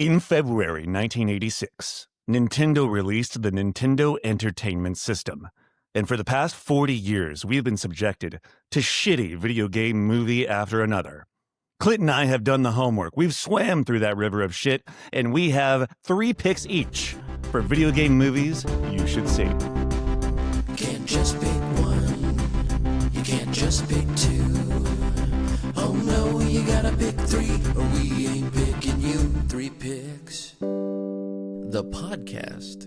In February 1986, Nintendo released the Nintendo Entertainment System. And for the past 40 years, we've been subjected to shitty video game movie after another. Clint and I have done the homework. We've swam through that river of shit, and we have 3 picks each for video game movies you should see. Can't just pick one. You can't just pick 2. Oh no, you gotta pick 3, or we ain't picking you. 3 picks. The podcast.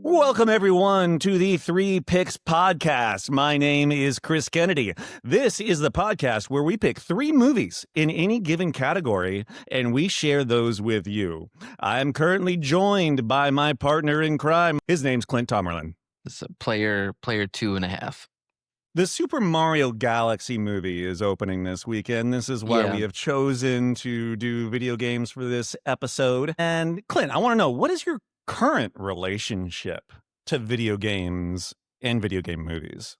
Welcome, everyone, to the 3 Picks podcast. My name is Chris Kennedy. This is the podcast where we pick 3 movies in any given category, and we share those with you. I'm currently joined by my partner in crime. His name's Clint Tomerlin. It's a player 2.5. The Super Mario Galaxy movie is opening this weekend. This is why we have chosen to do video games for this episode. And Clint, I want to know, what is your current relationship to video games and video game movies?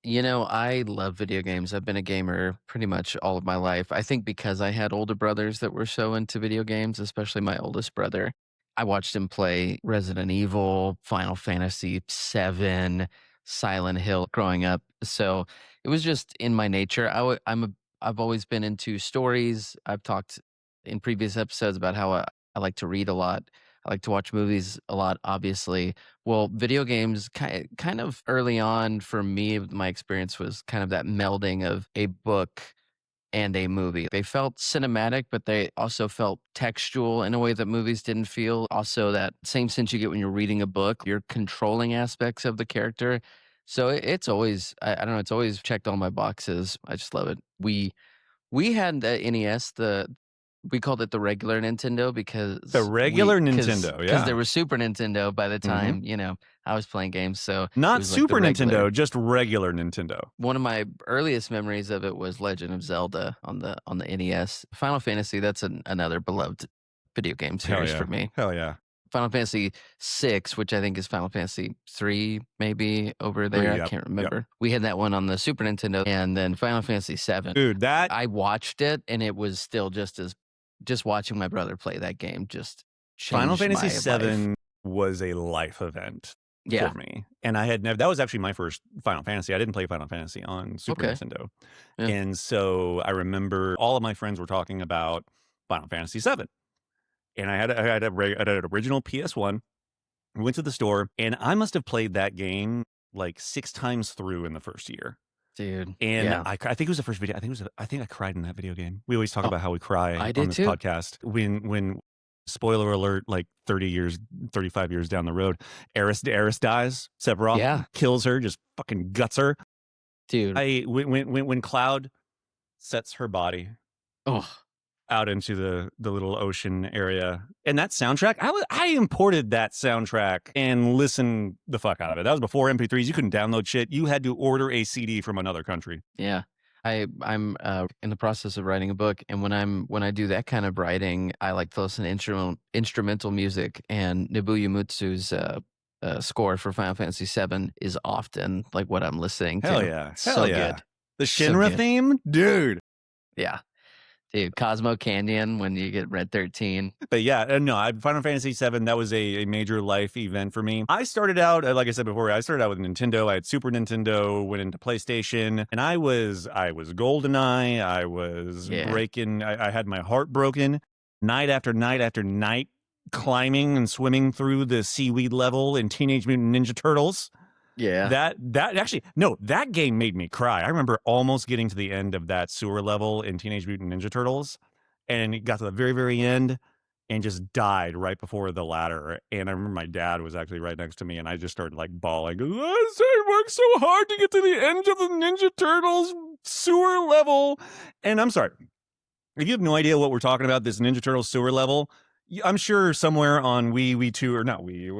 You know, I love video games. I've been a gamer pretty much all of my life. I think because I had older brothers that were so into video games, especially my oldest brother. I watched him play Resident Evil, Final Fantasy VII, Silent Hill growing up. So it was just in my nature. I've always been into stories. I've talked in previous episodes about how I like to read a lot. I like to watch movies a lot, obviously. Well, video games kind of early on for me, my experience was kind of that melding of a book and a movie. They felt cinematic, but they also felt textual in a way that movies didn't feel. Also, that same sense you get when you're reading a book, you're controlling aspects of the character. So it's always, I don't know, it's always checked all my boxes. I just love it. We had the NES, we called it the regular Nintendo because Nintendo, there was Super Nintendo by the time, I was playing games. So not Super Nintendo, just regular Nintendo. One of my earliest memories of it was Legend of Zelda on the NES. Final Fantasy, that's another beloved video game series for me. Hell yeah. Final Fantasy VI, which I think is Final Fantasy 3, maybe over there. I can't remember. Yep. We had that one on the Super Nintendo, and then Final Fantasy VII. Dude, I watched it, and it was still just watching my brother play that game just changed Final Fantasy VII life. Was a life event for me. And I had never, that was actually my first Final Fantasy. I didn't play Final Fantasy on Super Nintendo. Yeah. And so I remember all of my friends were talking about Final Fantasy VII. And I had an original PS1. We went to the store, and I must have played that game like 6 times through in the first year. Dude. And I think it was the first video. I think I cried in that video game. We always talk about how we cry on this podcast. When spoiler alert, like 35 years down the road, Aerith dies. Sephiroth kills her, just fucking guts her. Dude. When Cloud sets her body out into the little ocean area, and that soundtrack, I imported that soundtrack and listened the fuck out of it. That was before MP3s. You couldn't download shit. You had to order a CD from another country. Yeah. I'm in the process of writing a book, and when I do that kind of writing, I like to listen to instrumental music, and Nobuo Uematsu's score for Final Fantasy VII is often like what I'm listening to. Hell yeah. Good. The Shinra theme? Dude. Yeah. Dude, Cosmo Canyon when you get Red 13. But yeah, no, Final Fantasy VII, that was a major life event for me. I started out, like I said before, with Nintendo. I had Super Nintendo, went into PlayStation, and I was GoldenEye. I was breaking, I had my heart broken night after night after night, climbing and swimming through the seaweed level in Teenage Mutant Ninja Turtles. Yeah. That game made me cry. I remember almost getting to the end of that sewer level in Teenage Mutant Ninja Turtles, and it got to the very, very end and just died right before the ladder. And I remember my dad was actually right next to me, and I just started like bawling. I worked so hard to get to the end of the Ninja Turtles sewer level. And I'm sorry, if you have no idea what we're talking about, this Ninja Turtles sewer level, I'm sure somewhere on Wii 2 or not Wii.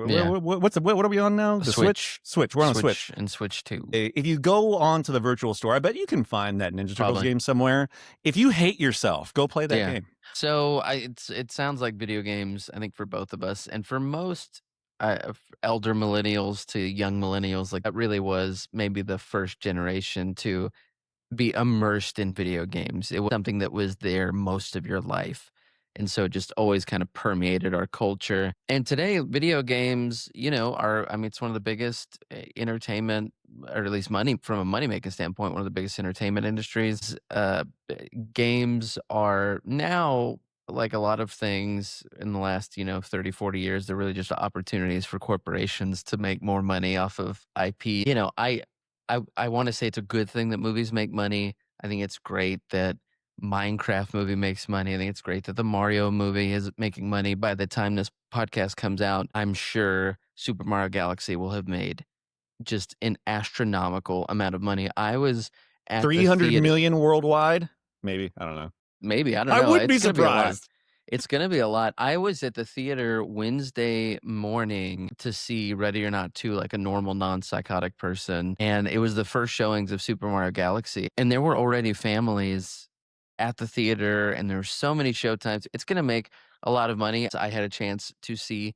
What are we on now? The Switch. We're on Switch and Switch 2. If you go on to the virtual store, I bet you can find that Ninja Turtles game somewhere. If you hate yourself, go play that game. So it sounds like video games, I think, for both of us, and for most elder millennials to young millennials, like that really was maybe the first generation to be immersed in video games. It was something that was there most of your life. And so it just always kind of permeated our culture. And today, video games, I mean, it's one of the biggest entertainment, or at least money from a money making standpoint, one of the biggest entertainment industries. Games are now, like a lot of things in the last 30, 40 years, they're really just opportunities for corporations to make more money off of IP. I want to say it's a good thing that movies make money. I think it's great that Minecraft movie makes money. I think it's great that the Mario movie is making money. By the time this podcast comes out, I'm sure Super Mario Galaxy will have made just an astronomical amount of money. I was at the 300 theater. million worldwide? Maybe. I don't know. Maybe, I don't I know. wouldn't be It's gonna be a lot. surprised. It's gonna be a lot. I was at the theater Wednesday morning to see Ready or Not 2 like a normal non-psychotic person, and it was the first showings of Super Mario Galaxy, and there were already families at the theater, and there were so many showtimes. It's gonna make a lot of money. I had a chance to see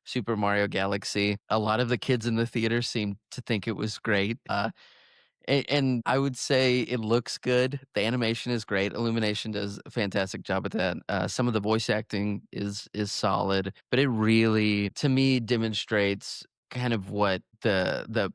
Super Mario Galaxy. A lot of the kids in the theater seemed to think it was great. And I would say it looks good. The animation is great. Illumination does a fantastic job at that. Some of the voice acting is solid, but it really, to me, demonstrates kind of what the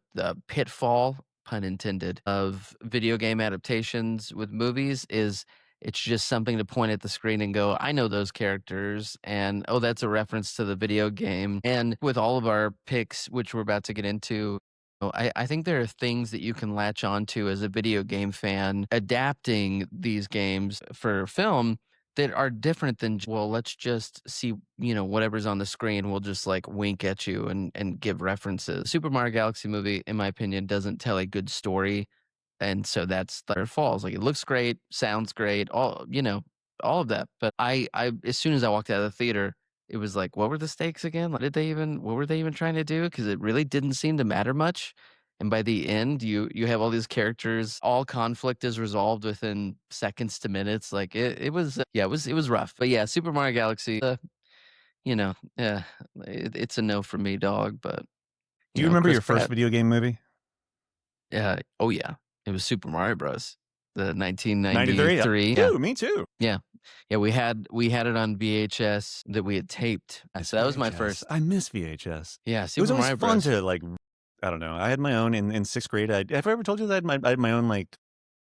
pitfall, pun intended, of video game adaptations with movies is. It's just something to point at the screen and go, I know those characters, and oh, that's a reference to the video game. And with all of our picks, which we're about to get into, I think there are things that you can latch onto as a video game fan, adapting these games for film that are different than, well, let's just see, whatever's on the screen. We'll just like wink at you and give references. Super Mario Galaxy movie, in my opinion, doesn't tell a good story. And so that's where it falls. Like it looks great, sounds great, all of that. But I as soon as I walked out of the theater, it was like, what were the stakes again? What were they even trying to do? Because it really didn't seem to matter much. And by the end, you have all these characters, all conflict is resolved within seconds to minutes. Like it was, yeah, it was rough. But yeah, Super Mario Galaxy, yeah, it's a no for me, dog. But Do you remember Chris your first Pratt, video game movie? yeah, oh yeah, it was Super Mario Bros. The 93? Yep. 1993. Yeah, Ooh, me too. yeah, yeah. We had it on VHS that we had taped. Miss So that was my VHS. first. I miss VHS. Yeah, It was Super always Mario fun Bros. to like, I don't know. I had my own in sixth grade. Have I ever told you that I had my own like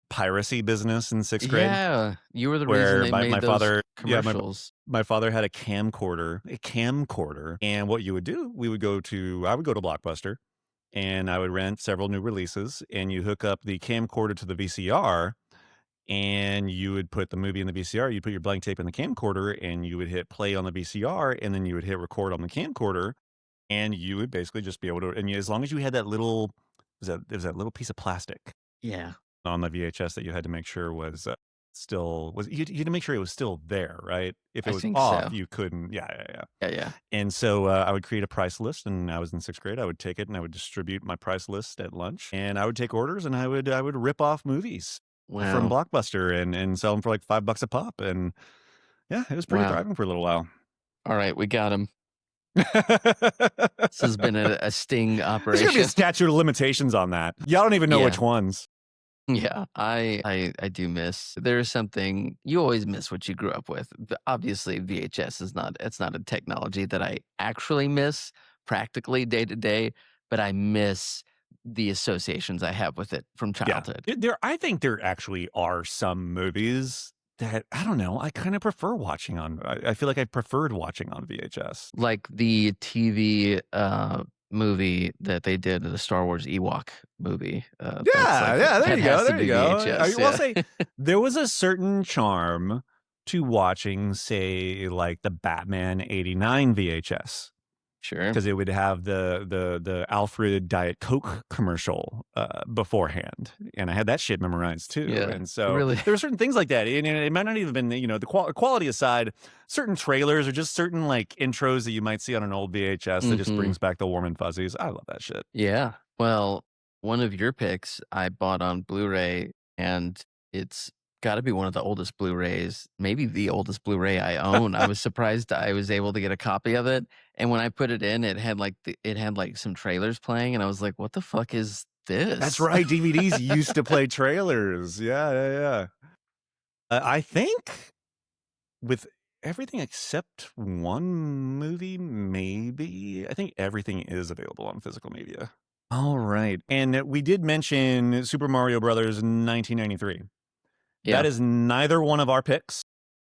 piracy business in sixth grade? Yeah, you were the reason Where they my made those father, commercials. my father had a camcorder, and what you would do, I would go to Blockbuster, and I would rent several new releases, and you hook up the camcorder to the VCR, and you would put the movie in the VCR, you put your blank tape in the camcorder, and you would hit play on the VCR, and then you would hit record on the camcorder, and you would basically just be able to, as long as you had that little, there was that little piece of plastic Yeah, on the VHS that you had to make sure was you had to make sure it was still there, right? If I it was think off, so. you couldn't. Yeah, yeah, yeah. Yeah, yeah. And so I would create a price list, and I was in sixth grade. I would take it and I would distribute my price list at lunch, and I would take orders, and I would rip off movies from Wow, Blockbuster and sell them for like $5 a pop, and yeah, it was pretty wow. thriving for a little while. All right, we got him. This has been a sting There's gonna be a operation. statute of limitations on that. Y'all don't even know Yeah. which ones. Yeah, I do miss. There's something you always miss what you grew up with. Obviously, VHS is not. It's not a technology that I actually miss practically day to day, but I miss the associations I have with it from Yeah. childhood. I think there actually are some movies that, I don't know, I kind of prefer watching on. I feel like I preferred watching on VHS. Like the TV movie that they did, the Star Wars Ewok movie. That's Yeah, like yeah, there that you has go, to there be you go. VHS. Well, Yeah, say there was a certain charm to watching, say, like the Batman '89 VHS. sure. Because it would have the Alfred Diet Coke commercial beforehand, and I had that shit memorized too. Yeah, And so really. there were certain things like that, and it might not even been the quality aside. Certain trailers or just certain like intros that you might see on an old VHS that just Hmm. brings back the warm and fuzzies. I love that shit. Yeah. Well, one of your picks I bought on Blu-ray, and it's got to be one of the oldest Blu-rays, maybe the oldest Blu-ray I own. I was surprised I was able to get a copy of it, and when I put it in, it had like some trailers playing, and I was like, "What the fuck is That's this?" right. DVDs used to play trailers. Yeah, yeah, yeah. I think with everything except one movie, maybe. I think everything is available on physical media. All right. And we did mention Super Mario Brothers 1993. Yeah. That is neither one of our picks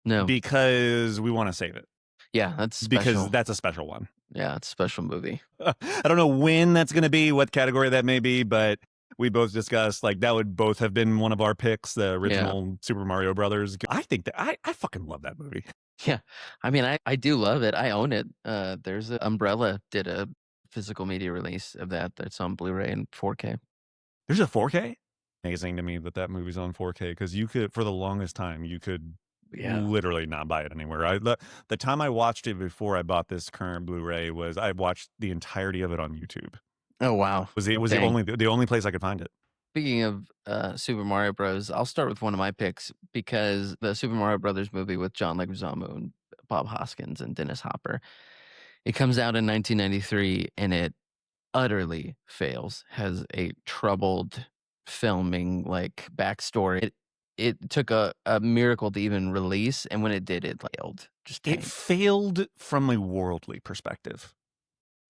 No. because we want to save it. Yeah, that's Because special. that's a special one. Yeah, it's a special movie. I don't know when that's going to be, what category that may be, but we both discussed like that would both have been one of our picks, the original Super Mario Brothers. I think that I fucking love that movie. Yeah. I mean, I do love it. I own it. There's a Umbrella did a physical media release of that that's on Blu-ray and 4K. There's a 4K? Amazing to me that movie's on 4K because you could, for the longest time, you could literally not buy it anywhere. The time I watched it before I bought this current Blu-ray was I watched the entirety of it on YouTube. Oh wow. It was the only place I could find it. Speaking of Super Mario Bros, I'll start with one of my picks because the Super Mario Brothers movie with John Leguizamo and Bob Hoskins and Dennis Hopper, it comes out in 1993 and it utterly fails, has a troubled filming like backstory. It took a miracle to even release, and when it did, it failed. Just It failed from a worldly perspective.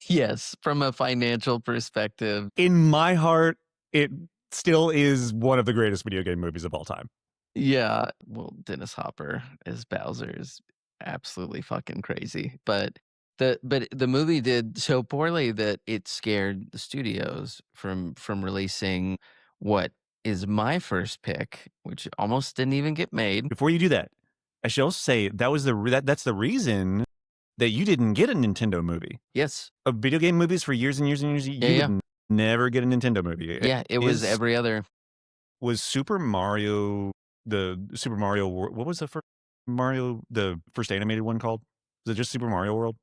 Yes, from a financial perspective. In my heart, it still is one of the greatest video game movies of all time. Yeah, well, Dennis Hopper as Bowser is absolutely fucking crazy, but the movie did so poorly that it scared the studios from releasing what is my first pick, which almost didn't even get made. Before you do that, I should also say that's the reason that you didn't get a Nintendo movie. Yes. Of video game movies for years and years and years, you would never get a Nintendo movie. Yeah, it was every other. Was Super Mario, what was the first animated one called? Was it just Super Mario World?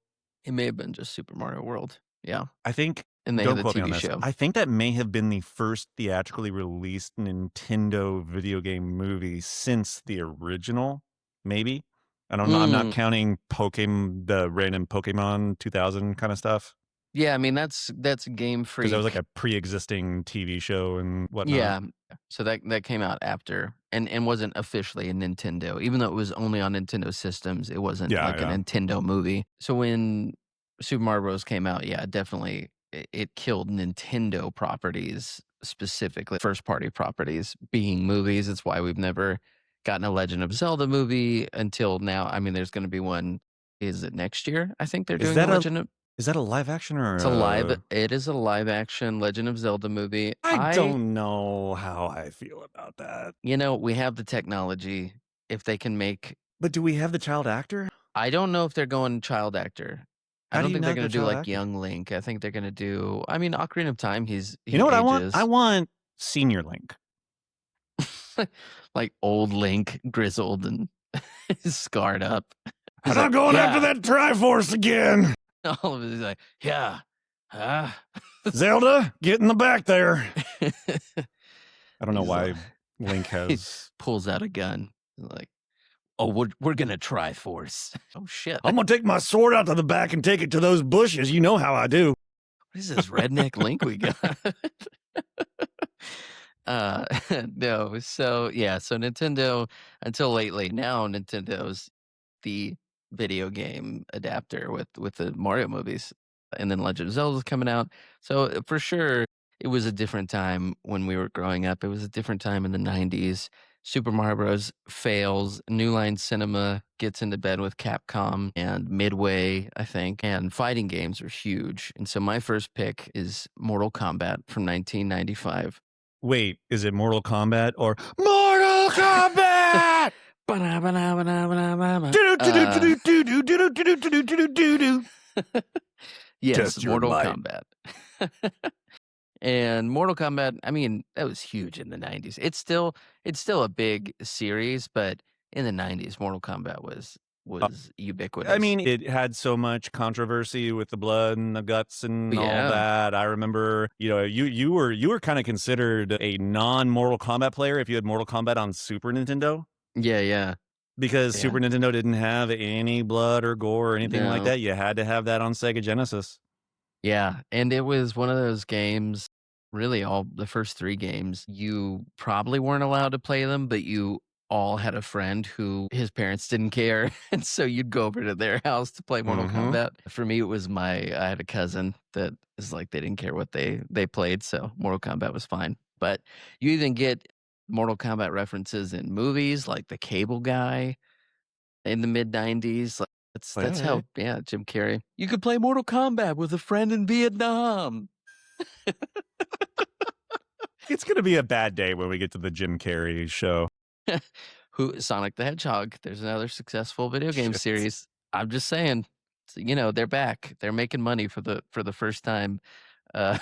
It may have been just Super Mario World. Yeah. I think, and they don't had quote the me on TV this. show. I think that may have been the first theatrically released Nintendo video game movie since the original, maybe. I don't know. I'm not counting the random Pokemon 2000 kind of stuff. Yeah, I mean that's Game Freak. Because that was like a pre-existing TV show and whatnot. Yeah, so that came out after and wasn't officially a Nintendo, even though it was only on Nintendo systems. It wasn't a Nintendo movie. So when Super Mario Bros. Came out, yeah, definitely it killed Nintendo properties, specifically first party properties being movies. It's why we've never gotten a Legend of Zelda movie until now. I mean, there's going to be one. Is it next year? I think they're doing a Legend of. Is that a live action or it is a live action Legend of Zelda movie. I don't know how I feel about that. You know, we have the technology. If they can make. But do we have the child actor? I don't know if they're going child actor. I don't think they're going to do like young Link. I think they're going to do. I mean, Ocarina of Time. You know what I want? I want senior Link, like old Link, grizzled and scarred up. I'm not going after that Triforce again. All of it is like, yeah. Zelda, get in the back there. I don't know why Link has pulls out a gun. Like, oh, we're gonna Triforce. Oh shit! I'm gonna take my sword out to the back and take it to those bushes. You know how I do. What is this redneck Link we got? No. So yeah. So Nintendo until lately. Now Nintendo's the video game adapter with the Mario movies, and then Legend of Zelda's coming out. So for sure, it was a different time when we were growing up. It was a different time in the 90s. Super Mario Bros. Fails. New Line Cinema gets into bed with Capcom and Midway, I think, and fighting games are huge. And so my first pick is Mortal Kombat from 1995. Wait, is it Mortal Kombat or Mortal Kombat? Yes, Mortal Kombat. And Mortal Kombat, I mean, that was huge in the 90s. It's still a big series, but in the 90s, Mortal Kombat was ubiquitous. I mean, it had so much controversy with the blood and the guts and all that. I remember, you were kind of considered a non-Mortal Kombat player if you had Mortal Kombat on Super Nintendo. Yeah. Because Super Nintendo didn't have any blood or gore or anything like that. You had to have that on Sega Genesis. Yeah, and it was one of those games, really all the first 3 games, you probably weren't allowed to play them, but you all had a friend who his parents didn't care, and so you'd go over to their house to play Mortal Mm-hmm. Kombat. For me, it was I had a cousin that is like they didn't care what they played, so Mortal Kombat was fine. But you even get Mortal Kombat references in movies like The Cable Guy in the mid '90s. Like that's Hey, how yeah, Jim Carrey. You could play Mortal Kombat with a friend in Vietnam. it's gonna be a bad day when we get to the Jim Carrey show. Who Sonic the Hedgehog. There's another successful video game Shit. series. I'm just saying, they're back. They're making money for the first time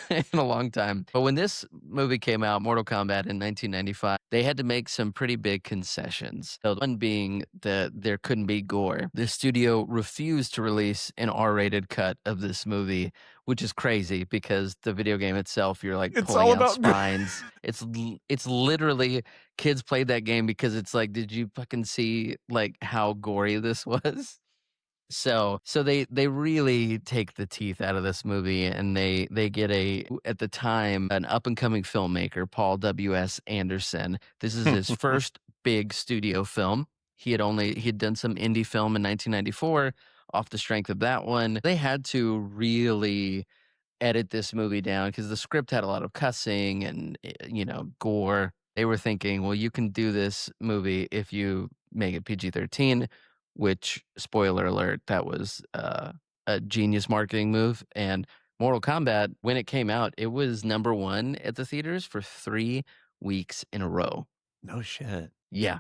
in a long time. But when this movie came out, Mortal Kombat in 1995, they had to make some pretty big concessions. So one being that there couldn't be gore. The studio refused to release an R-rated cut of this movie, which is crazy because the video game itself, you're like It's pulling all out about. spines. It's literally kids played that game because it's like, did you fucking see like how gory this was? So they really take the teeth out of this movie, and they get at the time, an up and coming filmmaker, Paul W.S. Anderson. This is his first big studio film. He had done some indie film in 1994 off the strength of that one. They had to really edit this movie down because the script had a lot of cussing and gore. They were thinking, well, you can do this movie if you make it PG-13, which spoiler alert, that was a genius marketing move. And Mortal Kombat, when it came out, it was number one at the theaters for 3 weeks in a row. No shit. Yeah,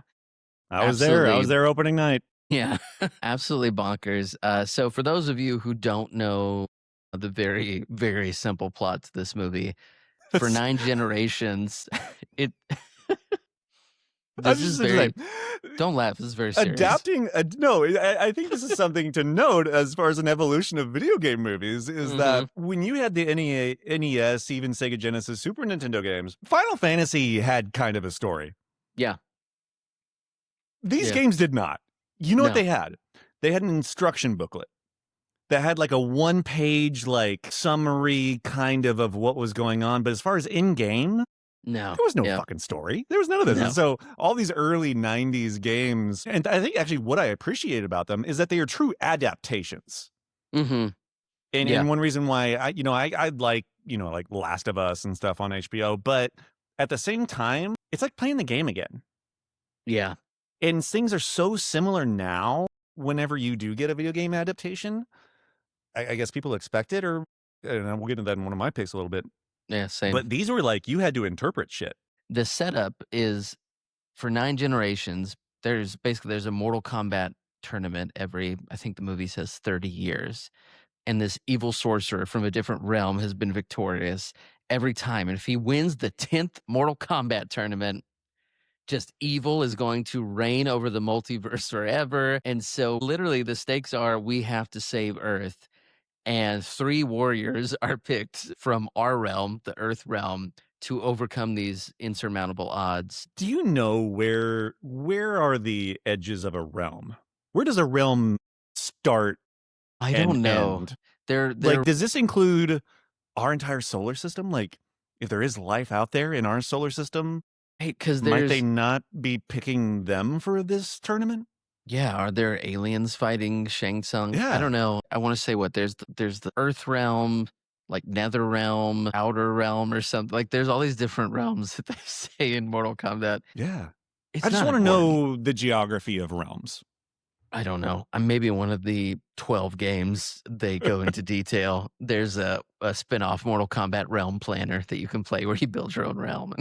I was there. I absolutely. was there opening night. Yeah, absolutely bonkers. So for those of you who don't know the very, very simple plot to this movie, for 9 generations, it I this was is just gonna very say, don't laugh, this is very serious. adapting. No, I think this is something to note as far as an evolution of video game movies. Is that Mhm. when you had the NES, even Sega Genesis, Super Nintendo games, Final Fantasy had kind of a story. Yeah, These yeah. games did not. You know what No, they had? They had an instruction booklet that had like a 1-page like summary kind of what was going on. But as far as in game, no. there was no Yeah, fucking story. There was none of this. And no. so all these early 90s games, and I think actually what I appreciate about them is that they are true adaptations. Mhm. And Yeah, and one reason why I like, like Last of Us and stuff on HBO, but at the same time, it's like playing the game again. yeah. And things are so similar now whenever you do get a video game adaptation. I guess people expect it, or and we'll get into that in one of my picks a little bit. Yeah, same. But these were like you had to interpret shit. The setup is for 9 generations, there's a Mortal Kombat tournament every I think the movie says 30 years. And this evil sorcerer from a different realm has been victorious every time. And if he wins the 10th Mortal Kombat tournament, just evil is going to reign over the multiverse forever. And so, literally, the stakes are we have to save Earth. And 3 warriors are picked from our realm, the Earth realm, to overcome these insurmountable odds. Do you know where are the edges of a realm? Where does a realm start I and don't know. end? They're Like, does this include our entire solar system? Like, if there is life out there in our solar system, because might they there's not be picking them for this tournament? yeah, are there aliens fighting Shang Tsung? I Yeah. don't know. I wanna say what there's the Earth realm, like Nether realm, Outer realm, or something. Like, there's all these different realms that they say in Mortal Kombat. Yeah. I It's just not want to important. know the geography of realms. I don't know. Maybe one of the 12 games they go into detail. There's a spin-off Mortal Kombat Realm Planner that you can play where you build your own realm.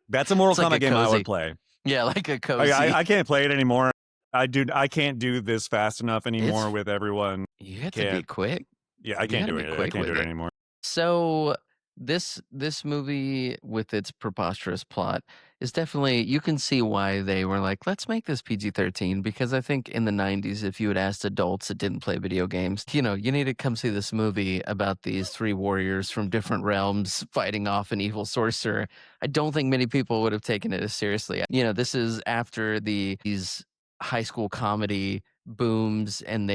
That's a Mortal It's like a Kombat game I cozy would play. yeah, like a I, cozy I, I can't play it anymore. I can't do this fast enough anymore it's with everyone. you have to be Can't. quick. Yeah, I You can't gotta do be it. I quick can't do with it it. anymore. So this movie with its preposterous plot is definitely you can see why they were like, let's make this PG-13 because I think in the 90s, if you had asked adults that didn't play video games, you need to come see this movie about these 3 warriors from different realms fighting off an evil sorcerer. I don't think many people would have taken it as seriously. This is after these high school comedy booms and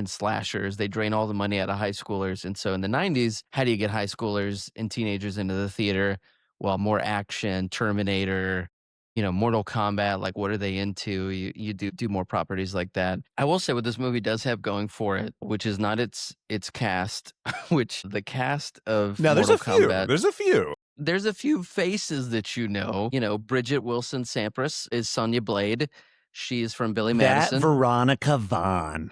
slashers. They drain all the money out of high schoolers. And so in the 90s, how do you get high schoolers and teenagers into the theater? Well, more action, Terminator, Mortal Kombat, like, what are they into? You do more properties like that. I will say what this movie does have going for it, which is not its cast, which the cast of Now there's a Mortal few. Kombat, There's a few. there's a few faces that you know. Bridget Wilson Sampras is Sonya Blade. She is from Billy That Madison. Veronica Vaughn.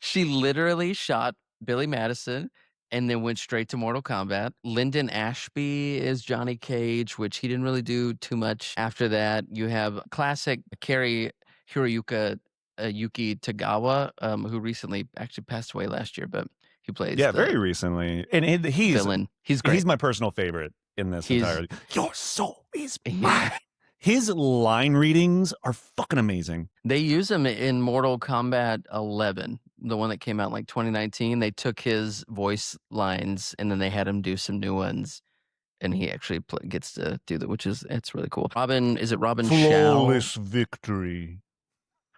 She literally shot Billy Madison and then went straight to Mortal Kombat. Lyndon Ashby is Johnny Cage, which he didn't really do too much after that. You have classic Kari Hiroyuka Yuki Tagawa, who recently actually passed away last year, but he plays Yeah, the very recently. And he's villain. He's great. my personal favorite in this He's entirety. Your soul is Yeah. mine. His line readings are fucking amazing. They use him in Mortal Kombat 11, the one that came out in like 2019. They took his voice lines and then they had him do some new ones, and he actually gets to do that, it's really cool. Is it Robin Flawless Shao? victory.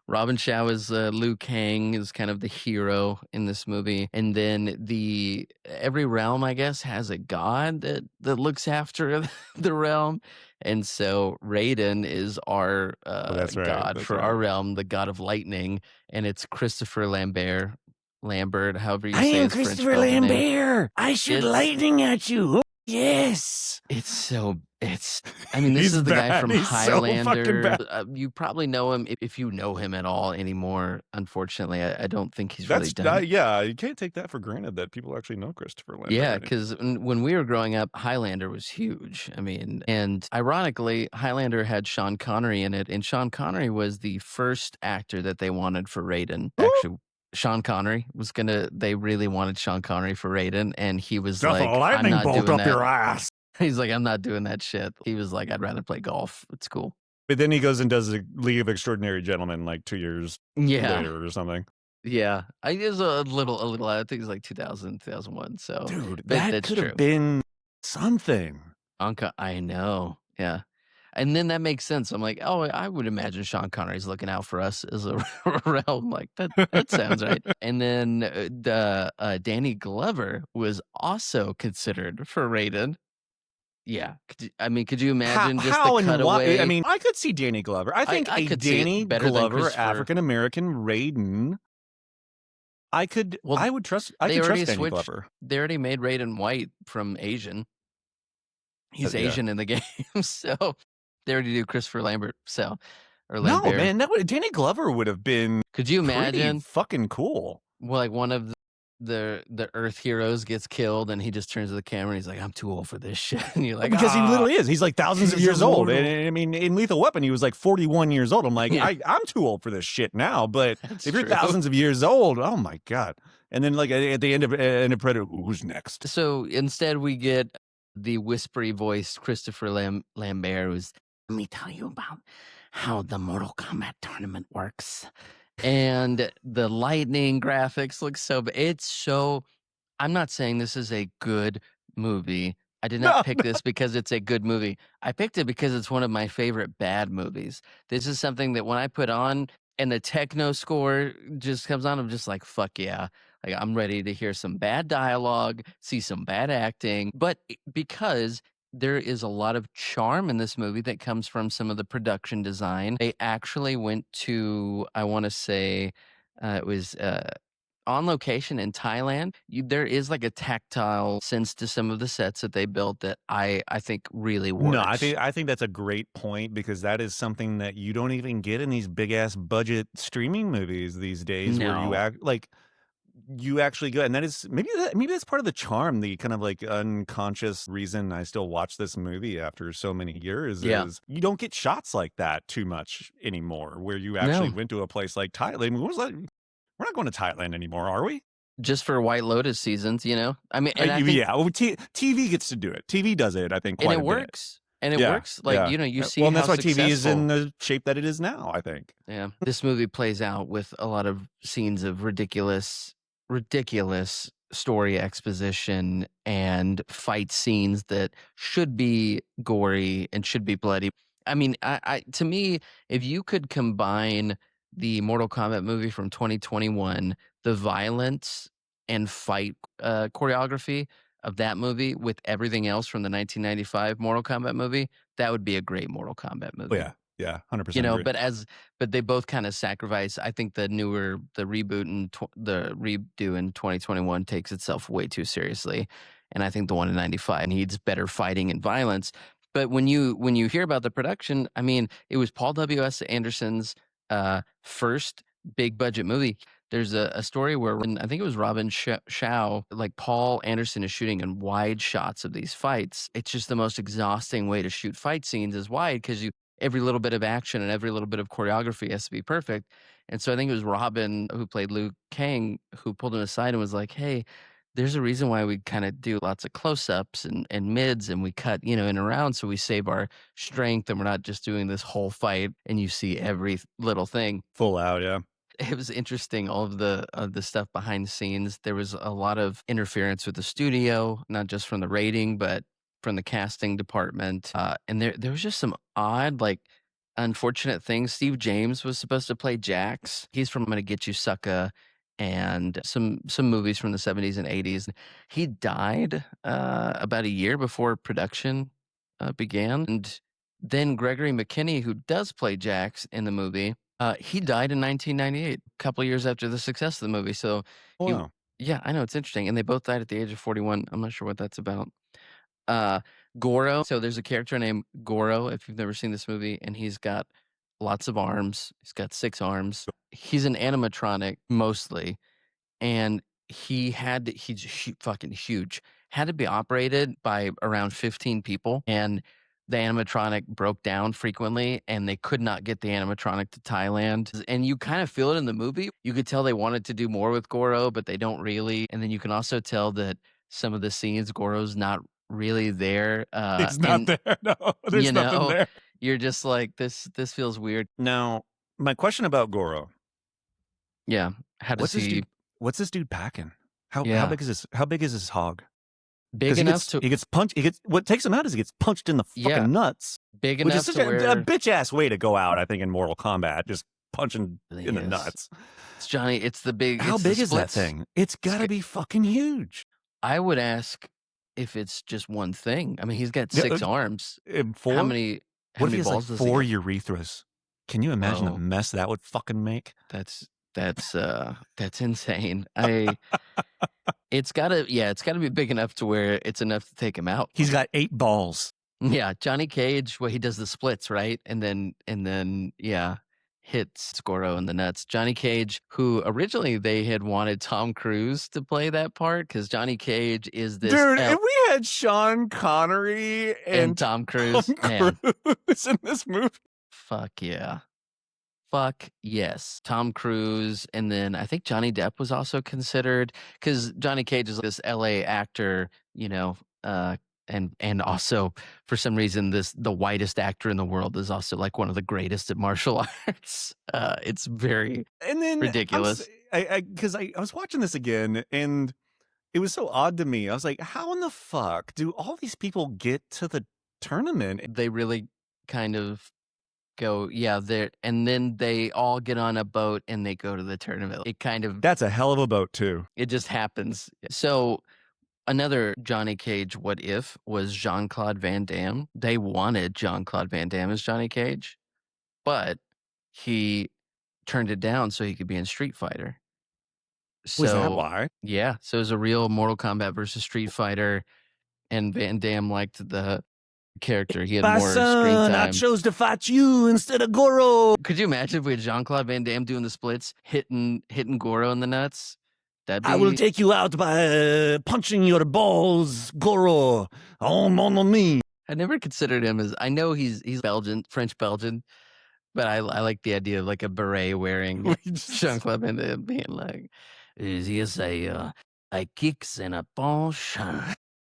Robin Shao is Liu Kang, is kind of the hero in this movie, and then every realm, I guess, has a god that looks after the realm, and so Raiden is our That's right. god That's for right. our realm, the god of lightning, and it's Christopher Lambert, however you say his French spelling name. I shoot It's- lightning at you. Yes. I mean, this He's is the guy bad. from He's so fucking Highlander. bad. You probably know him if you know him at all anymore. Unfortunately, I don't think he's really done. Yeah, you can't take that for granted that people actually know Christopher Lambert. Yeah, because when we were growing up, Highlander was huge. I mean, and ironically, Highlander had Sean Connery in it, and Sean Connery was the first actor that they wanted for Raiden. Actually, Sean Connery they really wanted Sean Connery for Raiden, and he was Stuff like, a I'm lightning not bolt doing up that. your ass. He's like, I'm not doing that shit. He was like, I'd rather play golf. It's cool. But then he goes and does the League of Extraordinary Gentlemen like 2 years later or something. Yeah. I was a little, I think it was like 2000, 2001. So, Dude, but that that's could true. have been something. Anka, I know. Yeah. And then that makes sense. I'm like, oh, I would imagine Sean Connery's looking out for us as a realm. Like, that sounds right. And then Danny Glover was also considered for Raiden. Yeah. Could you imagine just how the and cutaway? why? I mean, I could see Danny Glover. I think I could see it Danny better than Glover, Christopher. African-American Raiden, I could trust Danny Glover. They already made Raiden white from Asian. He's Asian in the game, so they already do Christopher Lambert. Or Lambert. No, man, Danny Glover would have been. Could you imagine? Fucking cool. Well, like one of the Earth heroes gets killed, and he just turns to the camera and he's like, "I'm too old for this shit." And you're like, because he literally is. He's like thousands of years old. And I mean, in Lethal Weapon, he was like 41 years old. I'm like, I'm too old for this shit now. But if you're thousands of years old, oh my god. And then like at the end of Predator, who's next? So instead, we get the whispery voiced Christopher Lambert, who's, let me tell you about how the Mortal Kombat tournament works. And the lightning graphics look I'm not saying this is a good movie. I did not pick this because it's a good movie. I picked it because it's one of my favorite bad movies. This is something that when I put on and the techno score just comes on, I'm just like, fuck yeah. Like, I'm ready to hear some bad dialogue, see some bad acting, but because there is a lot of charm in this movie that comes from some of the production design. They actually went to, I want to say, it was on location in Thailand. There is like a tactile sense to some of the sets that they built that I think really works. No, I think that's a great point, because that is something that you don't even get in these big ass budget streaming movies these days, where you actually go, and that is maybe that's part of the charm, the kind of like unconscious reason I still watch this movie after so many years is you don't get shots like that too much anymore, where you actually went to a place like Thailand. What was that? We're not going to Thailand anymore, are we? Just for White Lotus seasons, you know? I mean, and I think, well, TV gets to do it. TV does it, I think, quite and it works. And it works. Like, you see, well, and that's why TV is successful. in the shape that it is now, I think. Yeah. This movie plays out with a lot of scenes of ridiculous story exposition and fight scenes that should be gory and should be bloody. I mean, to me, if you could combine the Mortal Kombat movie from 2021, the violence and fight choreography of that movie with everything else from the 1995 Mortal Kombat movie, that would be a great Mortal Kombat Oh, movie. yeah. Yeah, 100% You know, agree. but they both kinda sacrifice. I think the reboot and the redo in 2021 takes itself way too seriously, and I think the one in '95 needs better fighting and violence. But when you hear about the production, I mean, it was Paul W.S. Anderson's, first big budget movie. There's a story where when I think it was Robin Shou, like, Paul Anderson is shooting in wide shots of these fights. It's just the most exhausting way to shoot fight scenes is wide because every little bit of action and every little bit of choreography has to be perfect. And so I think it was Robin who played Liu Kang who pulled him aside and was like, "Hey, there's a reason why we kind of do lots of close-ups and mids and we cut, in and around so we save our strength and we're not just doing this whole fight and you see every little thing." Full out, yeah. It was interesting, all of the stuff behind the scenes. There was a lot of interference with the studio, not just from the rating, but from the casting department. And there was just some odd, like, unfortunate things. Steve James was supposed to play Jax. He's from "Gonna Get You, Sucka," and some movies from the '70s and '80s. He died about a year before production began, and then Gregory McKinney, who does play Jax in the movie, he died in 1998, a couple years after the success of the movie. So he, Wow. yeah, I know it's interesting, and they both died at the age of 41. I'm not sure what that's about. Uh, Goro. So there's a character named Goro. If you've never seen this movie, and he's got lots of arms. He's got 6 arms. He's an animatronic mostly, and he's fucking huge. Had to be operated by around 15 people, and the animatronic broke down frequently, and they could not get the animatronic to Thailand. And you kind of feel it in the movie. You could tell they wanted to do more with Goro, but they don't really. And then you can also tell that some of the scenes Goro's not really there. It's not And there. No, you there's nothing know, there. you're just like this feels weird. Now, my question about Goro. Yeah. How does What's this he? dude what's this dude packing? How Yeah. big is his hog? Big Because enough to he gets punched. What takes him out is he gets punched in the Yeah. fucking nuts, Big which is enough such to a where bitch ass way to go out. I think in Mortal Kombat, just punching in the Yes. nuts. It's Johnny. It's the big. How it's the big is that splits. thing? It's gotta be fucking huge. I would ask if it's just one thing. I mean, he's got Yeah, 6 arms. Four? How many? How What if many he has like balls does he 4 got? urethras? Can you imagine the Oh, mess that would fucking make? that's insane. It's gotta be big enough to where it's enough to take him out. He's got 8 balls. Yeah, Johnny Cage, well, he does the splits, right? And then yeah, hits Goro in the nuts. Johnny Cage, who originally they had wanted Tom Cruise to play that part because Johnny Cage is this Dude, if we had Sean Connery and and Tom Tom Cruise, man, Cruise in this movie. fuck yeah. Fuck yes. Tom Cruise, and then I think Johnny Depp was also considered because Johnny Cage is this LA actor, and also for some reason the whitest actor in the world is also like one of the greatest at martial arts. It's very And then ridiculous. I was watching this again and it was so odd to me. I was like, how in the fuck do all these people get to the tournament? They really kind of go, yeah, there, and then they all get on a boat and they go to the tournament. It kind of That's a hell of a boat too. it just happens. So another Johnny Cage what if was Jean-Claude Van Damme. They wanted Jean-Claude Van Damme as Johnny Cage, but he turned it down so he could be in Street Fighter. Was that So why? yeah, so it was a real Mortal Kombat versus Street Fighter, and Van Damme liked the character. He had My more screen son, I time. chose to fight you instead of Goro. Could you imagine if we had Jean-Claude Van Damme doing the splits, hitting Goro in the nuts? That'd I will be take you out by punching your balls, Goro. Oh, mon ami. I never considered him as I know he's Belgian, French Belgian, but I like the idea of like a beret wearing We just- Jean-Claude Van Damme being like, "Is yes I kicks and a punch."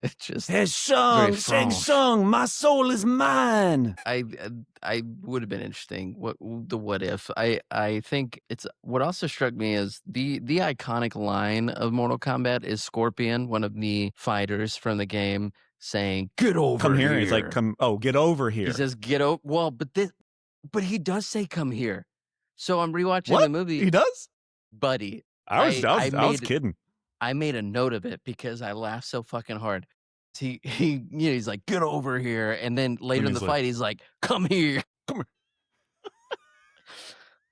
It's just Hey, very Shang, Shang French. Shang, my soul is mine. I would have been interesting. What if? I think it's what also struck me is the iconic line of Mortal Kombat is Scorpion, one of the fighters from the game, saying, "Get over Come here. here." He's like, get over here. He says, "Get over." Well, but he does say, "Come here." So I'm rewatching the What? movie, He does? buddy. I was I kidding. I made a note of it because I laughed so fucking hard. he's like, "Get over here," and then later And in the he's like, fight, he's like, "Come here." "Come here."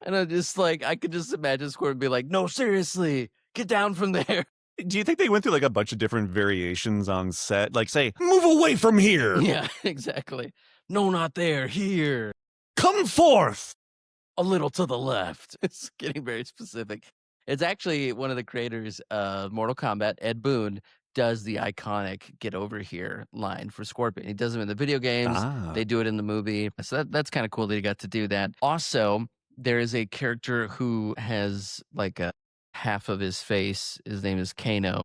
And I'm just like, I could just imagine Squirtle be like, "No, seriously, get down from there." Do you think they went through like a bunch of different variations on set? Like, say, "Move away from here. Yeah, exactly. "No, not there, here, Come forth." a little to the left." It's getting very specific. It's actually one of the creators of Mortal Kombat, Ed Boon, does the iconic "Get over here" line for Scorpion. He does them in the video games. Ah. They do it in the movie. So that's kind of cool that he got to do that. Also, there is a character who has like a half of his face. His name is Kano.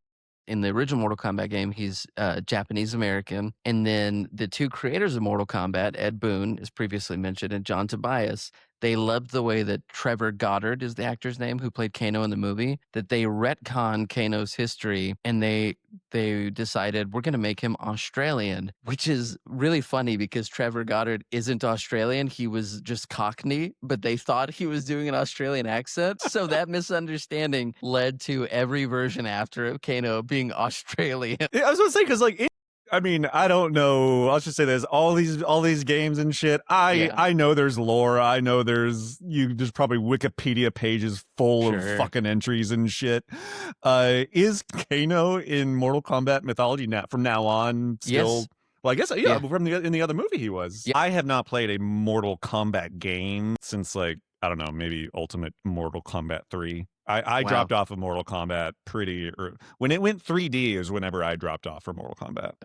In the original Mortal Kombat game, he's Japanese American. And then the two creators of Mortal Kombat, Ed Boon, as previously mentioned, and John Tobias, they loved the way that Trevor Goddard is the actor's name who played Kano in the movie, that they retcon Kano's history and they decided we're going to make him Australian, which is really funny because Trevor Goddard isn't Australian. He was just Cockney, but they thought he was doing an Australian accent. So that misunderstanding led to every version after of Kano being Australian. Yeah, I was gonna say because I mean, I don't know. I'll just say this: all these games and shit. Yeah. I know there's lore. I know there's probably Wikipedia pages full of Sure. fucking entries and shit. Is Kano in Mortal Kombat mythology now from now on still? Yes. Well, I guess yeah. Yeah. From in the other movie, he was. Yeah. I have not played a Mortal Kombat game since like I don't know, maybe Ultimate Mortal Kombat 3. I Wow. dropped off of Mortal Kombat when it went 3D is whenever I dropped off from Mortal Kombat.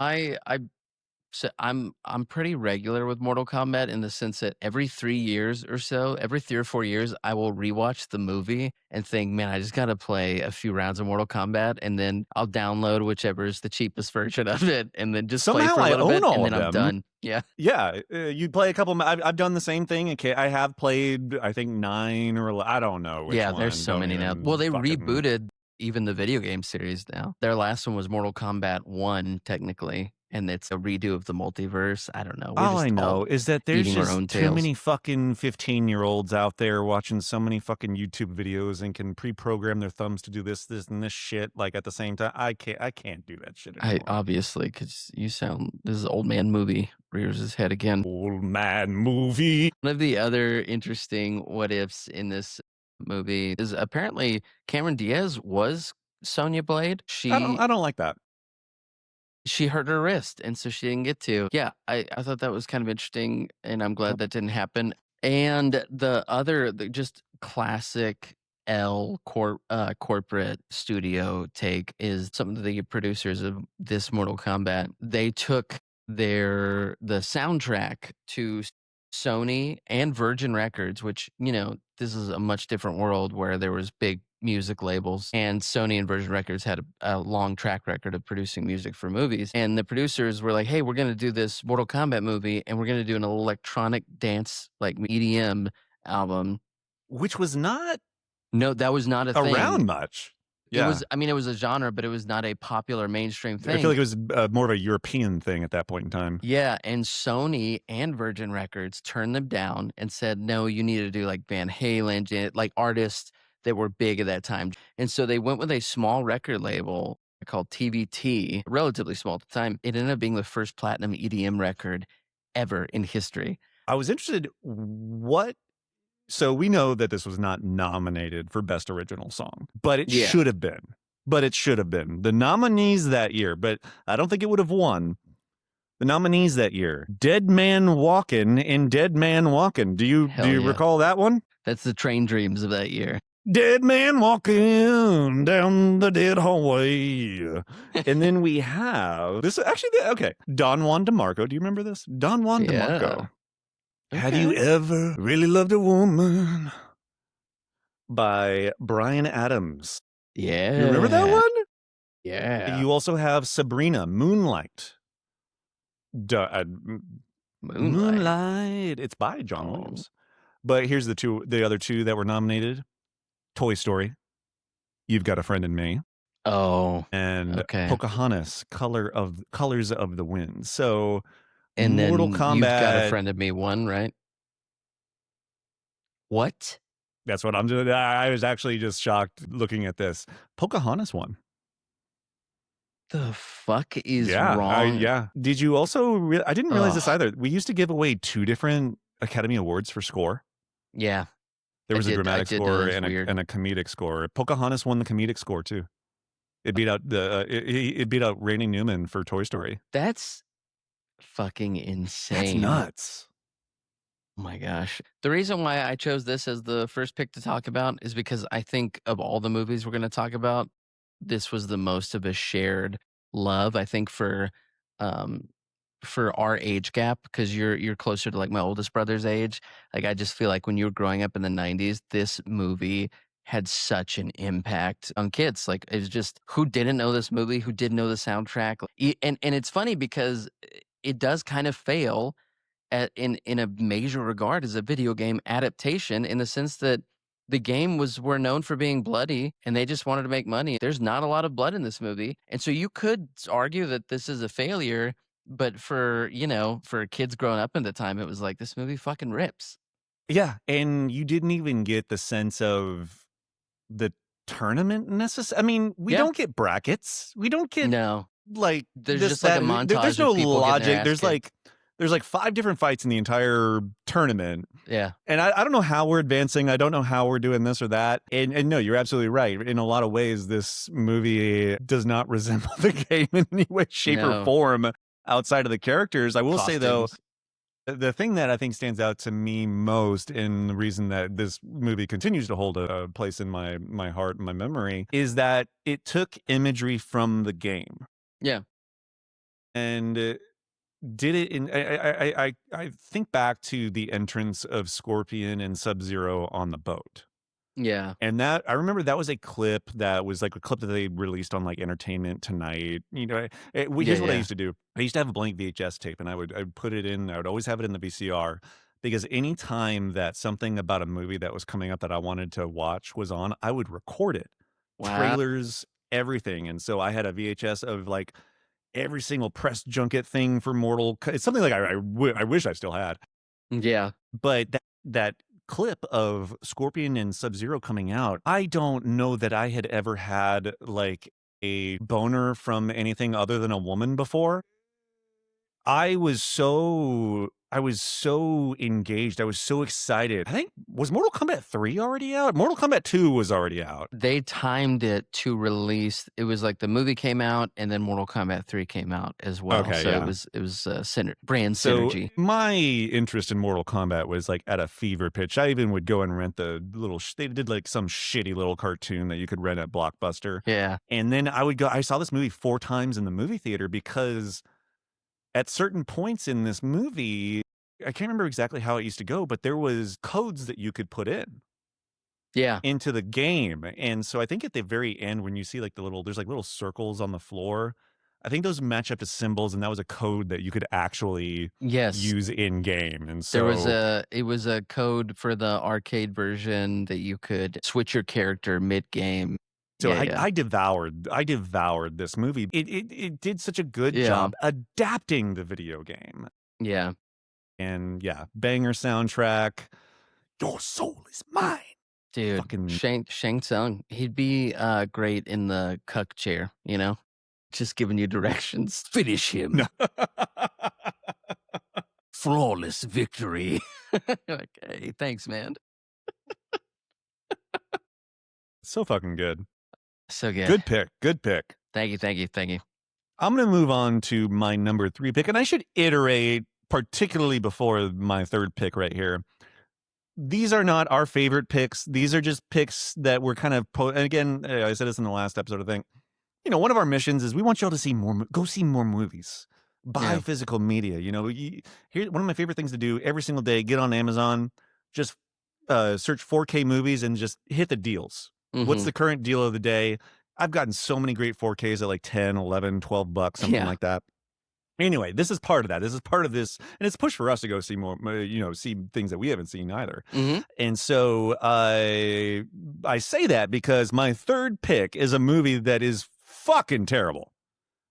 So I'm pretty regular with Mortal Kombat in the sense that every 3 years or so, every 3 or 4 years, I will rewatch the movie and think, "Man, I just gotta play a few rounds of Mortal Kombat," and then I'll download whichever is the cheapest version of it, and then just play Somehow for a I little own bit, all and of then I'm them. done. Yeah. Yeah, you play a couple. I've done the same thing. Okay, I have played. I think 9 or I don't know which Yeah, one. there's so Don't many now. even Well, they fucking- rebooted even the video game series now. Their last one was Mortal Kombat 1, technically, and it's a redo of the multiverse. I don't know. We're All just I know all is that there's eating our just own too tails. many fucking 15-year-olds out there watching so many fucking YouTube videos and can pre-program their thumbs to do this, and this shit like at the same time. I can't do that shit I anymore. obviously, because you sound this is old man movie rears his head again. Old man movie. One of the other interesting what ifs in this movie is apparently Cameron Diaz was Sonya Blade. I don't like that. She hurt her wrist, and so she didn't get to. Yeah, I thought that was kind of interesting, and I'm glad that didn't happen. And the just classic corporate studio take is something that the producers of this Mortal Kombat, they took the soundtrack to Sony and Virgin Records, which, this is a much different world where there was big music labels, and Sony and Virgin Records had a long track record of producing music for movies. And the producers were like, "Hey, we're going to do this Mortal Kombat movie, and we're going to do an electronic dance, like EDM album." Which was not No, that was not a around thing. much. It Yeah. was, it was a genre, but it was not a popular mainstream thing. I feel like it was more of a European thing at that point in time. Yeah, and Sony and Virgin Records turned them down and said, "No, you need to do like Van Halen, like artists that were big at that time." And so they went with a small record label called TVT, relatively small at the time. It ended up being the first platinum EDM record ever in history. I was interested so we know that this was not nominated for Best Original Song, but it Yeah. should have been. The nominees that year, but I don't think it would have won. The nominees that year: Dead Man Walkin' and Dead Man Walkin'. Do you Hell yeah. recall that one? That's the Train Dreams of that year. Dead man walking down the dead hallway. And then we have this okay. Don Juan DeMarco. Do you remember this? Don Juan DeMarco. Have you ever really loved a woman? By Bryan Adams. Yeah. You remember that one? Yeah. You also have Sabrina, Moonlight. Moonlight. It's by John Oh. Williams. But here's the other two that were nominated: Toy Story, You've Got a Friend in Me, Oh. and Okay. Pocahontas, Colors of the Wind. So And Mortal then Kombat. You've Got a Friend of Me one, right? What? That's what I'm doing. I was actually just shocked looking at this. Pocahontas won. the fuck is Yeah, wrong? yeah. Did you also I didn't realize this Ugh. either. We used to give away 2 different Academy Awards for score. Yeah, There was a I dramatic did know score that's weird. and a comedic score. Pocahontas won the comedic score too. It beat out it beat out Randy Newman for Toy Story. That's fucking That's insane. nuts. Oh my gosh. The reason why I chose this as the first pick to talk about is because I think of all the movies we're going to talk about, this was the most of a shared love. I think um for our age gap, because you're closer to like my oldest brother's age. Like I just feel like when you were growing up in the 90s, this movie had such an impact on kids. Like it's just who didn't know this movie, who didn't know the soundtrack. And it's funny because it does kind of fail in a major regard as a video game adaptation in the sense that the game were known for being bloody and they just wanted to make money. There's not a lot of blood in this movie. And so you could argue that this is a failure, but for, for kids growing up in the time, it was like this movie fucking rips. Yeah, and you didn't even get the sense of the tournament I mean, we Yeah. don't get brackets. We don't get No. like There's this just like a that there's montage no of people getting their logic. ass kicked. There's like 5 different fights in the entire tournament. Yeah. And I don't know how we're advancing. I don't know how we're doing this or that. And no, you're absolutely right. In a lot of ways, this movie does not resemble the game in any way, shape, or No. form outside of the characters. I will say, though, Costumes. the thing that I think stands out to me most, and the reason that this movie continues to hold a place in my heart and my memory, is that it took imagery from the game Yeah. and did it in I think back to the entrance of Scorpion and Sub-Zero on the boat. Yeah. And that I remember that was a clip that was like a clip that they released on like Entertainment Tonight. Yeah. Here's what I Yeah. used to do. I used to have a blank VHS tape and I'd put it in. I would always have it in the VCR because anytime that something about a movie that was coming up that I wanted to watch was on, I would record it. Wow. Trailers, everything. And so I had a VHS of like every single press junket thing for It's something like I wish I still had. Yeah. But that clip of Scorpion and Sub-Zero coming out, I don't know that I had ever had like a boner from anything other than a woman before. I was so engaged. I was so excited. I think was Mortal Kombat 3 already out? Mortal Kombat 2 was already out. They timed it to release. It was like the movie came out and then Mortal Kombat 3 came out as well. Okay, So yeah. it was brand So synergy. my interest in Mortal Kombat was like at a fever pitch. I even would go and rent the little. They did like some shitty little cartoon that you could rent at Blockbuster, Yeah. and then I would go. I saw this movie 4 times in the movie theater because at certain points in this movie, I can't remember exactly how it used to go, but there was codes that you could put Yeah. into the game, and so I think at the very end when you see like there's like little circles on the floor. I think those match up to symbols, and that was a code that you could actually Yes. use in game. And There was so it was a code for the arcade version that you could switch your character mid game. so Yeah. Yeah. I devoured this movie. It did such a good Yeah. job adapting the video game. Yeah. And yeah, banger soundtrack. Your soul is mine. Dude, Fucking Shang Tsung, he'd be great in the cuck chair, just giving you directions. Finish him. no. Flawless victory. Okay, thanks, man. So fucking good. So good. Good pick. Good pick. Thank you, thank you, thank you. I'm going to move on to my number 3 pick, and I should iterate particularly before my 3rd pick right here. These are not our favorite picks. These are just picks that were kind of and again, I said this in the last episode, I think. One of our missions is we want y'all to see go see more movies. Buy Yeah. physical media. Here one of my favorite things to do every single day, get on Amazon, just search 4K movies and just hit the deals. What's Mhm. the current deal of the day? I've gotten so many great 4Ks at like 10, 11, 12 bucks, something Yeah. like that. Anyway, this is part of that. This is part of this, and it's a push for us to go see more, see things that we haven't seen either. Mhm. And so I say that because my 3rd pick is a movie that is fucking terrible.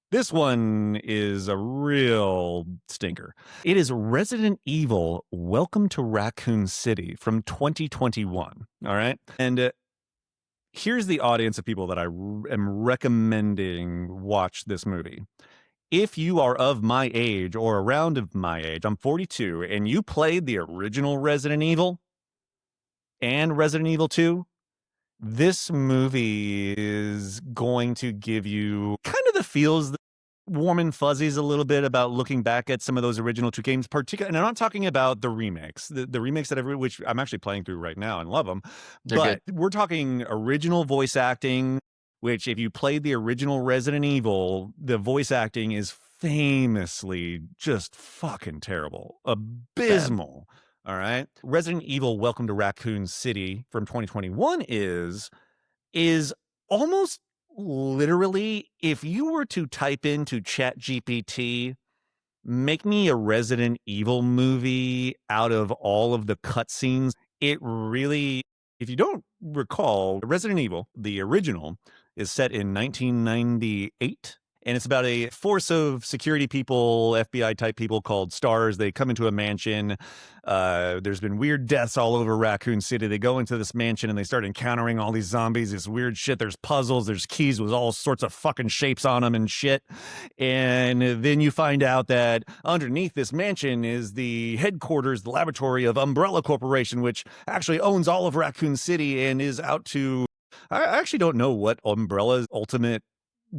This one is a real stinker. It is Resident Evil: Welcome to Raccoon City from 2021. All right, and Here's the audience of people that am recommending watch this movie. If you are of my age or around of my age, I'm 42, and you played the original Resident Evil and Resident Evil 2, this movie is going to give you kind of the feels, warm and fuzzies a little bit about looking back at some of those original two games, particularly. And I'm not talking about the remakes, the remakes which I'm actually playing through right now and love them. They're But good. we're talking original voice acting, which if you played the original Resident Evil, the voice acting is famously just fucking terrible, Bad. abysmal. All right. Resident Evil Welcome to Raccoon City from 2021 is almost literally, if you were to type into Chat GPT, make me a Resident Evil movie out of all of the cutscenes, it really, if you don't recall, Resident Evil, the original, is set in 1998. And it's about a force of security people, FBI type people called Stars. They come into a mansion. There's been weird deaths all over Raccoon City. They go into this mansion and they start encountering all these zombies, this weird shit. There's puzzles, there's keys with all sorts of fucking shapes on them and shit. And then you find out that underneath this mansion is the headquarters, the laboratory of Umbrella Corporation, which actually owns all of Raccoon City and is out to. I actually don't know what Umbrella's ultimate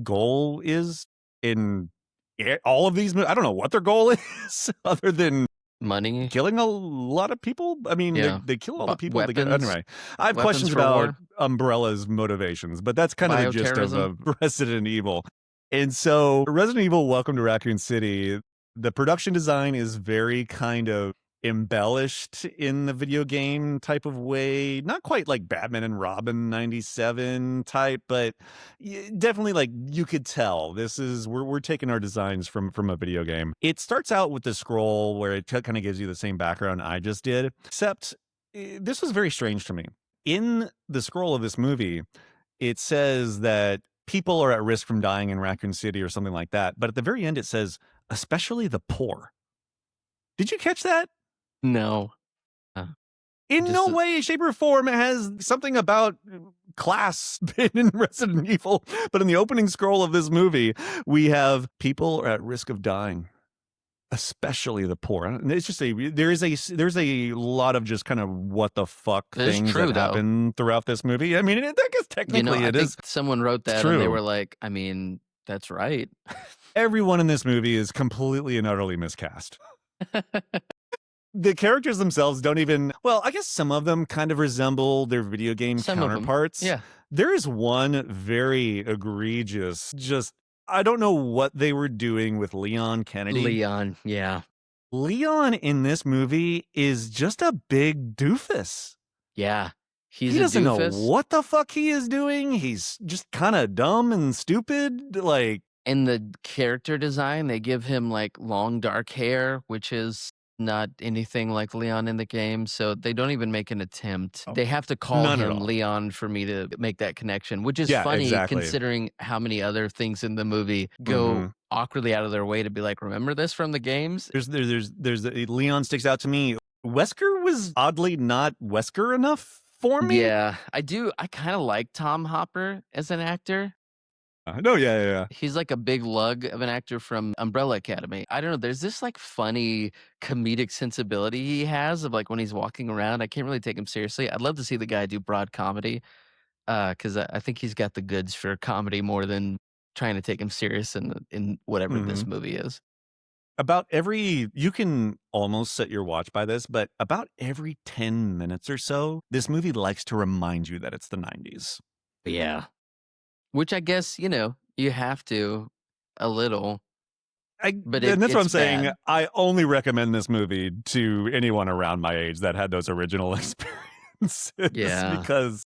goal is in all of these. I don't know what their goal is other than Money. killing a lot of people. I mean, Yeah. they kill all the people. Weapons. Anyway, I have Weapons questions for about war. Umbrella's motivations, but that's kind of the gist of Bioterrorism. Resident Evil. And so Resident Evil Welcome to Raccoon City, the production design is very kind of embellished in the video game type of way, not quite like Batman and Robin 97 type, but definitely like you could tell this is we're taking our designs from a video game. It starts out with the scroll where it kind of gives you the same background I just did, except this was very strange to me. In the scroll of this movie, it says that people are at risk from dying in Raccoon City or something like that, but at the very end it says especially the poor. Did you catch that? No. In Just no way, shape, or form has something about class been in Resident Evil, but in the opening scroll of this movie, we have people are at risk of dying, especially the poor. And it's just there's a lot of just kind of what the fuck That is things true, that though. happen throughout this movie. I mean, I guess technically I it think is someone wrote that and they true. were like, I mean, that's right. Everyone in this movie is completely and utterly miscast. The characters themselves don't even, well, I guess some of them kind of resemble their video game Some of 'em, counterparts. yeah. There is one very egregious, just, I don't know what they were doing with Leon Kennedy. Leon, yeah. Leon in this movie is just a big doofus. Yeah. He's He a doesn't know doofus. what the fuck he is doing. He's just kind of dumb and stupid. Like, In the character design, they give him like long dark hair, which is not anything like Leon in the game. So they don't even make an attempt. They have to call none at him all. Leon for me to make that connection, which is Yeah, funny exactly. considering how many other things in the movie go awkwardly out of their way to be like, remember this from the games? Leon sticks out to me. Wesker was oddly not Wesker enough for me. Yeah, I do. I kind of like Tom Hopper as an actor. No, yeah. He's like a big lug of an actor from Umbrella Academy. I don't know. There's this like funny comedic sensibility he has of like when he's walking around. I can't really take him seriously. I'd love to see the guy do broad comedy because I think he's got the goods for comedy more than trying to take him serious in whatever this movie is. You can almost set your watch by this, but about every 10 minutes or so, this movie likes to remind you that it's the 90s. Yeah. Which I guess, you have to a little. But and that's what I'm it's saying. bad. I only recommend this movie to anyone around my age that had those original experiences. Yeah. Because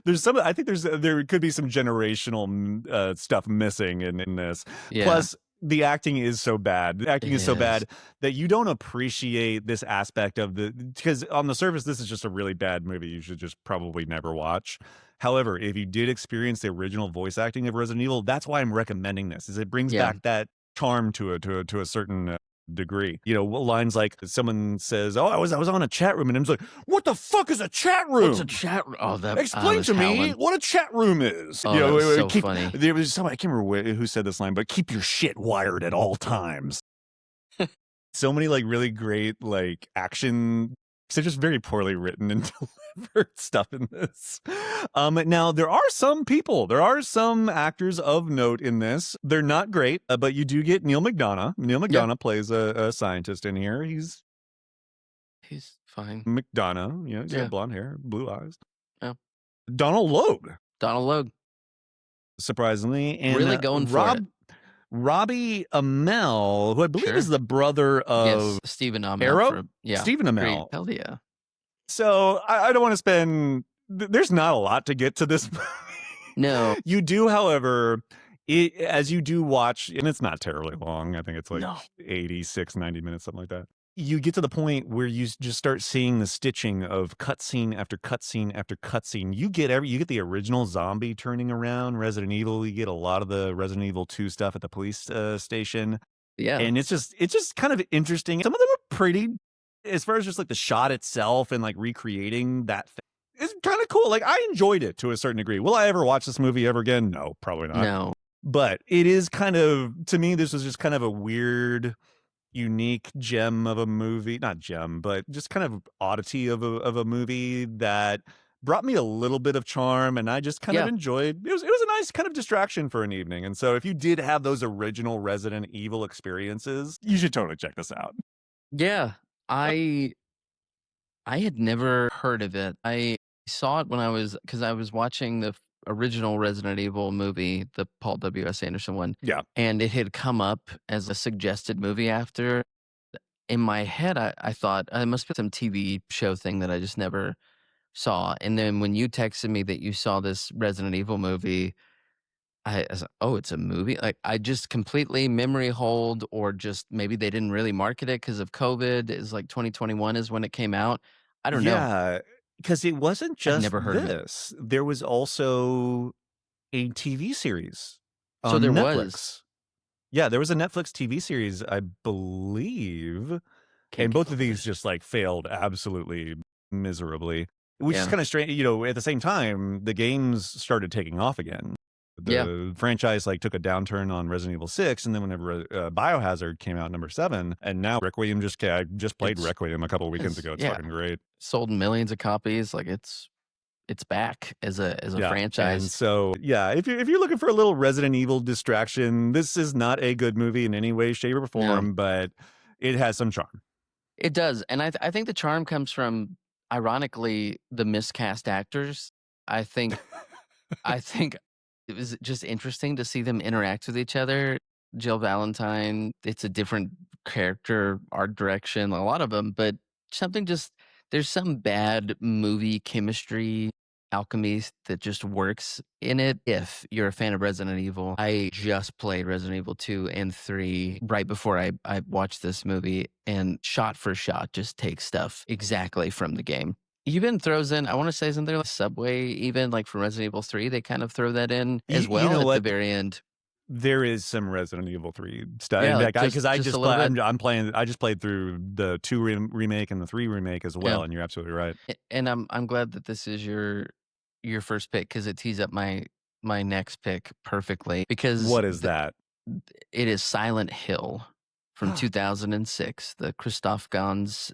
I think there could be some generational stuff missing in this. Yeah. Plus, the acting is so bad. The acting is so It bad that you don't appreciate this aspect of because on the surface, this is just a really bad movie you should just probably never watch. However, if you did experience the original voice acting of Resident Evil, that's why I'm recommending this. Is it brings back that charm to a certain degree. You know, lines like someone says, "Oh, I was on a chat room," and I'm just like, "What the fuck is a chat What's a room? chat room? Oh, that I Explain was to me howling. what a chat room is." Oh, that was so Keep funny. there was somebody I can't remember who said this line, but keep your shit wired at all times. So many like really great like action. They're just very poorly written and delivered stuff in this. Now there are some actors of note in this. They're not great, but you do get Neil McDonough. Neil Yeah, McDonough plays a scientist in here. He's he's fine. McDonough. You know, he's got Yeah, blonde hair, blue eyes. yeah. Donald Logue, Donald Logue, surprisingly, and really going for it. Robbie Amell, who I believe is Sure. the brother Yes, of Stephen Amell Arrow, for yeah, Stephen great. Amell. Hell yeah. So I don't want to spend. There's not a lot to get to this movie. No, You do, however, as you do watch, and it's not terribly long. I think it's like no. 86, 90 minutes, something like that. You get to the point where you just start seeing the stitching of cutscene after cutscene after cutscene. You get the original zombie turning around, Resident Evil. You get a lot of the Resident Evil 2 stuff at the police station. Yeah, And it's just kind of interesting. Some of them are pretty, as far as just like the shot itself and like recreating that thing. It's kind of cool. Like I enjoyed it to a certain degree. Will I ever watch this movie ever again? No, probably not. no. But it is kind of, to me, this was just kind of a weird, unique gem of a movie. Not gem, but just kind of oddity of a movie that brought me a little bit of charm, and I just kind of Yeah, enjoyed. It was a nice kind of distraction for an evening. And so if you did have those original Resident Evil experiences, you should totally check this out. yeah. I had never heard of it. I saw it when because I was watching the original Resident Evil movie, the Paul W.S. Anderson one, Yeah. and it had come up as a suggested movie after. In my head, I thought it must be some TV show thing that I just never saw. And then when you texted me that you saw this Resident Evil movie, I was like, "Oh, it's a movie?" Like, I just completely memory hold, or just maybe they didn't really market it because of COVID. It's like 2021 is when it came out. I don't know. Yeah. Because it wasn't I'd just never heard of it. this. There was also a TV series So on there was. Netflix. Yeah, there was a Netflix TV series, I believe, Can't and get both of over these this. just, like, failed absolutely miserably, which is Yeah. kinda strange. You know, at the same time, the games started taking off again. Yeah. The franchise, like, took a downturn on Resident Evil 6, and then whenever, Biohazard came out, number 7, and now Requiem I just played It's Requiem a couple of weekends it's ago. It's yeah, fucking great. sold millions of copies, like, it's back as a Yeah, and franchise. so, yeah, if you're looking for a little Resident Evil distraction, this is not a good movie in any way, shape, or No, form, but it has some charm. it does, and I think the charm comes from, ironically, the miscast actors. I think I think it was just interesting to see them interact with each other. Jill Valentine, it's a different character, art direction, a lot of them, but something just there's some bad movie chemistry alchemy that just works in it. If you're a fan of Resident Evil, I just played Resident Evil 2 and 3 right before I watched this movie, and shot for shot just takes stuff exactly from the game. Even throws in, I wanna say, isn't there, like, Subway even, like, from Resident Evil 3, they kind of throw that in as You well know at the what? very end. There is some Resident Evil 3 stuff. Yeah, In like, fact, I just a just little bit. I'm playing I just played through the 2 remake and the 3 remake as Yeah, well, and you're absolutely right. and I'm glad that this is your first pick because it tees up my next pick perfectly because What is that? it is Silent Hill from 2006, the Christoph Gans,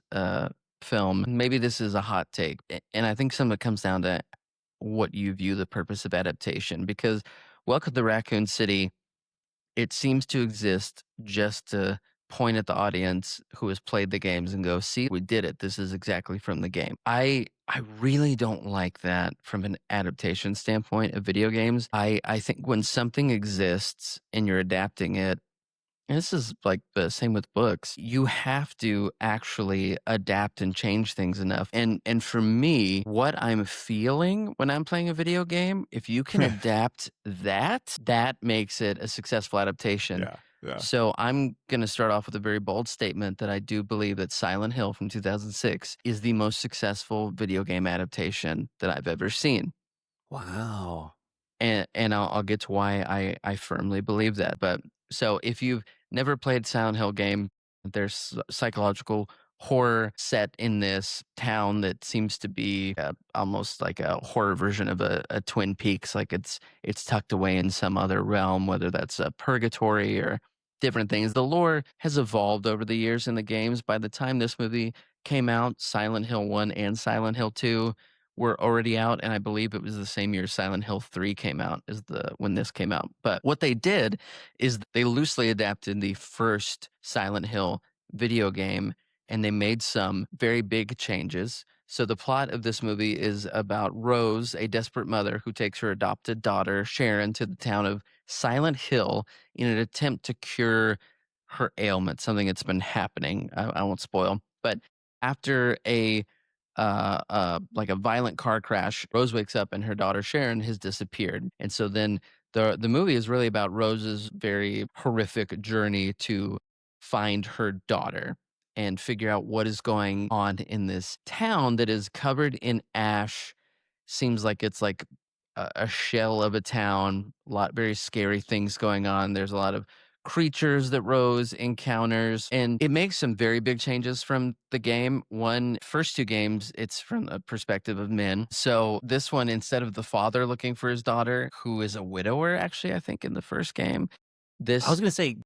film. Maybe this is a hot take, and I think some of it comes down to what you view the purpose of adaptation, because Welcome to Raccoon City, it seems to exist just to point at the audience who has played the games and go, "See, we did it. This is exactly from the game." I really don't like that from an adaptation standpoint of video games. I think when something exists and you're adapting it, and this is like the same with books, you have to actually adapt and change things enough. And for me, what I'm feeling when I'm playing a video game, if you can adapt that, that makes it a successful adaptation. Yeah, yeah. So I'm going to start off with a very bold statement that I do believe that Silent Hill from 2006 is the most successful video game adaptation that I've ever seen. Wow. And I'll get to why I firmly believe that. But so if you've never played Silent Hill game, There's psychological horror set in this town that seems to be almost like a horror version of a Twin Peaks, like it's tucked away in some other realm, whether that's a purgatory or different things. The lore has evolved over the years in the games. By the time this movie came out, Silent Hill 1 and Silent Hill 2 were already out, and I believe it was the same year Silent Hill 3 came out as the when this came out. But what they did is they loosely adapted the first Silent Hill video game, and they made some very big changes. So the plot of this movie is about Rose, a desperate mother who takes her adopted daughter, Sharon, to the town of Silent Hill in an attempt to cure her ailment, something that's been happening. I won't spoil. But after like a violent car crash, Rose wakes up and her daughter Sharon has disappeared. And so then the movie is really about Rose's very horrific journey to find her daughter and figure out what is going on in this town that is covered in ash. Seems like it's like a shell of a town, a lot very scary things going on. There's a lot of creatures that Rose encounters, and it makes some very big changes from the game. First two games, it's from the perspective of men. So this one, instead of the father looking for his daughter, who is a widower, actually, I think in the first game, I was this gonna say,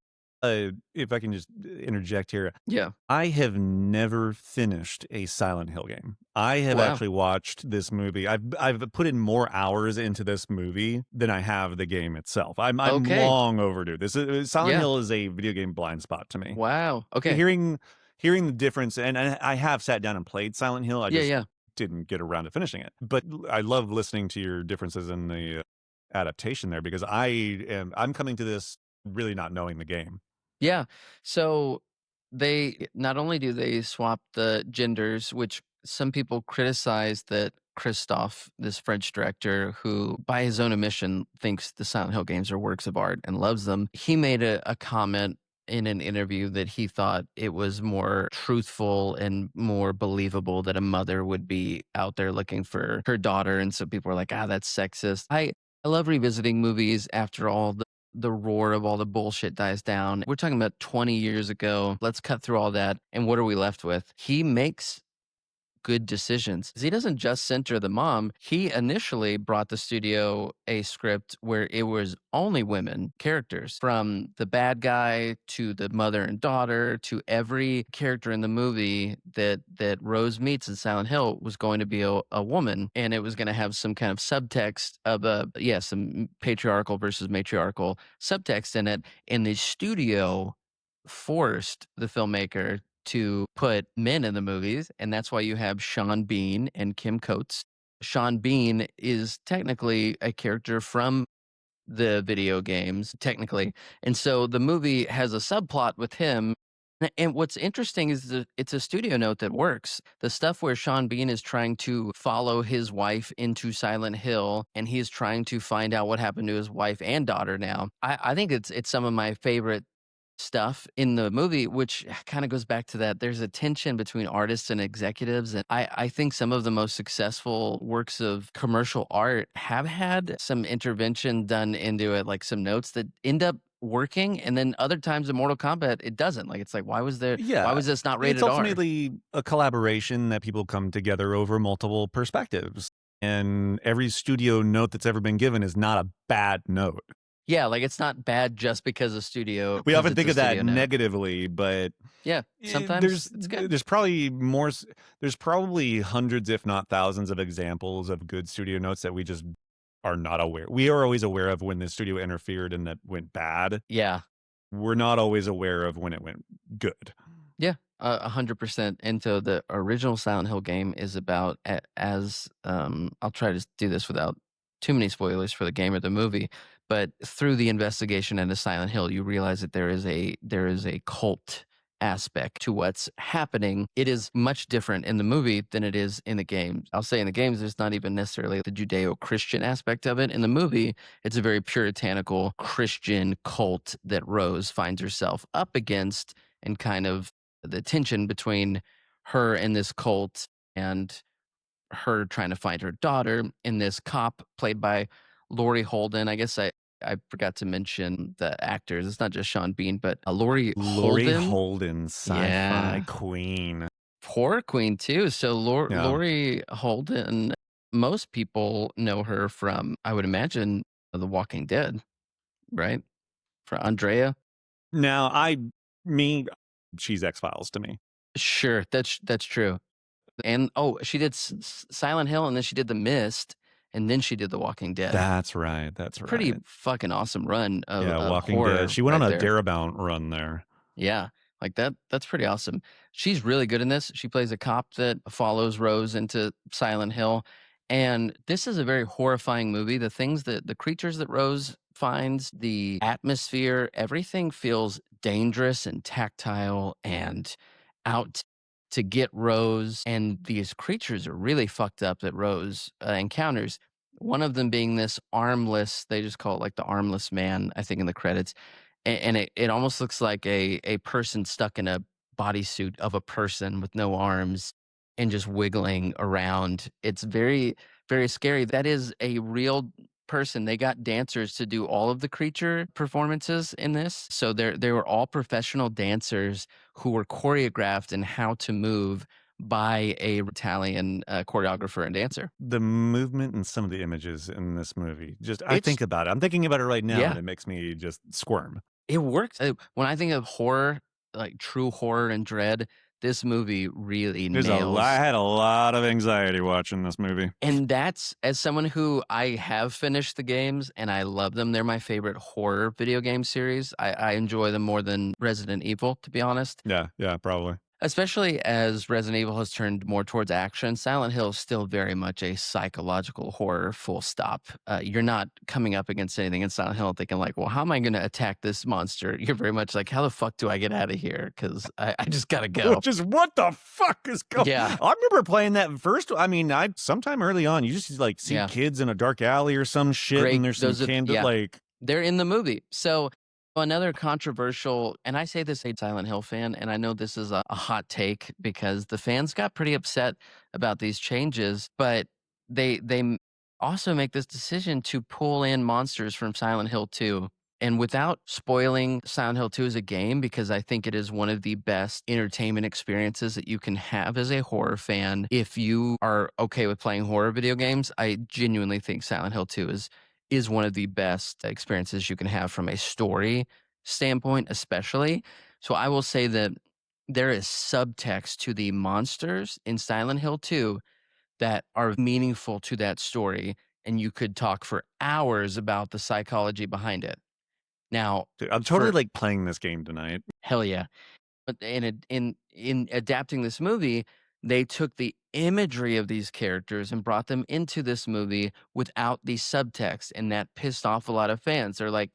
if I can just interject here, yeah. I have never finished a Silent Hill game. I have Wow. actually watched this movie. I've put in more hours into this movie than I have the game itself. I'm Okay. long overdue. This is Silent Yeah. Hill is a video game blind spot to me. Wow. Okay. Hearing the difference, and I have sat down and played Silent Hill. I Yeah, just yeah. didn't get around to finishing it. But I love listening to your differences in the adaptation there because I'm coming to this really not knowing the game. Yeah. So they not only do they swap the genders, which some people criticize that Christophe, this French director, who by his own admission thinks the Silent Hill games are works of art and loves them, he made a comment in an interview that he thought it was more truthful and more believable that a mother would be out there looking for her daughter. And so people were like, ah, that's sexist. I love revisiting movies after all the roar of all the bullshit dies down. We're talking about 20 years ago. Let's cut through all that. And what are we left with? He makes good decisions. He doesn't just center the mom. He initially brought the studio a script where it was only women characters, from the bad guy to the mother and daughter to every character in the movie that Rose meets in Silent Hill was going to be a woman, and it was going to have some kind of subtext of some patriarchal versus matriarchal subtext in it. And the studio forced the filmmaker to put men in the movies, and that's why you have Sean Bean and Kim Coates. Sean Bean is technically a character from the video games, technically. And so the movie has a subplot with him. And what's interesting is that it's a studio note that works. The stuff where Sean Bean is trying to follow his wife into Silent Hill, and he's trying to find out what happened to his wife and daughter now. I think it's some of my favorite stuff in the movie, which kind of goes back to that. There's a tension between artists and executives. And I think some of the most successful works of commercial art have had some intervention done into it, like some notes that end up working. And then other times in Mortal Kombat, it doesn't. Like, it's like, why Yeah, was this not it's rated R? ultimately a collaboration that people come together over multiple perspectives, and every studio note that's ever been given is not a bad note. Yeah, like it's not bad just We because often it's think a of that studio note. negatively, but Yeah, sometimes it's good. there's probably hundreds, if not thousands, of examples of good studio notes that we just are not aware. We are always aware of when the studio interfered and that went bad. Yeah. We're not always aware of when it went good. Yeah, 100%. And so the original Silent Hill game is about I'll try to do this without too many spoilers for the game or the movie, but through the investigation into Silent Hill, you realize that there is a cult aspect to what's happening. It is much different in the movie than it is in the game. I'll say in the games, there's not even necessarily the Judeo-Christian aspect of it. In the movie, it's a very puritanical Christian cult that Rose finds herself up against, and kind of the tension between her and this cult, and her trying to find her daughter, and this cop played by Laurie Holden. I guess I forgot to mention the actors. It's not just Sean Bean, but Laurie Laurie Holden. Holden, sci-fi Yeah. queen. Horror queen too. So Yeah. Laurie Holden, most people know her from, I would imagine, The Walking Dead, right? For Andrea. Now me, she's X-Files to me. Sure, that's true. And oh, she did Silent Hill, and then she did The Mist, and then she did The Walking Dead. That's right, that's Pretty right. fucking awesome run Yeah, of Walking Dead. horror She went on right a there. Darabont run there. Yeah, like that's pretty awesome. She's really good in this. She plays a cop that follows Rose into Silent Hill, and this is a very horrifying movie. The things that the creatures that Rose finds, the atmosphere, everything feels dangerous and tactile and out to get Rose. And these creatures are really fucked up that Rose encounters. One of them being this armless, they just call it like the armless man, I think in the credits, and it almost looks like a person stuck in a bodysuit of a person with no arms and just wiggling around. It's very, very scary. That is a real person. They got dancers to do all of the creature performances in this. So they were all professional dancers who were choreographed in how to move by a Italian choreographer and dancer. The movement and some of the images in this movie, just I It's think about it. I'm thinking about it right now, yeah. and it makes me just squirm. It works. When I think of horror, like true horror and dread, this movie really I nails. had a lot of anxiety watching this movie. And that's as someone who I have finished the games and I love them. They're my favorite horror video game series. I enjoy them more than Resident Evil, to be honest. Yeah, yeah, probably. Especially as Resident Evil has turned more towards action, Silent Hill is still very much a psychological horror, full stop. You're not coming up against anything in Silent Hill thinking like, well, how am I going to attack this monster? You're very much like, how the fuck do I get out of here? Because I just got to go. Which is what the fuck is going? Yeah. I remember playing that first. I mean, I sometime early on, you just like see Yeah. kids in a dark alley or some shit, Great. and there's some candle Yeah. like. They're in the movie. So another controversial, and I say this a Silent Hill fan, and I know this is a hot take because the fans got pretty upset about these changes, but they also make this decision to pull in monsters from Silent Hill 2. And without spoiling Silent Hill 2 as a game, because I think it is one of the best entertainment experiences that you can have as a horror fan. If you are okay with playing horror video games, I genuinely think Silent Hill 2 is one of the best experiences you can have from a story standpoint, especially. So I will say that there is subtext to the monsters in Silent Hill 2 that are meaningful to that story. And you could talk for hours about the psychology behind it. Now, Dude, I'm totally for like playing this game tonight. hell yeah. But in adapting this movie, they took the imagery of these characters and brought them into this movie without the subtext, and that pissed off a lot of fans. They're like,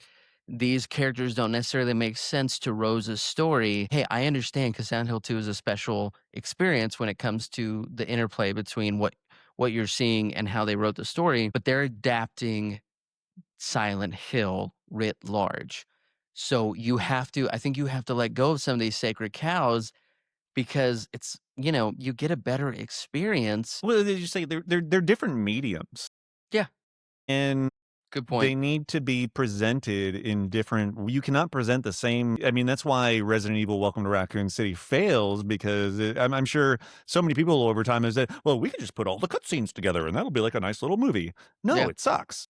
these characters don't necessarily make sense to Rose's story. Hey, I understand because Silent Hill 2 is a special experience when it comes to the interplay between what you're seeing and how they wrote the story, but they're adapting Silent Hill writ large. So I think you have to let go of some of these sacred cows because it's, you get a better experience. Well, they just say they're different mediums, Yeah, and good they point. need to be presented in different. You cannot present the same. I mean, that's why Resident Evil: Welcome to Raccoon City fails because I'm sure so many people over time have said, "Well, we could just put all the cutscenes together and that'll be like a nice little movie." No, Yeah. it sucks.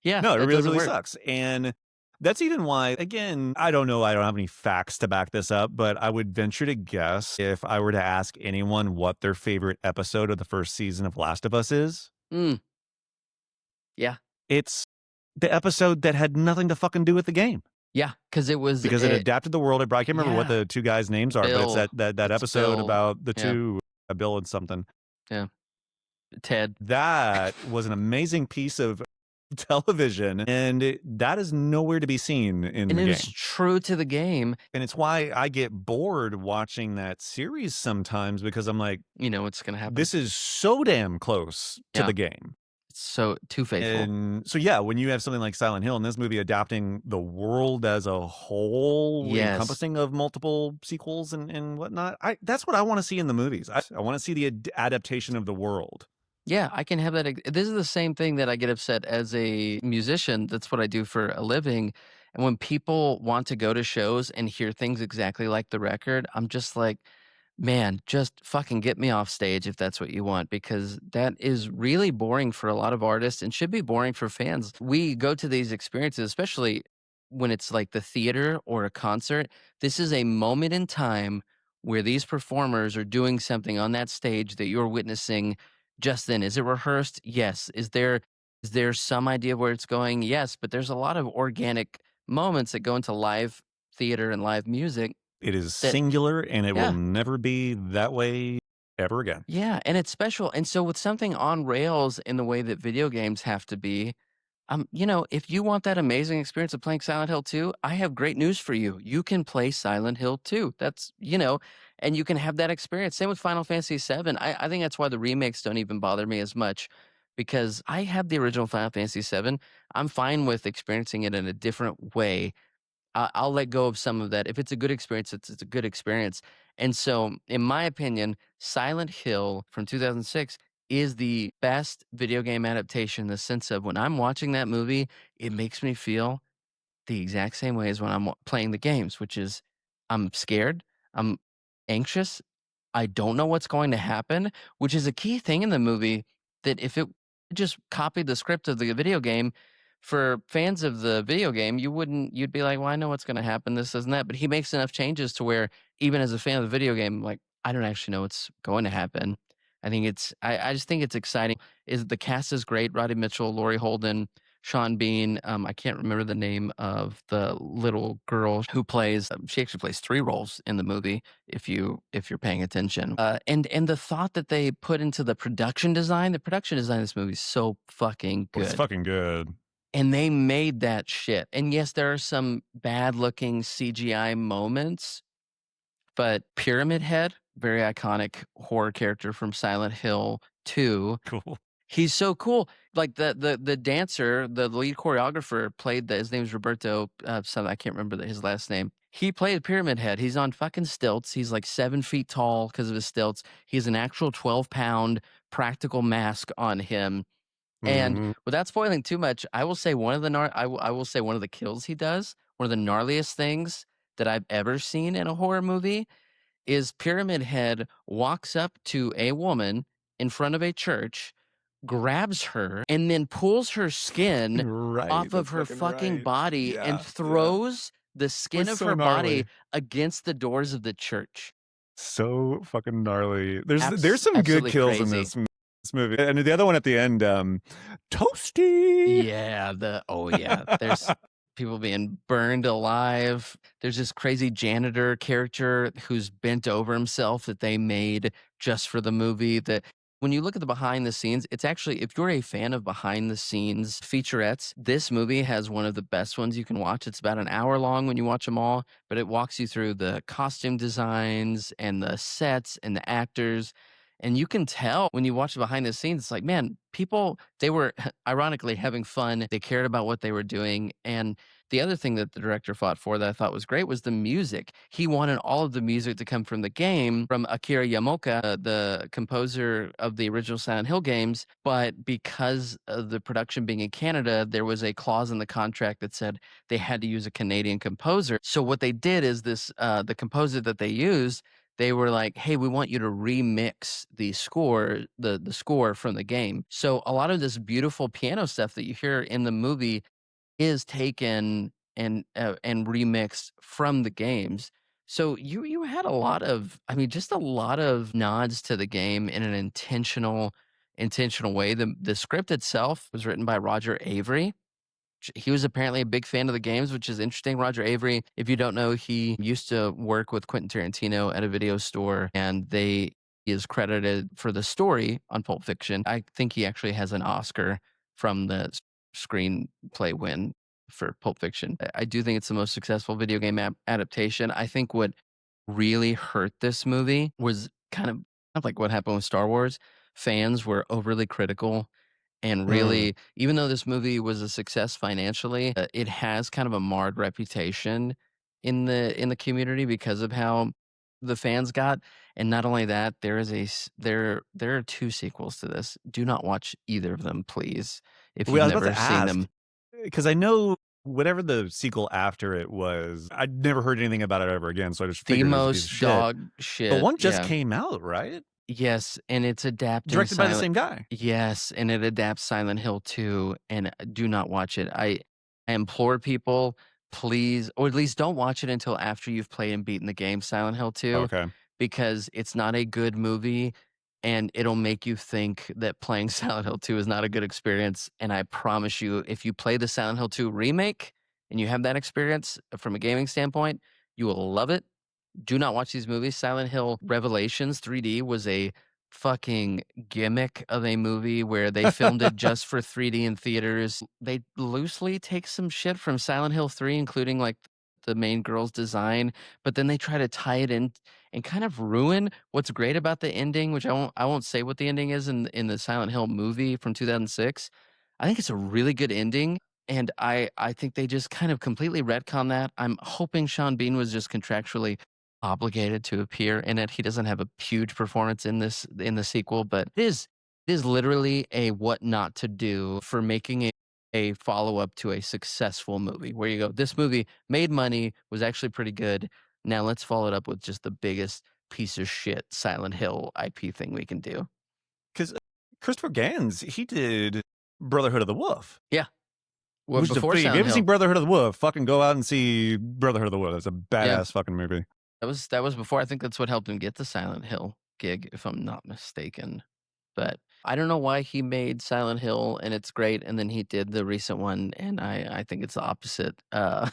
Yeah, No, it it really, doesn't really work. sucks. And that's even why, again, I don't know. I don't have any facts to back this up, but I would venture to guess if I were to ask anyone what their favorite episode of the first season of Last of Us is, Mm, yeah. it's the episode that had nothing to fucking do with the game Yeah, because it was because it adapted the world. I can't remember what yeah, the two guys' names are, but it's Bill. that It's episode Bill. about the Yeah, two, Bill and something. yeah. Ted. That was an amazing piece of television, and that is nowhere to be seen in And the it game. is true to the game. And it's why I get bored watching that series sometimes because I'm like, You know what's gonna happen. this is so damn close to Yeah. the game. It's so too faithful. And so, yeah, when you have something like Silent Hill and this movie adapting the world as a whole, Yes. encompassing of multiple sequels and whatnot, that's what I want to see in the movies. I want to see the adaptation of the world. Yeah, I can have that. This is the same thing that I get upset as a musician. That's what I do for a living. And when people want to go to shows and hear things exactly like the record, I'm just like, man, just fucking get me off stage if that's what you want, because that is really boring for a lot of artists and should be boring for fans. We go to these experiences, especially when it's like the theater or a concert. This is a moment in time where these performers are doing something on that stage that you're witnessing just then. Is it rehearsed? Yes. Is there some idea of where it's going? Yes, but there's a lot of organic moments that go into live theater and live music It is that singular, and it will yeah. never be that way ever again. Yeah, and it's special. And so with something on rails in the way that video games have to be, if you want that amazing experience of playing Silent Hill 2, I have great news for you. You can play Silent Hill 2. And you can have that experience. Same with Final Fantasy 7. I think that's why the remakes don't even bother me as much because I have the original Final Fantasy 7. I'm fine with experiencing it in a different way. I'll let go of some of that. If it's a good experience, it's a good experience. And so, in my opinion, Silent Hill from 2006 is the best video game adaptation in the sense of when I'm watching that movie, it makes me feel the exact same way as when I'm playing the games, which is I'm scared, I'm anxious, I don't know what's going to happen, which is a key thing in the movie that if it just copied the script of the video game, for fans of the video game, you'd be like, "Well, I know what's gonna happen, this, and that," but he makes enough changes to where even as a fan of the video game, like, I don't actually know what's going to happen. I just think it's exciting. Is the cast is great, Roddy Mitchell, Laurie Holden, Sean Bean, I can't remember the name of the little girl who plays she actually plays 3 roles in the movie if you're paying attention. And the thought that they put into the production design of this movie is so fucking Well, it's good. fucking good. And they made that shit. And yes, there are some bad looking CGI moments, but Pyramid Head, very iconic horror character from Silent Hill 2. Cool. He's so cool. Like the dancer, the lead choreographer played his name's Roberto, something I can't remember his last name. He played Pyramid Head. He's on fucking stilts. He's like 7 feet tall because of his stilts. He has an actual 12-pound practical mask on him. And Mhm. without spoiling too much, I will say I will say one of the kills he does, one of the gnarliest things that I've ever seen in a horror movie is Pyramid Head walks up to a woman in front of a church, grabs her, and then pulls her skin Right, off of that's her fucking fucking right. body and Yeah, yeah. throws the skin Was of so her body gnarly. against the doors of the church. So fucking gnarly. There's some good Absolutely kills in crazy. this movie, and the other one at the end, Toasty! Yeah, yeah, there's people being burned alive. There's this crazy janitor character who's bent over himself that they made just for the movie that when you look at the behind the scenes, it's actually if you're a fan of behind the scenes featurettes, this movie has one of the best ones you can watch. It's about an hour long when you watch them all, but it walks you through the costume designs and the sets and the actors. And you can tell when you watch the behind the scenes, it's like, man, people, they were ironically having fun. They cared about what they were doing. And the other thing that the director fought for that I thought was great was the music. He wanted all of the music to come from the game, from Akira Yamaoka, the composer of the original Silent Hill games. But because of the production being in Canada, there was a clause in the contract that said they had to use a Canadian composer. So what they did is the composer that they used, they were like, "Hey, we want you to remix the score from the game." So a lot of this beautiful piano stuff that you hear in the movie is taken and remixed from the games. So you had a lot of just a lot of nods to the game in an intentional way. The script itself was written by Roger Avery. He was apparently a big fan of the games, which is interesting. Roger Avery, if you don't know, he used to work with Quentin Tarantino at a video store, and he is credited for the story on Pulp Fiction. I think he actually has an Oscar from the screenplay win for Pulp Fiction. I do think it's the most successful video game adaptation. I think what really hurt this movie was kind of like what happened with Star Wars. Fans were overly critical and Mm. really, even though this movie was a success financially, it has kind of a marred reputation in the community because of how the fans got. And not only that, there are 2 sequels to this. Do not watch either of them, please, if Well, you've I was about never to seen ask them. because I know whatever the sequel after it was, I'd never heard anything about it ever again, so I just The figured it was a piece of most shit. dog But shit, one just yeah. came out, right? Yes, and it's adapting Directed by the Silent same guy. Yes, and it adapts Silent Hill 2, and do not watch it. I implore people, please, or at least don't watch it until after you've played and beaten the game Silent Hill 2, Okay. because it's not a good movie, and it'll make you think that playing Silent Hill 2 is not a good experience, and I promise you, if you play the Silent Hill 2 remake, and you have that experience from a gaming standpoint, you will love it. Do not watch these movies. Silent Hill Revelations 3D was a fucking gimmick of a movie where they filmed it just for 3D in theaters. They loosely take some shit from Silent Hill 3, including like the main girl's design, but then they try to tie it in and kind of ruin what's great about the ending, which I won't say what the ending is in the Silent Hill movie from 2006. I think it's a really good ending. And I think they just kind of completely retcon that. I'm hoping Sean Bean was just contractually obligated to appear in it. He doesn't have a huge performance in the sequel, but it is literally a what not to do for making a follow-up to a successful movie where you go, this movie made money, was actually pretty good. Now let's follow it up with just the biggest piece of shit Silent Hill IP thing we can do. Because Christopher Gans, he did Brotherhood of the Wolf. Yeah. Well, Which is before if you Silent haven't Hill. seen Brotherhood of the Wolf, fucking go out and see Brotherhood of the Wolf. That's a Yeah. badass fucking movie. That was before. I think that's what helped him get the Silent Hill gig, if I'm not mistaken. But I don't know why he made Silent Hill and it's great, and then he did the recent one, and I think it's the opposite. I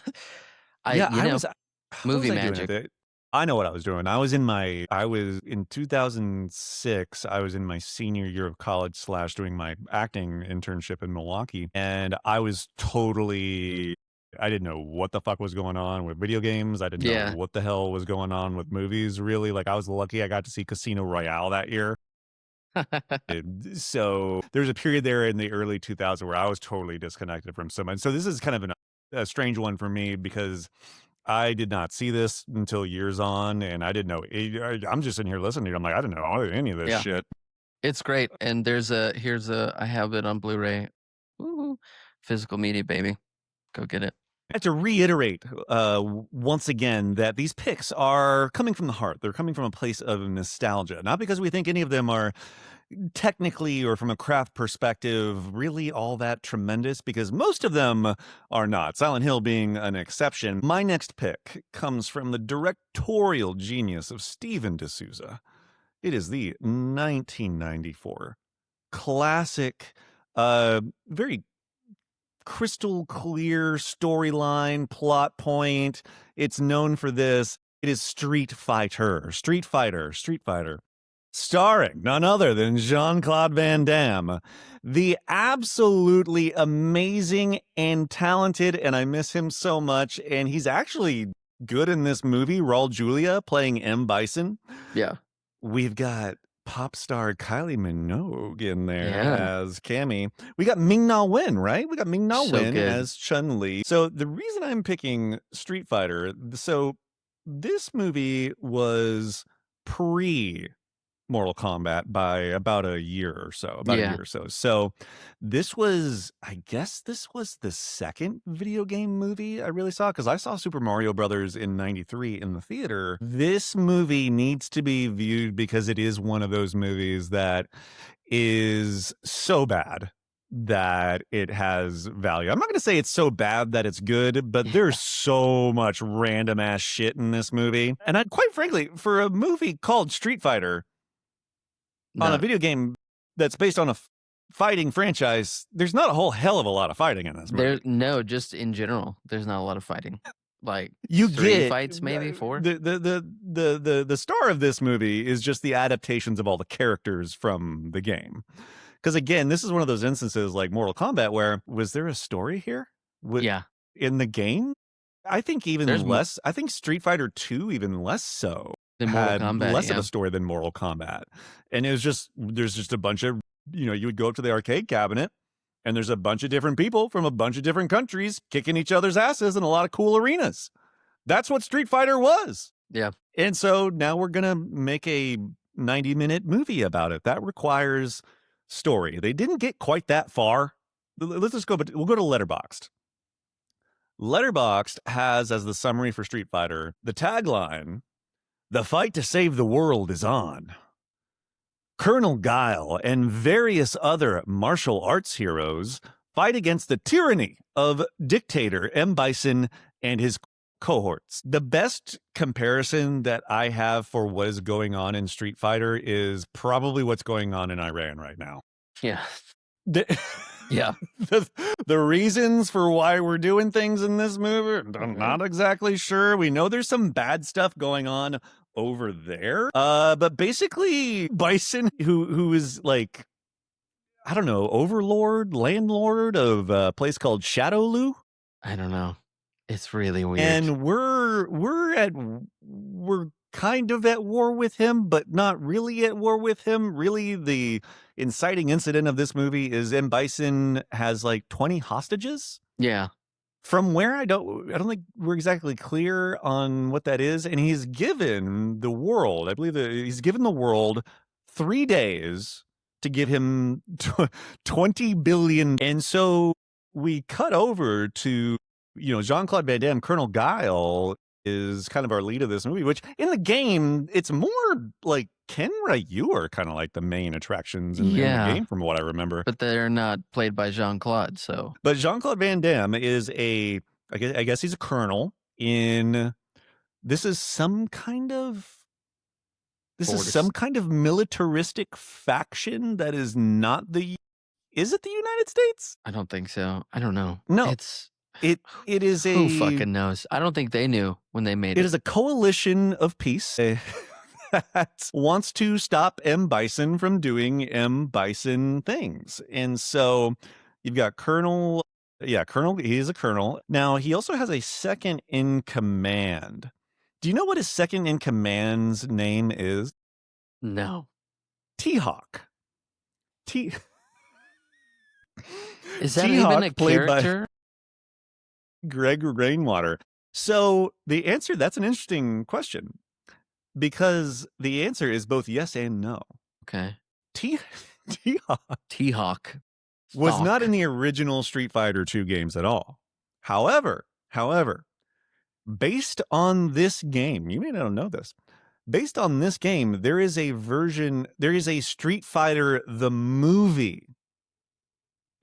Yeah, you know, what was movie I doing at magic. the I know what I was doing. I was in 2006, I was in my senior year of college / doing my acting internship in Milwaukee, and I didn't know what the fuck was going on with video games. I didn't know Yeah. what the hell was going on with movies, really. Like, I was lucky I got to see Casino Royale that year. So there's a period there in the early 2000s where I was totally disconnected from so much. So this is kind of a strange one for me because I did not see this until years on, and I didn't know. I'm just sitting here listening. I'm like, I didn't know any of this Yeah. shit. It's great, and I have it on Blu-ray. Woo-hoo. Physical media, baby. Go get it. I have to reiterate once again that these picks are coming from the heart. They're coming from a place of nostalgia, not because we think any of them are technically or from a craft perspective really all that tremendous, because most of them are not, Silent Hill being an exception. My next pick comes from the directorial genius of Steven D'Souza. It is the 1994 classic, very crystal clear storyline, plot point. It's known for this. It is Street Fighter. Starring none other than Jean-Claude Van Damme. The absolutely amazing and talented, and I miss him so much, and he's actually good in this movie, Raul Julia playing M. Bison. Yeah. We've got pop star Kylie Minogue in there Yeah. as Cammy. We got Ming-Na Wen, right? We got Ming-Na So Wen good. as Chun-Li. So the reason I'm picking Street Fighter, so this movie was pre Mortal Kombat by about a year or so, Yeah. So I guess this was the second video game movie I really saw, because I saw Super Mario Brothers in 93 in the theater. This movie needs to be viewed because it is one of those movies that is so bad that it has value. I'm not going to say it's so bad that it's good, but there's so much random ass shit in this movie. And quite frankly, for a movie called Street Fighter, on a video game that's based on a fighting franchise, there's not a whole hell of a lot of fighting in this movie. Just in general, there's not a lot of fighting. Like You 3 get fights, maybe 4. The star of this movie is just the adaptations of all the characters from the game. Because again, this is one of those instances like Mortal Kombat where, was there a story here? Yeah. In the game? I think even There's less. I think Street Fighter 2 even less so. Than Mortal Had Kombat, less of yeah. a story than Mortal Kombat. And there's just a bunch of, you would go up to the arcade cabinet and there's a bunch of different people from a bunch of different countries kicking each other's asses in a lot of cool arenas. That's what Street Fighter was. Yeah. And so now we're going to make a 90-minute movie about it. That requires story. They didn't get quite that far. Let's just go, but we'll go to Letterboxd. Letterboxd has as the summary for Street Fighter the tagline, "The fight to save the world is on. Colonel Guile and various other martial arts heroes fight against the tyranny of dictator M. Bison and his cohorts." The best comparison that I have for what is going on in Street Fighter is probably what's going on in Iran right now. Yeah. Yeah. The reasons for why we're doing things in this movie, I'm not exactly sure. We know there's some bad stuff going on over there. But basically Bison, who is like, I don't know, overlord, landlord of a place called Shadowloo. I don't know. It's really weird. And we're kind of at war with him, but not really at war with him. Really, the inciting incident of this movie is M. Bison has like 20 hostages. Yeah. From where I don't think we're exactly clear on what that is. And he's given the world, I believe that he's given the world 3 days to give him 20 billion. And so we cut over to, Jean-Claude Van Damme. Colonel Guile is kind of our lead of this movie, which in the game, it's more like Ken Ryu are kind of like the main attractions in the game from what I remember. But they're not played by Jean-Claude, so. But Jean-Claude Van Damme is I guess he's a colonel in, this is some kind of militaristic faction that is not is it the United States? I don't think so. I don't know. No. It is who fucking knows? I don't think they knew when they made it. It is a coalition of peace that wants to stop M. Bison from doing M. Bison things. And so you've got Colonel, he is a colonel. Now, he also has a second in command. Do you know what his second in command's name is? No. T-Hawk. Is that even a character? Greg Rainwater. So the answer, that's an interesting question, because the answer is both yes and no. Okay. T-Hawk was not in the original Street Fighter 2 games at all. However, based on this game, you may not know this, based on this game, there is a Street Fighter the movie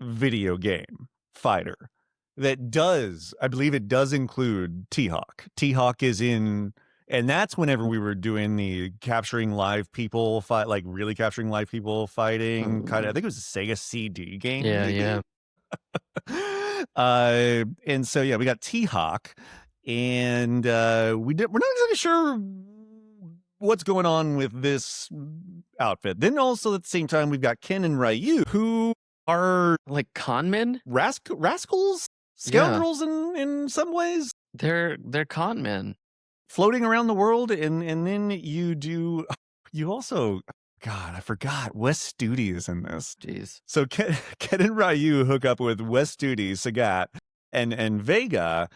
video game fighter that does, I believe it does include T-Hawk. T-Hawk is in, and that's whenever we were doing the capturing live people fight, like really capturing live people fighting kind of, I think it was a Sega CD game. Yeah. And so, we got T-Hawk, and we're not exactly sure what's going on with this outfit. Then also at the same time, we've got Ken and Ryu, who are like con men, rascals, scoundrels in some ways. They're con men floating around the world, and then you also, God, I forgot, Wes Studi is in this. Jeez. So Ken and Ryu hook up with Wes Studi, Sagat, and Vega.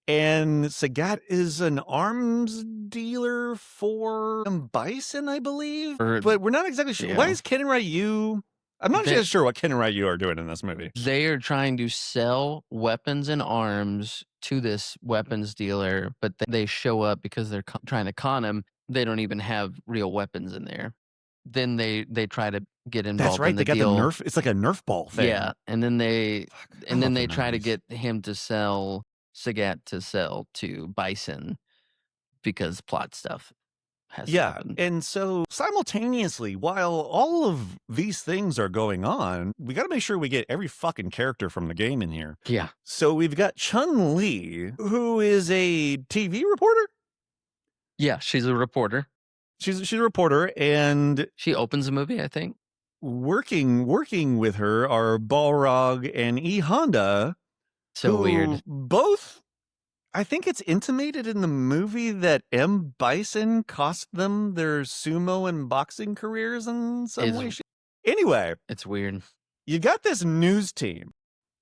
And Sagat is an arms dealer for Bison, I believe. But we're not exactly sure. Why is Ken and Ryu? I'm not just sure what Ken and Ryu are doing in this movie. They are trying to sell weapons and arms to this weapons dealer, but they show up because they're trying to con him. They don't even have real weapons in there. Then they try to get involved. That's right. In the they got deal. the Nerf. It's like a Nerf ball thing. Yeah, and then they try to get him to sell Sagat to sell to Bison because plot stuff. And so simultaneously, while all of these things are going on, we got to make sure we get every fucking character from the game in here. Yeah. So we've got Chun-Li, who is a TV reporter. Yeah, she's a reporter. She's a reporter, and she opens a movie, I think. Working with her are Balrog and E Honda. So weird. Both. I think it's intimated in the movie that M. Bison cost them their sumo and boxing careers in some way. Anyway. It's weird. You got this news team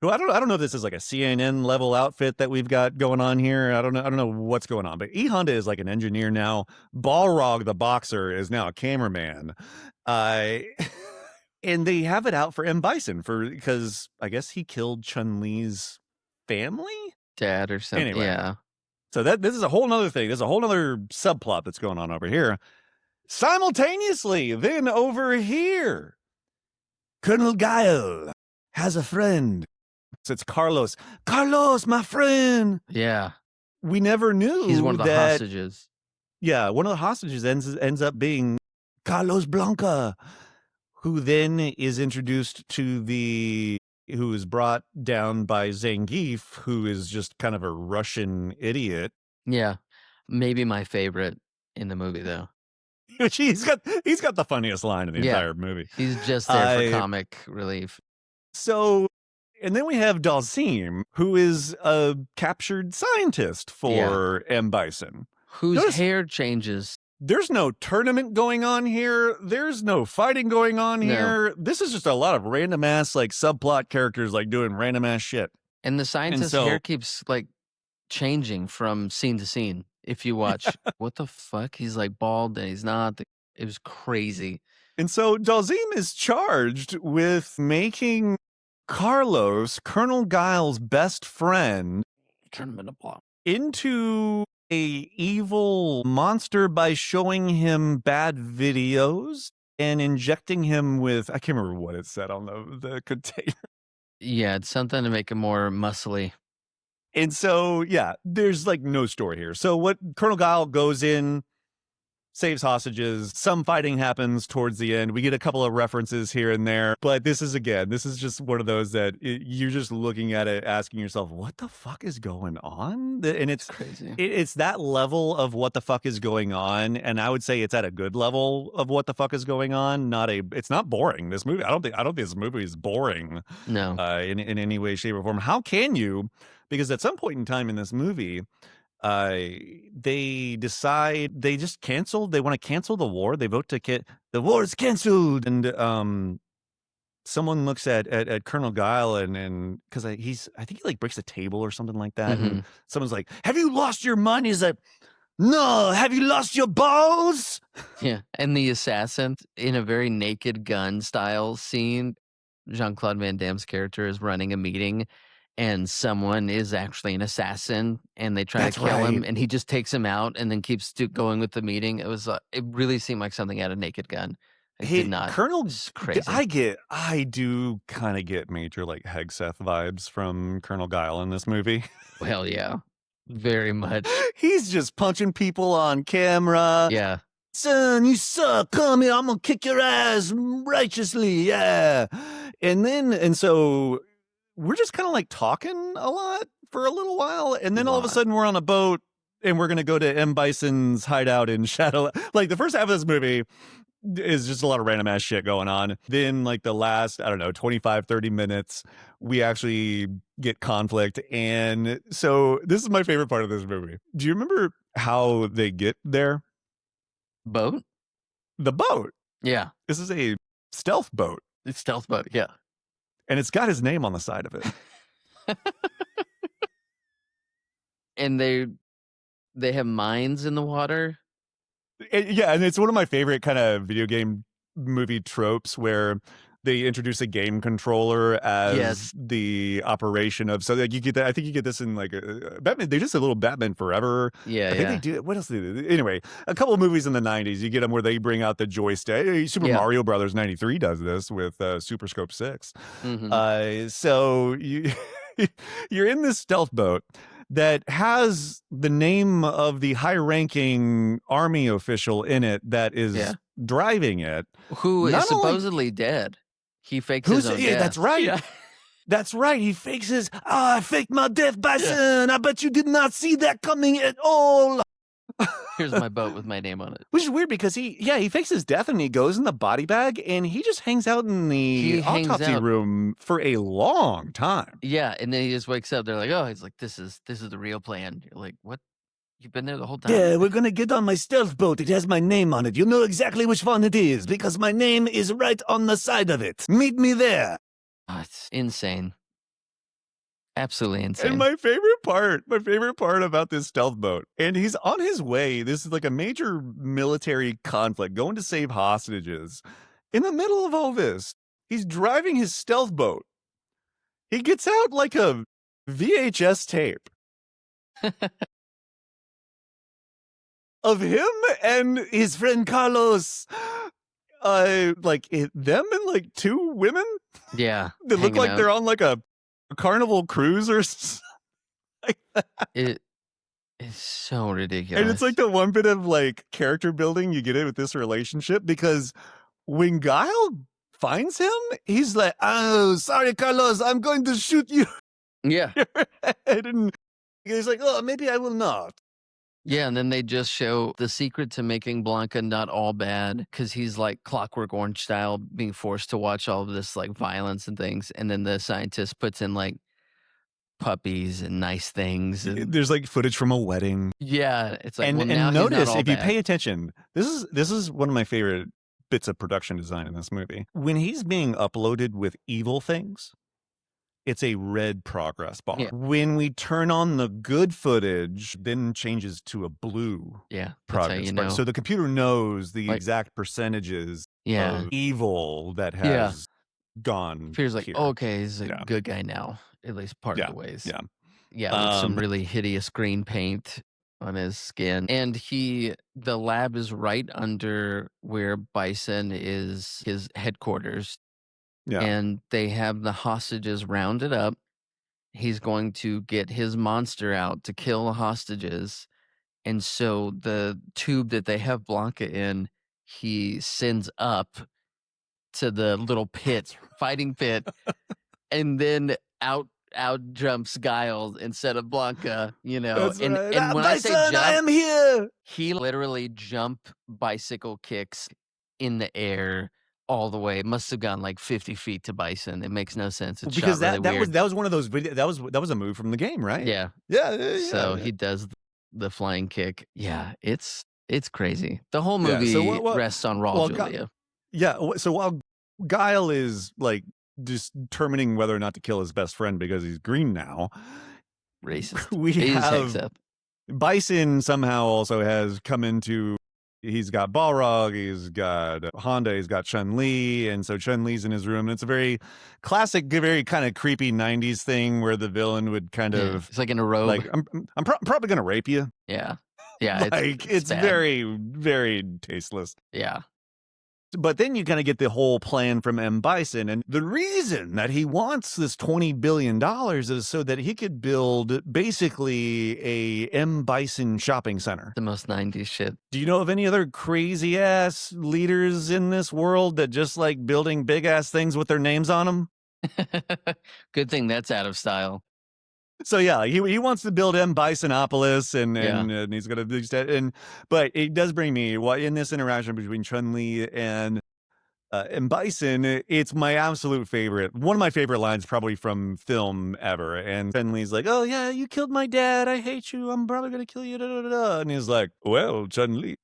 Who I don't know if this is like a CNN level outfit that we've got going on here. I don't know what's going on. But E Honda is like an engineer now. Balrog the boxer is now a cameraman. Uh and they have it out for M Bison because I guess he killed Chun-Li's family. Dad or something. Anyway. Yeah. So this is a whole nother thing. There's a whole other subplot that's going on over here. Simultaneously, then over here, Colonel Guile has a friend. So it's Carlos. Carlos, my friend. Yeah. We never knew He's one of the hostages. Yeah, one of the hostages ends up being Carlos Blanca, who then is introduced to who is brought down by Zangief, who is just kind of a Russian idiot. Yeah. Maybe my favorite in the movie, though. he's got the funniest line in the entire movie. He's just there for comic relief. So, and then we have Dalsim, who is a captured scientist for M. Bison. Whose hair changes. There's no tournament going on here. There's no fighting going on here. This is just a lot of random ass like subplot characters like doing random ass shit. And the scientist's hair keeps like changing from scene to scene. If you watch, what the fuck? He's like bald and he's not. It was crazy. And so Dalsim is charged with making Carlos, Colonel Guile's best friend, into a evil monster by showing him bad videos and injecting him with, I can't remember what it said on the container. Yeah, it's something to make him more muscly. And so, yeah, there's like no story here. So what Colonel Guile goes in, saves hostages. Some fighting happens towards the end. We get a couple of references here and there. But this is just one of those that you're just looking at it, asking yourself, what the fuck is going on? And it's crazy. It's that level of what the fuck is going on. And I would say it's at a good level of what the fuck is going on. It's not boring. This movie, I don't think this movie is boring. No. In any way, shape, or form. How can you? Because at some point in time in this movie, they decide they just canceled. They want to cancel the war. They vote to the war is canceled. And someone looks at Colonel Guile and because I think he like breaks a table or something like that. And someone's like, "Have you lost your mind?" He's like, "No. Have you lost your balls?" Yeah. And the assassin in a very Naked Gun style scene, Jean-Claude Van Damme's character is running a meeting. And someone is actually an assassin, and they try to kill him, and he just takes him out, and then keeps going with the meeting. It really seemed like something out of Naked Gun. Colonel's crazy. I do kind of get major like Hegseth vibes from Colonel Guile in this movie. Well, yeah, very much. He's just punching people on camera. Yeah. Son, you suck. Come here. I'm gonna kick your ass righteously. Yeah. And so we're just kind of like talking a lot for a little while. And then all of a sudden we're on a boat and we're going to go to M. Bison's hideout in Shadow. Like the first half of this movie is just a lot of random ass shit going on. Then like the last, 25, 30 minutes, we actually get conflict. And so this is my favorite part of this movie. Do you remember how they get there? Boat? The boat. Yeah. This is a stealth boat. It's stealth boat. Yeah. And it's got his name on the side of it. And they have mines in the water. And it's one of my favorite kind of video game movie tropes where they introduce a game controller as the operation of. So like you get that. I think you get this in like Batman. They just a little Batman Forever. Yeah, I think they do. What else do they do? Anyway, a couple of movies in the '90s. You get them where they bring out the joystick. Super Mario Brothers '93 does this with Super Scope 6. So you're in this stealth boat that has the name of the high-ranking army official in it that is driving it, who is supposedly dead. He fakes his own death. That's right. Yeah. That's right. He fakes his. I faked my death, Bison. I bet you did not see that coming at all. Here's my boat with my name on it. Which is weird because he fakes his death and he goes in the body bag and he just hangs out in the autopsy room for a long time. Yeah, and then he just wakes up. They're like, "Oh," he's like, "This is the real plan." You're like, "What? You've been there the whole time?" Yeah, we're gonna get on my stealth boat. It has my name on it. You know exactly which one it is because my name is right on the side of it. Meet me there. Oh, it's insane. Absolutely And insane. my favorite part about this stealth boat, and he's on his way. This is like a major military conflict, going to save hostages. In the middle of all this, he's driving his stealth boat. He gets out like a VHS tape of him and his friend Carlos. Them and like two women Yeah, that look hanging like out. they're on like a carnival cruise or like that. It is so ridiculous. And it's like the one bit of like character building you get it with this relationship, because when Guile finds him, he's like, "Oh, sorry, Carlos, I'm going to shoot you." Yeah. And he's like, "Oh, maybe I will not." Yeah, and then they just show the secret to making Blanca not all bad, because he's like Clockwork Orange style, being forced to watch all of this like violence and things, and then the scientist puts in like puppies and nice things, and There's like footage from a wedding. yeah, it's like, And well, now and he's not notice, all if you bad. pay attention, this is one of my favorite bits of production design in this movie. When he's being uploaded with evil things, it's a red progress bar. Yeah. When we turn on the good footage, then changes to a blue Yeah, that's how progress you bar. know. So the computer knows the Like- exact percentages Yeah, of evil that Yeah. has gone feels like, here. okay, he's a Yeah. good guy now, at least part of the ways. Yeah. Yeah, with some Um, really hideous green paint on his skin. And the lab is right under where Bison is his headquarters. Yeah. And they have the hostages rounded up. He's going to get his monster out to kill the hostages. And so the tube that they have Blanca in, he sends up to the little pit, fighting pit, and then out jumps Giles instead of Blanca, you know. That's And right. and when I say Bison, I am jump, here. he literally jump bicycle kicks in the air all the way. It must have gone like 50 feet to Bison. It makes no sense. It's Because shot really weird. that was one of those video, that was a move from the game, right? Yeah. Yeah. So he does the flying kick. Yeah, it's crazy. The whole Yeah, movie so what- rests on Raul well, Julia. So while Guile is like determining whether or not to kill his best friend because he's green now, Racist. we He's have hex up. Bison somehow also has come into. He's got Balrog, he's got Honda, he's got Chun-Li, and so Chun-Li's in his room. And it's a very classic, very kind of creepy 90s thing where the villain would kind Yeah, of it's like in a robe. like, I'm probably going to rape you. Yeah. Yeah. Like, it's bad. very, very tasteless. Yeah. But then you kind of get the whole plan from M. Bison. And the reason that he wants this $20 billion is so that he could build basically a M. Bison shopping center. The most 90s shit. Do you know of any other crazy ass leaders in this world that just like building big ass things with their names on them? Good thing that's out of style. So yeah, he wants to build M. Bisonopolis, and he's gonna do that. But it does bring me in this interaction between Chun-Li and M. Bison. It's my absolute favorite. One of my favorite lines, probably from film ever. And Chun-Li's like, "Oh yeah, you killed my dad. I hate you. I'm probably gonna kill you." Da, da, da, da. And he's like, "Well, Chun-Li,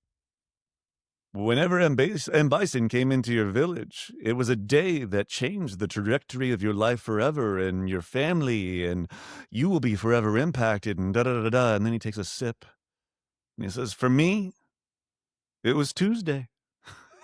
whenever M. Bison came into your village, it was a day that changed the trajectory of your life forever and your family, and you will be forever impacted," and da-da-da-da. And then he takes a sip, and he says, "For me, it was Tuesday."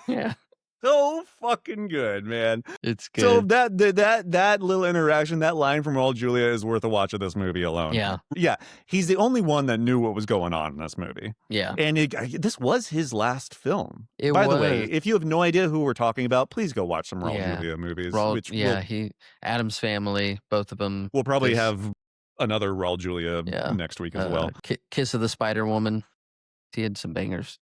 Yeah. So fucking good, man. It's good. So that little interaction, that line from Raul Julia is worth a watch of this movie alone. Yeah. Yeah. He's the only one that knew what was going on in this movie. Yeah. And this was his last film. It By the way, was. if you have no idea who we're talking about, please go watch some Raul Yeah. Julia movies. Raul, yeah, Adam's Family, both of them. We'll probably This- have another Raul Julia Yeah. next week as well. Kiss of the Spider Woman. He had some bangers.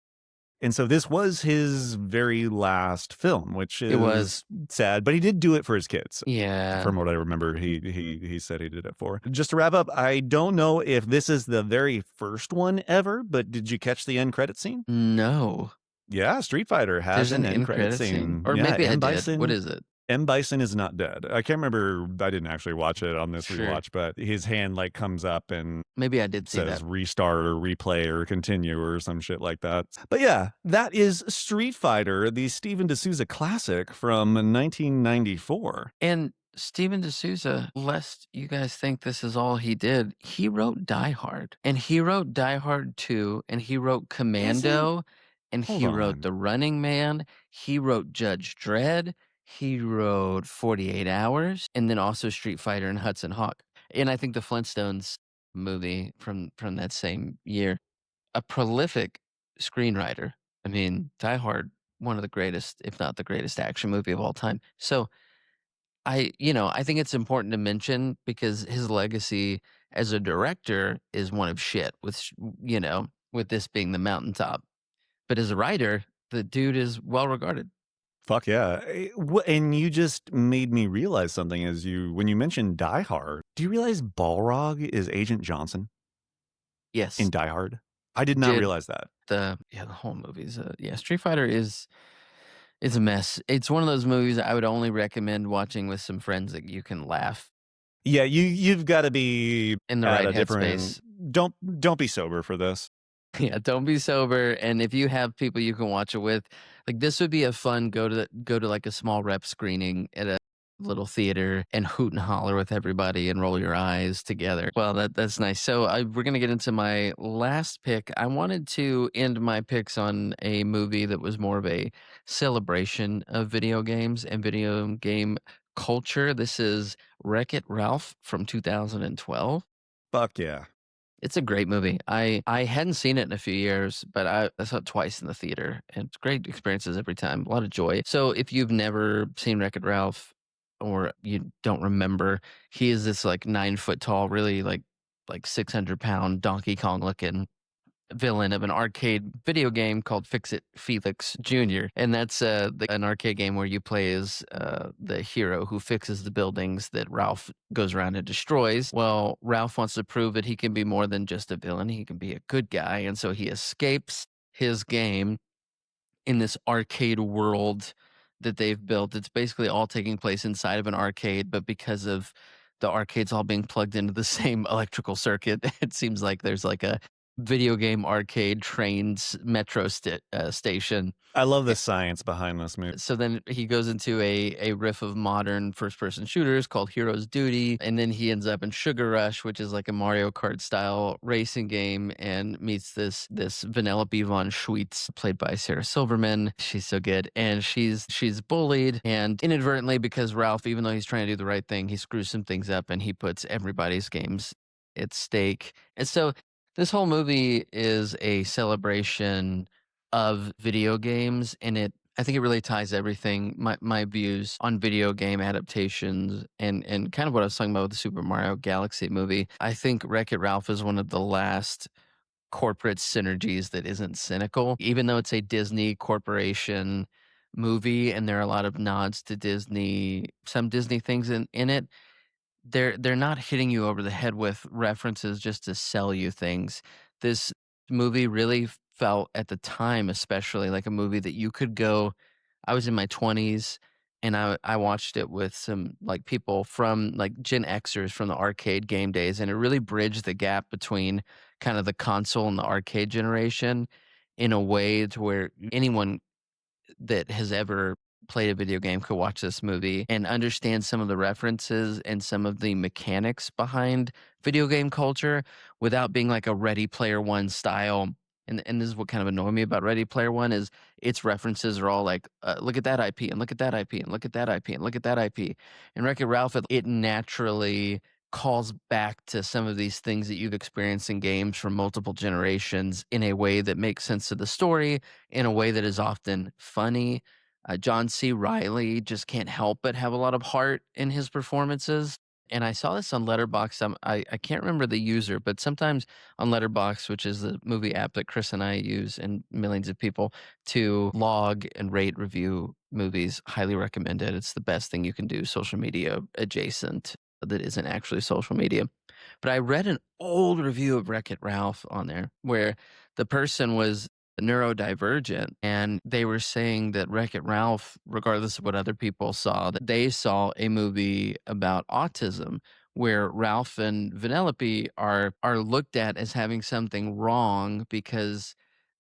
And so this was his very last film, which is It was. sad, but he did do it for his kids. Yeah. From what I remember, he said he did it for. Just to wrap up, I don't know if this is the very first one ever, but did you catch the end credit scene? No. Yeah, Street Fighter has There's an an end credit scene. Or Yeah, maybe I M. did. Bison, What is it? M. Bison is not dead. I can't remember. I didn't actually watch it on this Sure. rewatch, but his hand like comes up and Maybe I did see says that. restart or replay or continue or some shit like that. But yeah, that is Street Fighter, the Steven D'Souza classic from 1994. And Steven D'Souza, lest you guys think this is all he did, he wrote Die Hard, and he wrote Die Hard 2, and he wrote Is he? Commando, and Hold he wrote on. The Running Man, he wrote Judge Dredd, he wrote 48 Hours, and then also Street Fighter and Hudson Hawk. And I think the Flintstones movie from that same year. A prolific screenwriter. I mean, Die Hard, one of the greatest, if not the greatest action movie of all time. So I think it's important to mention because his legacy as a director is one of shit with this being the mountaintop. But as a writer, the dude is well regarded. Fuck yeah. And you just made me realize something when you mentioned Die Hard. Do you realize Balrog is Agent Johnson Yes, in Die Hard? I did not did realize that. the whole movie's Street Fighter is a mess. It's one of those movies I would only recommend watching with some friends that you can laugh Yeah, you've got to be in the at right a different. headspace. Don't be sober for this. Yeah, don't be sober, and if you have people you can watch it with, like, this would be a fun go to, like, a small rep screening at a little theater and hoot and holler with everybody and roll your eyes together. Well, that's nice. So, we're gonna get into my last pick. I wanted to end my picks on a movie that was more of a celebration of video games and video game culture. This is Wreck-It Ralph from 2012. Fuck yeah. It's a great movie. I hadn't seen it in a few years, but I saw it twice in the theater, and it's great experiences every time. A lot of joy. So if you've never seen Wreck-It Ralph, or you don't remember, he is this like 9 foot tall, really like 600 pound Donkey Kong looking villain of an arcade video game called Fix It Felix Jr. And that's an arcade game where you play as the hero who fixes the buildings that Ralph goes around and destroys. Well, Ralph wants to prove that he can be more than just a villain, he can be a good guy. And so he escapes his game in this arcade world that they've built. It's basically all taking place inside of an arcade, but because of the arcades all being plugged into the same electrical circuit, it seems like there's like a video game arcade trains metro station. I love the science behind this movie. So then he goes into a riff of modern first person shooters called Hero's Duty, and then he ends up in Sugar Rush, which is like a Mario Kart style racing game, and meets this Vanellope von Schweetz, played by Sarah Silverman. She's so good, and she's bullied, and inadvertently, because Ralph, even though he's trying to do the right thing, he screws some things up, and he puts everybody's games at stake. And so this whole movie is a celebration of video games, and I think it really ties everything, my views on video game adaptations and kind of what I was talking about with the Super Mario Galaxy movie. I think Wreck-It Ralph is one of the last corporate synergies that isn't cynical. Even though it's a Disney corporation movie and there are a lot of nods to Disney, some Disney things in it, they're not hitting you over the head with references just to sell you things. This movie really felt at the time, especially like a movie that you could go. I was in my 20s and I watched it with some like people from like Gen Xers from the arcade game days, and it really bridged the gap between kind of the console and the arcade generation in a way to where anyone that has ever played a video game could watch this movie and understand some of the references and some of the mechanics behind video game culture without being like a Ready Player One style. And this is what kind of annoyed me about Ready Player One is its references are all like, look at that IP and look at that IP and look at that IP and look at that IP. And Wreck-It Ralph, it naturally calls back to some of these things that you've experienced in games from multiple generations in a way that makes sense to the story, in a way that is often funny. John C. Riley just can't help but have a lot of heart in his performances. And I saw this on Letterboxd. I can't remember the user, but sometimes on Letterboxd, which is the movie app that Chris and I use and millions of people to log and rate review movies, highly recommend it. It's the best thing you can do, social media adjacent, that isn't actually social media. But I read an old review of Wreck-It Ralph on there where the person was neurodivergent, and they were saying that Wreck-It Ralph, regardless of what other people saw, that they saw a movie about autism where Ralph and Vanellope are looked at as having something wrong because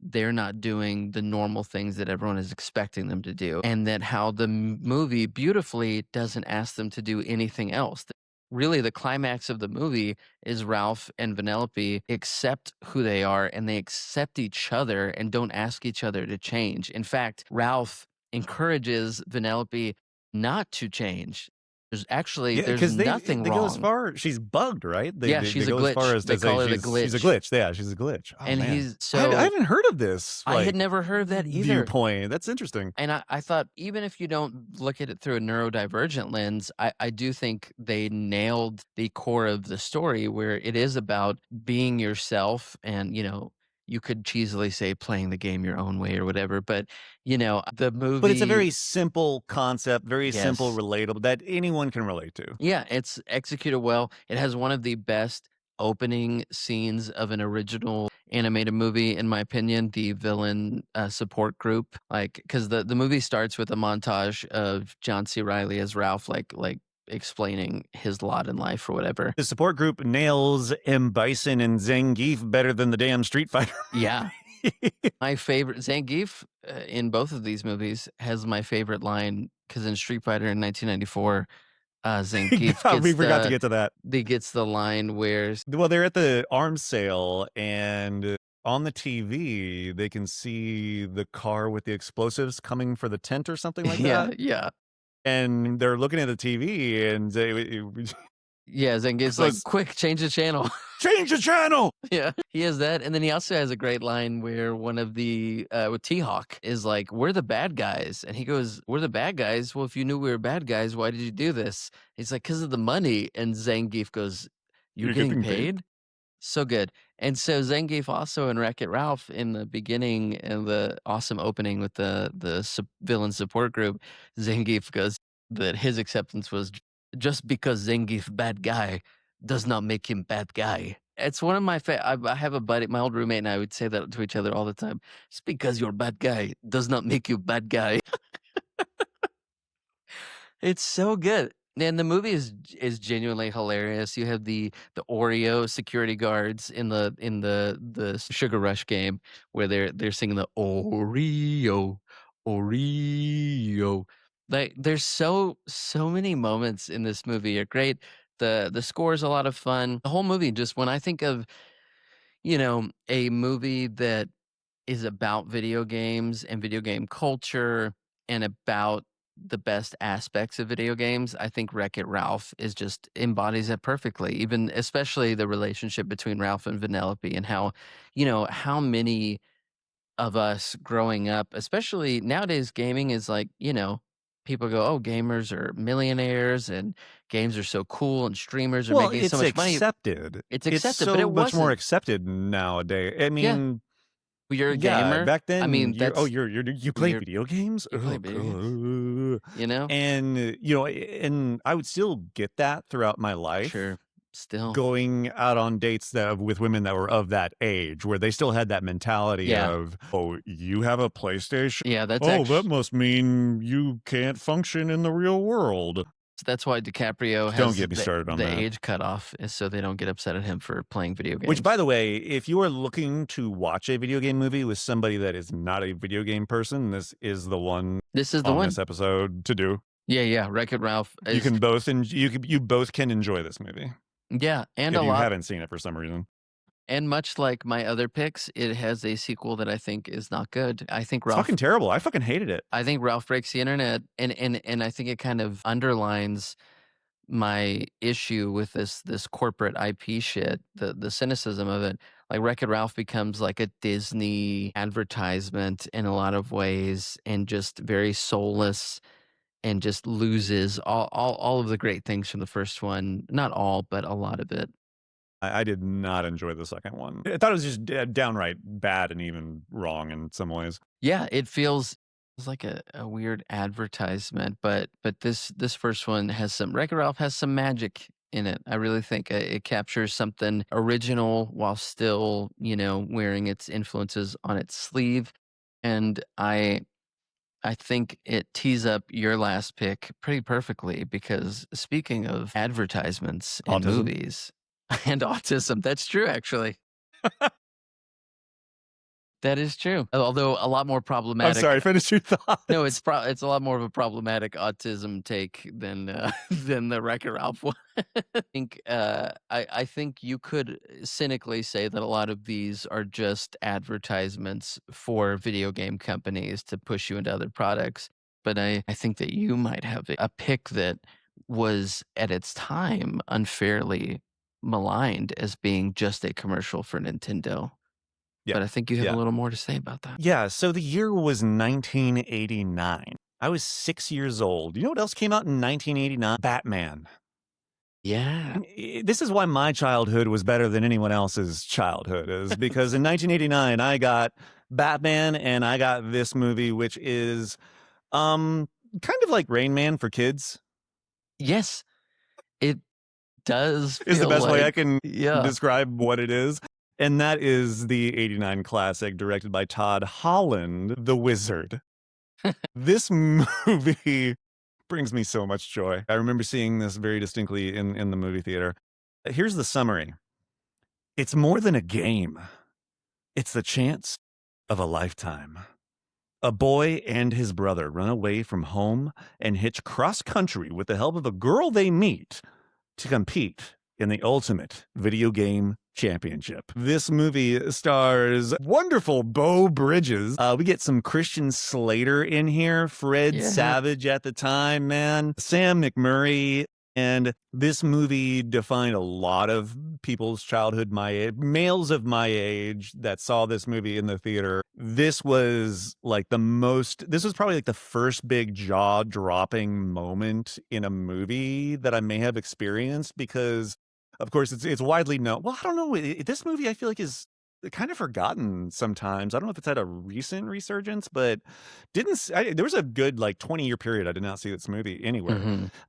they're not doing the normal things that everyone is expecting them to do, and that how the movie beautifully doesn't ask them to do anything else. Really, the climax of the movie is Ralph and Vanellope accept who they are and they accept each other and don't ask each other to change. In fact, Ralph encourages Vanellope not to change. Yeah, There's because nothing they go as wrong. far she's bugged, right? They Yeah, they they she's a go as far glitch. as They to say call her the she's a glitch. glitch. Yeah, she's a glitch. Oh, And man. he's I so haven't heard of this, I had like, never heard of that either. viewpoint. That's interesting. And I thought even if you don't look at it through a neurodivergent lens, I do think they nailed the core of the story where it is about being yourself and, you could cheesily say playing the game your own way or whatever, but, the But it's a movie. very simple concept, very simple, Yes. relatable that anyone can relate to. Yeah, it's executed well. It has one of the best opening scenes of an original animated movie, in my opinion. The villain support group, like, because the movie starts with a montage of John C. Riley as Ralph, like explaining his lot in life or whatever. The support group nails M. Bison and Zangief better than the damn Street Fighter. Yeah, my favorite Zangief in both of these movies has my favorite line because in Street Fighter in 1994, Zangief God, we gets forgot to get to that. the line where Well, they're at the arms sale, and on the TV, they can see the car with the explosives coming for the tent or something like yeah, that. yeah. And they're looking at the TV, and Yeah, Zangief's like, goes, "Quick, change the channel." change the channel. Yeah, he has that, and then he also has a great line where one of the with T-Hawk is like, "We're the bad guys," and he goes, "We're the bad guys? Well, if you knew we were bad guys, why did you do this?" He's like, "'Cause of the money," and Zangief goes, "You're You're getting getting paid. paid?" So good. And so Zangief also in Wreck-It Ralph in the beginning and the awesome opening with the villain support group, Zangief goes that his acceptance was just because Zangief bad guy does not make him bad guy. It's one of my I have a buddy, my old roommate and I would say that to each other all the time. Just because you're bad guy does not make you bad guy. It's so good. And the movie is genuinely hilarious. You have the Oreo security guards in the Sugar Rush game where they're singing the Oreo, Oreo. Like there's so many moments in this movie are great. The score is a lot of fun. The whole movie, just when I think of, a movie that is about video games and video game culture and about the best aspects of video games, I think Wreck-It Ralph is just embodies it perfectly. Even especially the relationship between Ralph and Vanellope and how, how many of us growing up, especially nowadays, gaming is like, people go, oh, gamers are millionaires and games are so cool and streamers are Well, making so it's much money. accepted. It's It's accepted, but so it much more wasn't. accepted nowadays. I Yeah, mean, you're a yeah, gamer. back I then, mean, that's you play you're video games? you play Oh, video games, cool. you know? And, and I would still get that throughout my life, Sure. Still. going out on dates with women that were of that age, where they still had that mentality Yeah. of, "Oh, you have a PlayStation? Yeah, Oh, that must mean you can't function in the real world." that's why DiCaprio Don't has get me started on the that. age cutoff is so they don't get upset at him for playing video games. Which, by the way, if you are looking to watch a video game movie with somebody that is not a video game person, this is the one This is the on one. this episode to do. Yeah, Wreck-It Ralph You is can both you both can enjoy this movie yeah, and if a you lot haven't seen it for some reason. and much like my other picks, it has a sequel that I think is not good. It's fucking terrible. I fucking hated it. I think Ralph Breaks the Internet and I think it kind of underlines my issue with this corporate IP shit, the cynicism of it. Like Wreck-It Ralph becomes like a Disney advertisement in a lot of ways and just very soulless and just loses all of the great things from the first one. Not all, but a lot of it. I did not enjoy the second one. I thought it was just downright bad and even wrong in some ways. Yeah, it feels like a weird advertisement, but this first one has some Wreck-It Ralph has some magic in it. I really think it captures something original while still, wearing its influences on its sleeve. And I think it tees up your last pick pretty perfectly because speaking of advertisements in Autism. movies and autism, that's true actually. That is true. Although a lot more I'm problematic. sorry, finish your No, thought. it's a lot more of a problematic autism take than than the Wreck-It Ralph one. I think you could cynically say that a lot of these are just advertisements for video game companies to push you into other products. But I think that you might have a pick that was at its time unfairly maligned as being just a commercial for Nintendo. Yeah, But I think you have a yeah. little more to say about that. Yeah, so the year was 1989. I was 6 years old. You know what else came out in 1989? Batman. Yeah. This is why my childhood was better than anyone else's childhood, is because in 1989, I got Batman and I got this movie, which is, kind of like Rain Man for kids, Yes, it does is the feel best way I like can yeah. describe what it is. And that is the 89 classic directed by Todd Holland, The Wizard. This movie brings me so much joy. I remember seeing this very distinctly in the movie theater. Here's the summary. It's more than a game. It's the chance of a lifetime. A boy and his brother run away from home and hitch cross country with the help of a girl they meet to compete in the ultimate video game championship. This movie stars wonderful Beau Bridges. We get some Christian Slater in here, Fred Yeah. Savage at the time, man, Sam McMurray. And this movie defined a lot of people's childhood, my age, males of my age that saw this movie in the theater. This was like this was probably like the first big jaw dropping moment in a movie that I may have experienced because, of course, it's widely known. Well, I don't know. This movie I feel like is kind of forgotten sometimes. I don't know if it's had a recent resurgence, but there was a good like 20-year period I did not see this movie anywhere.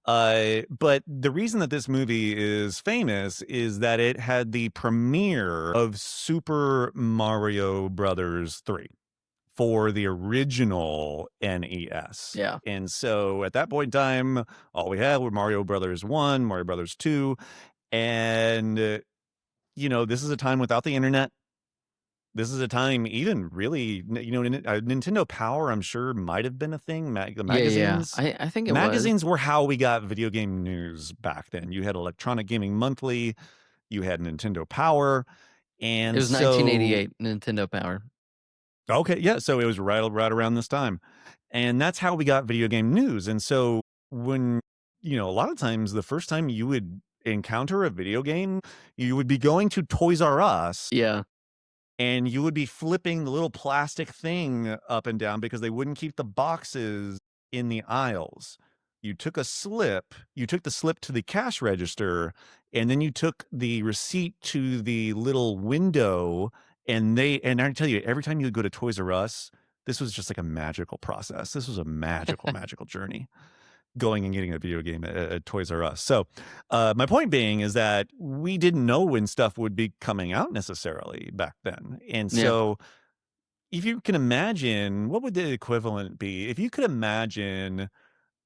Mhm. But the reason that this movie is famous is that it had the premiere of Super Mario Brothers 3 for the original NES. Yeah. And so at that point in time, all we had were Mario Brothers 1, Mario Brothers 2, and this is a time without the internet. This is a time even really, Nintendo Power, I'm sure might have been a thing. The Yeah, yeah. magazines. I think it was. Magazines were how we got video game news back then. You had Electronic Gaming Monthly, you had Nintendo Power, It and was so 1988, Nintendo Power. okay, yeah, so it was right around this time. And that's how we got video game news. And so when, a lot of times the first time you would encounter a video game, you would be going to Toys R Us Yeah. and you would be flipping the little plastic thing up and down because they wouldn't keep the boxes in the aisles. You took the slip to the cash register, and then you took the receipt to the little window, and I tell you, every time you would go to Toys R Us, this was just like a magical process. This was a magical, magical journey going and getting a video game at Toys R Us. So, my point being is that we didn't know when stuff would be coming out necessarily back then. And Yeah. so if you can imagine, what would the equivalent be? If you could imagine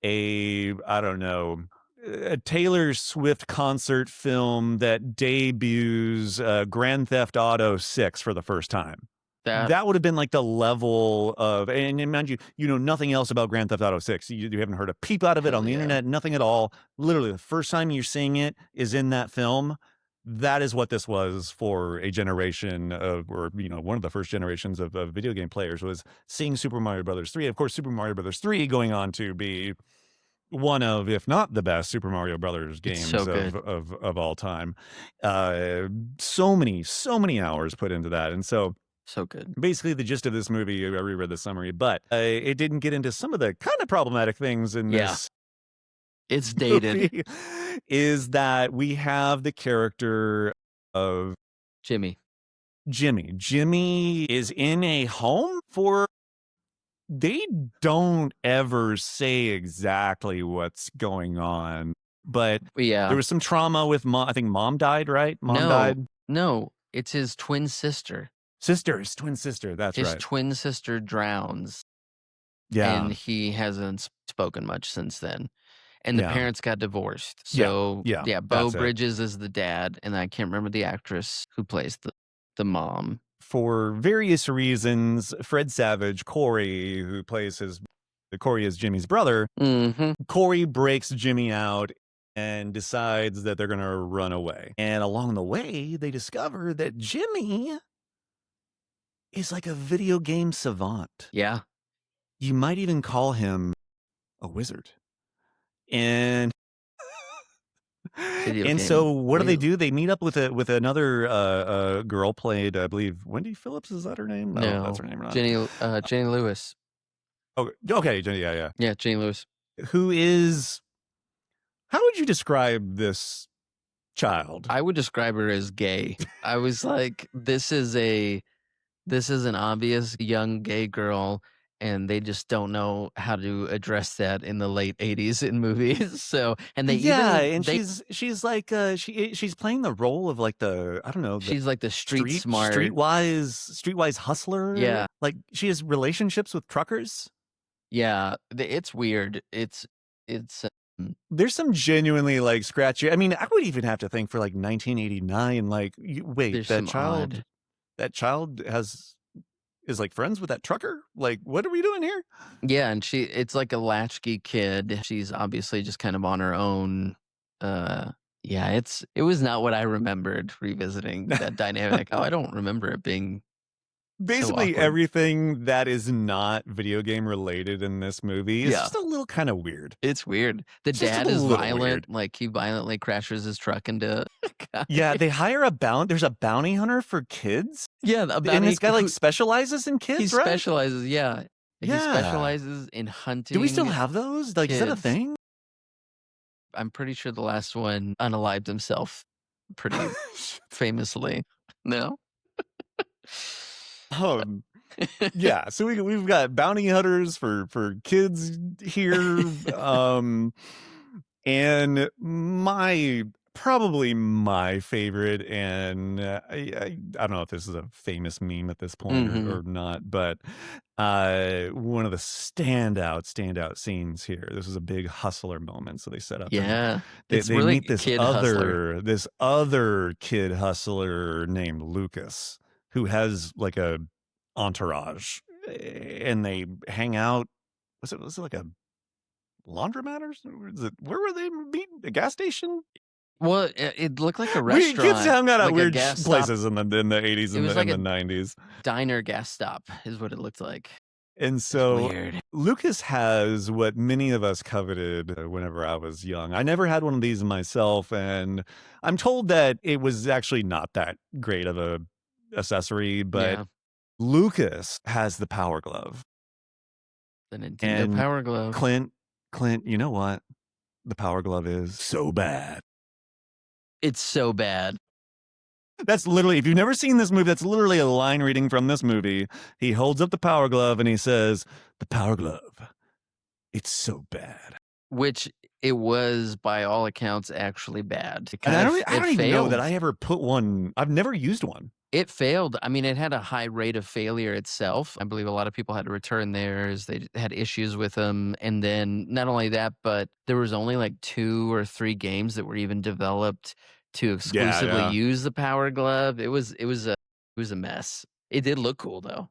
I don't know, a Taylor Swift concert film that debuts Grand Theft Auto 6 for the first time. That That would have been like the level of, and mind you, you know nothing else about Grand Theft Auto 6. You haven't heard a peep out of it on hell the yeah. internet, nothing at all. Literally, the first time you're seeing it is in that film. That is what this was for a generation of, or one of the first generations of video game players was seeing Super Mario Brothers 3. Of course, Super Mario Brothers 3 going on to be one of, if not the best Super Mario Brothers It's games so of good. of all time. So many hours put into that, and so So good. basically the gist of this movie, I reread the summary, but it didn't get into some of the kind of problematic things in Yeah. this It's dated. movie. Is that we have the character of Jimmy. Jimmy. Jimmy is in a home for. They don't ever say exactly what's going on, but there Yeah. was some trauma with mom. I think mom died, right? Mom No. died. No, it's his twin sister. His twin sister. That's His right. twin sister drowns, Yeah. and he hasn't spoken much since then. And the Yeah. parents got divorced. Yeah. So, Yeah. Beau That's it. Bridges is the dad, and I can't remember the actress who plays the mom. for various reasons, Fred Savage, Corey, who plays Corey is Jimmy's brother, Mhm. Corey breaks Jimmy out and decides that they're going to run away. And along the way, they discover that Jimmy is like a video game savant. Yeah. You might even call him a wizard. And Video and game so what wizard. do? They meet up with another girl played, I believe, Wendy Phillips. Is that her name? I don't know if that's No. her name or not. Jenny Lewis. Oh, okay. Yeah. Yeah, Jenny Lewis. Who is, how would you describe this child? I would describe her as gay. I was like, this is an obvious young gay girl, and they just don't know how to address that in the late 80s in movies. So, and Yeah, and she's like she's playing the role of like the, I don't know, the she's like the street smart. streetwise hustler. Yeah. Like she has relationships with truckers. Yeah, it's weird. It's There's some genuinely like scratchy. I mean, I would even have to think for like 1989. Like, wait, there's that some odd. child is like friends with that trucker. Like, what are we doing here? Yeah, and it's like a latchkey kid. She's obviously just kind of on her own. Yeah, it was not what I remembered revisiting that dynamic. Oh, I don't remember it being Basically, awkward. everything that is not video game related in this movie is Yeah. just a little kind of weird. It's weird. The It's just dad a is little violent. weird. Like he violently crashes his truck into a guy. Yeah, they hire there's a bounty hunter for kids. Yeah, And this guy like specializes in he kids, right? specializes. Yeah, he Yeah. specializes in hunting. Do we still have those? Like, is that a kids. thing? I'm pretty sure the last one unalived himself pretty famously. No. Yeah. So we've got bounty hunters for kids here, and probably my favorite, and I don't know if this is a famous meme at this point or not, but one of the standout scenes here. This is a big hustler moment, so they set up. Yeah, They really meet this other kid hustler named Lucas, who has like a entourage, and they hang out. Was it like a laundromat or something? Where were they meeting? A gas station? Well, it looked like a restaurant. Kids hung out at like a weird gas places stop. in the 80s and like the a 90s. Diner gas stop is what it looked like. And so Weird. Lucas has what many of us coveted whenever I was young. I never had one of these myself, and I'm told that it was actually not that great of a accessory, but Yeah. Lucas has the Power Glove. The Nintendo And Power Glove. Clint, you know what? The Power Glove is so bad. It's so bad. That's literally, if you've never seen this movie, that's literally a line reading from this movie. He holds up the Power Glove and he says, "The Power Glove, it's so bad." Which it was, by all accounts, actually bad. And I don't even know failed. that I ever put one. I've never used one. It failed. I mean, it had a high rate of failure itself. I believe a lot of people had to return theirs. They had issues with them. And then not only that, but there was only like 2 or 3 games that were even developed to exclusively use the Power Glove. It was a mess. It did look cool though.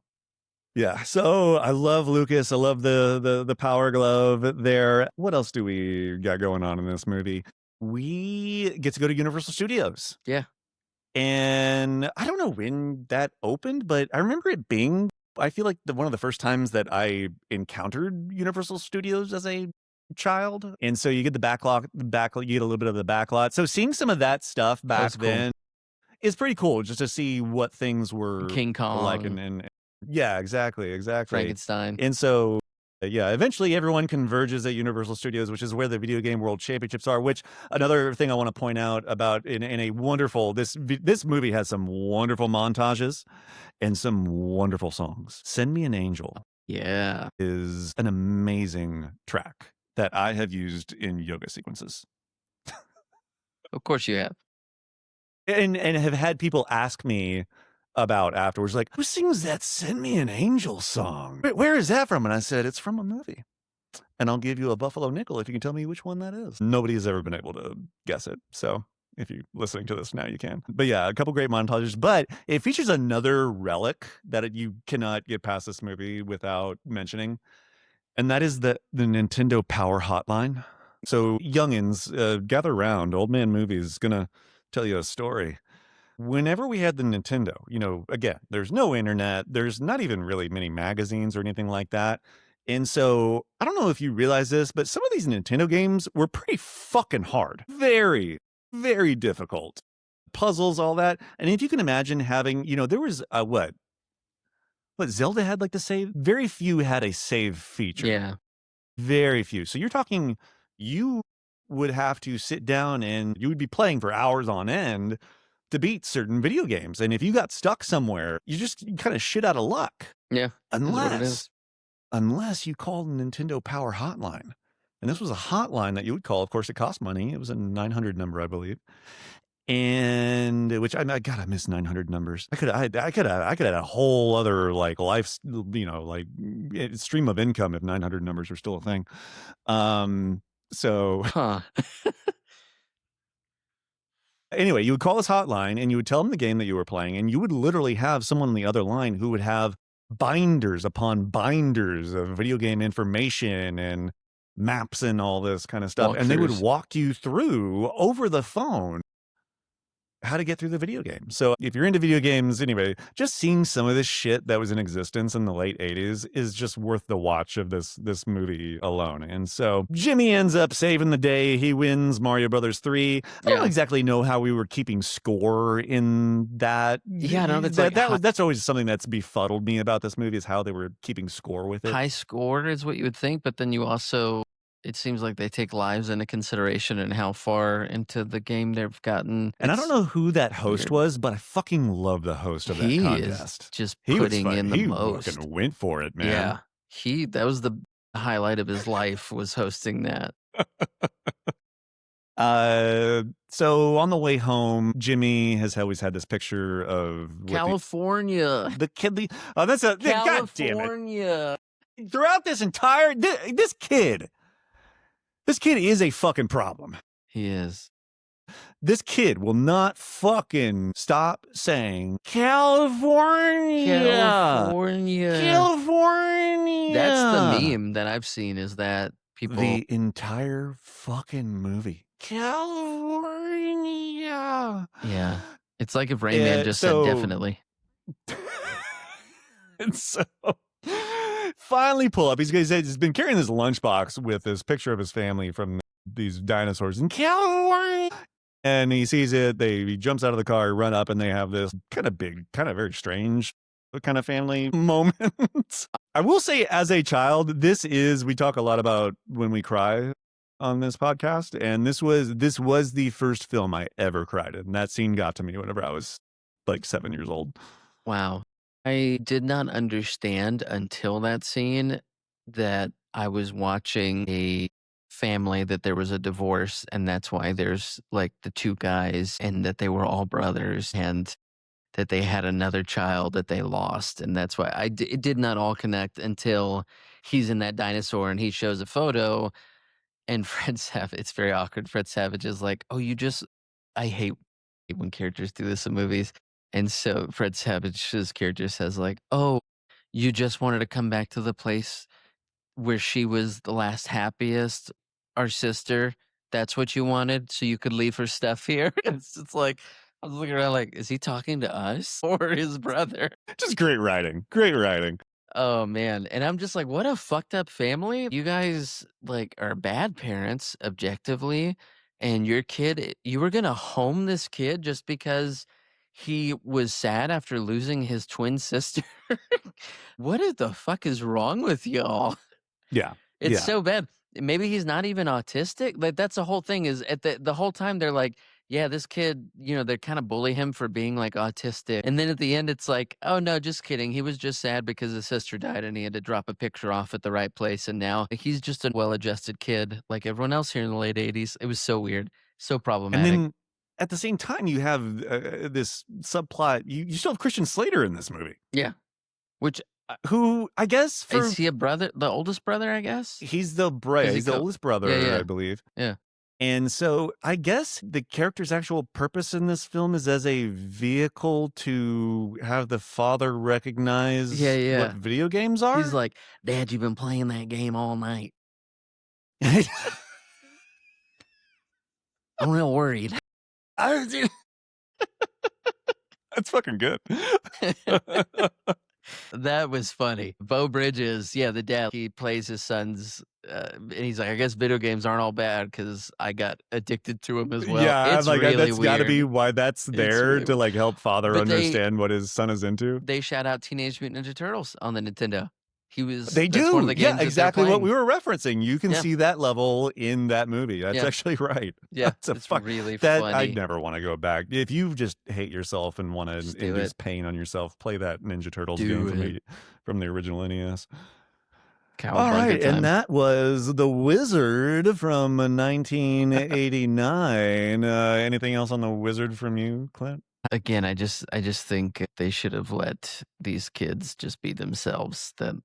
Yeah. So I love Lucas. I love the Power Glove there. What else do we got going on in this movie? We get to go to Universal Studios. Yeah. And I don't know when that opened, but I remember it being, I feel like one of the first times that I encountered Universal Studios as a child. And so you get you get a little bit of the backlot. So seeing some of that stuff back then is pretty cool, just to see what things were King Kong, like. And yeah, exactly. Frankenstein. And so yeah, eventually everyone converges at Universal Studios, which is where the Video Game World Championships are, which another thing I want to point out about in a wonderful, this movie has some wonderful montages and some wonderful songs. Send Me an Angel. Yeah. Is an amazing track that I have used in yoga sequences. Of course you have. And have had people ask me about afterwards, like, who sings that Send Me an Angel song? Where is that from? And I said, it's from a movie. And I'll give you a buffalo nickel if you can tell me which one that is. Nobody has ever been able to guess it. So If you're listening to this now, you can. But yeah, a couple great montages. But it features another relic that you cannot get past this movie without mentioning, and that is the Nintendo Power Hotline. So, youngins, gather around. Old Man Movie is gonna tell you a story. Whenever we had the Nintendo, again, there's no internet, there's not even really many magazines or anything like that. And so, I don't know if you realize this, but some of these Nintendo games were pretty fucking hard. Very, very difficult. Puzzles, all that. And if you can imagine having, there was what Zelda had like the save? Very few had a save feature. Yeah. Very few. So you're talking, you would have to sit down and you would be playing for hours on end to beat certain video games. And if you got stuck somewhere, you just kind of shit out of luck. Yeah. Unless you called Nintendo Power Hotline. And this was a hotline that you would call. Of course, it cost money. It was a 900 number, I believe. And which God, I miss 900 numbers. I could have had a whole other like life, stream of income if 900 numbers were still a thing. So Huh. anyway, you would call this hotline and you would tell them the game that you were playing, and you would literally have someone on the other line who would have binders upon binders of video game information and maps and all this kind of stuff. And they would walk you through over the phone how to get through the video game. So if you're into video games anyway, just seeing some of this shit that was in existence in the late 80s is just worth the watch of this movie alone. And so Jimmy ends up saving the day. He wins Mario Brothers 3. I don't exactly know how we were keeping score in that. Yeah, no, that's always something that's befuddled me about this movie, is how they were keeping score with it. High score is what you would think, but then you also, it seems like they take lives into consideration and how far into the game they've gotten. And I don't know who that host was, but I fucking love the host of that contest. Is just putting in the most. He fucking went for it, man. Yeah, that was the highlight of his life, was hosting that. So on the way home, Jimmy has always had this picture of California. The kid. Oh, that's a California. God damn it. Throughout this entire this kid is a fucking problem. He is. This kid will not fucking stop saying California. That's the meme that I've seen, is that people. The entire fucking movie. California. Yeah. It's like if Rain Man just said definitely. And so finally pull up. He's been carrying this lunchbox with this picture of his family from these dinosaurs in California. And he sees it. He jumps out of the car, run up, and they have this kind of big, kind of very strange kind of family moment. I will say, as a child, we talk a lot about when we cry on this podcast. And this was the first film I ever cried in. And that scene got to me whenever I was like 7 years old. Wow. I did not understand until that scene that I was watching a family, that there was a divorce, and that's why there's like the two guys, and that they were all brothers, and that they had another child that they lost. And that's why it did not all connect until he's in that dinosaur and he shows a photo, and Fred Savage, it's very awkward. Fred Savage is like, oh, I hate when characters do this in movies. And so Fred Savage's character says like, oh, you just wanted to come back to the place where she was the last happiest, our sister. That's what you wanted, so you could leave her stuff here. It's like, I was looking around like, is he talking to us or his brother? Just great writing. Great writing. Oh man. And I'm just like, what a fucked up family. You guys like are bad parents objectively, and your kid, you were gonna home this kid just because he was sad after losing his twin sister. What the fuck is wrong with y'all? Yeah. It's so bad. Maybe he's not even autistic. Like, that's the whole thing, is at the whole time they're like, yeah, this kid, they kind of bully him for being like autistic. And then at the end, it's like, oh no, just kidding. He was just sad because his sister died and he had to drop a picture off at the right place. And now he's just a well-adjusted kid like everyone else here in the late 80s. It was so weird. So problematic. And then at the same time, you have this subplot. You still have Christian Slater in this movie. Yeah. Which, who I guess is he a brother, the oldest brother, I guess? He's the oldest brother, I believe. Yeah. And so I guess the character's actual purpose in this film is as a vehicle to have the father Yeah, recognize what yeah. video games He's are? like, "Dad, you've been playing that game all night. I'm real worried." I That's fucking good. That was funny. Beau Bridges, yeah, the dad, he plays his son's, and he's like, "I guess video games aren't all bad because I got addicted to them as well." Yeah, I'm It's like, really that's gotta be weird. why that's It's there really to, weird. like, help father But understand what his son is into. they shout out Teenage Mutant Ninja Turtles on the Nintendo. They That's one of do! the Yeah, games that they're exactly what we playing. were referencing. You can Yeah, see that level in that movie. That's yeah, actually right. yeah, That's a it's fuck really that I'd funny. never wanna go back. If you just hate yourself and wanna Just do induce it. pain on yourself, play that Ninja Turtles game Do it. from the original NES. Cowabunga Alright, and time. that was The Wizard from 1989. Anything else on The Wizard from you, Clint? Again, I just think they should have let these kids just be themselves. The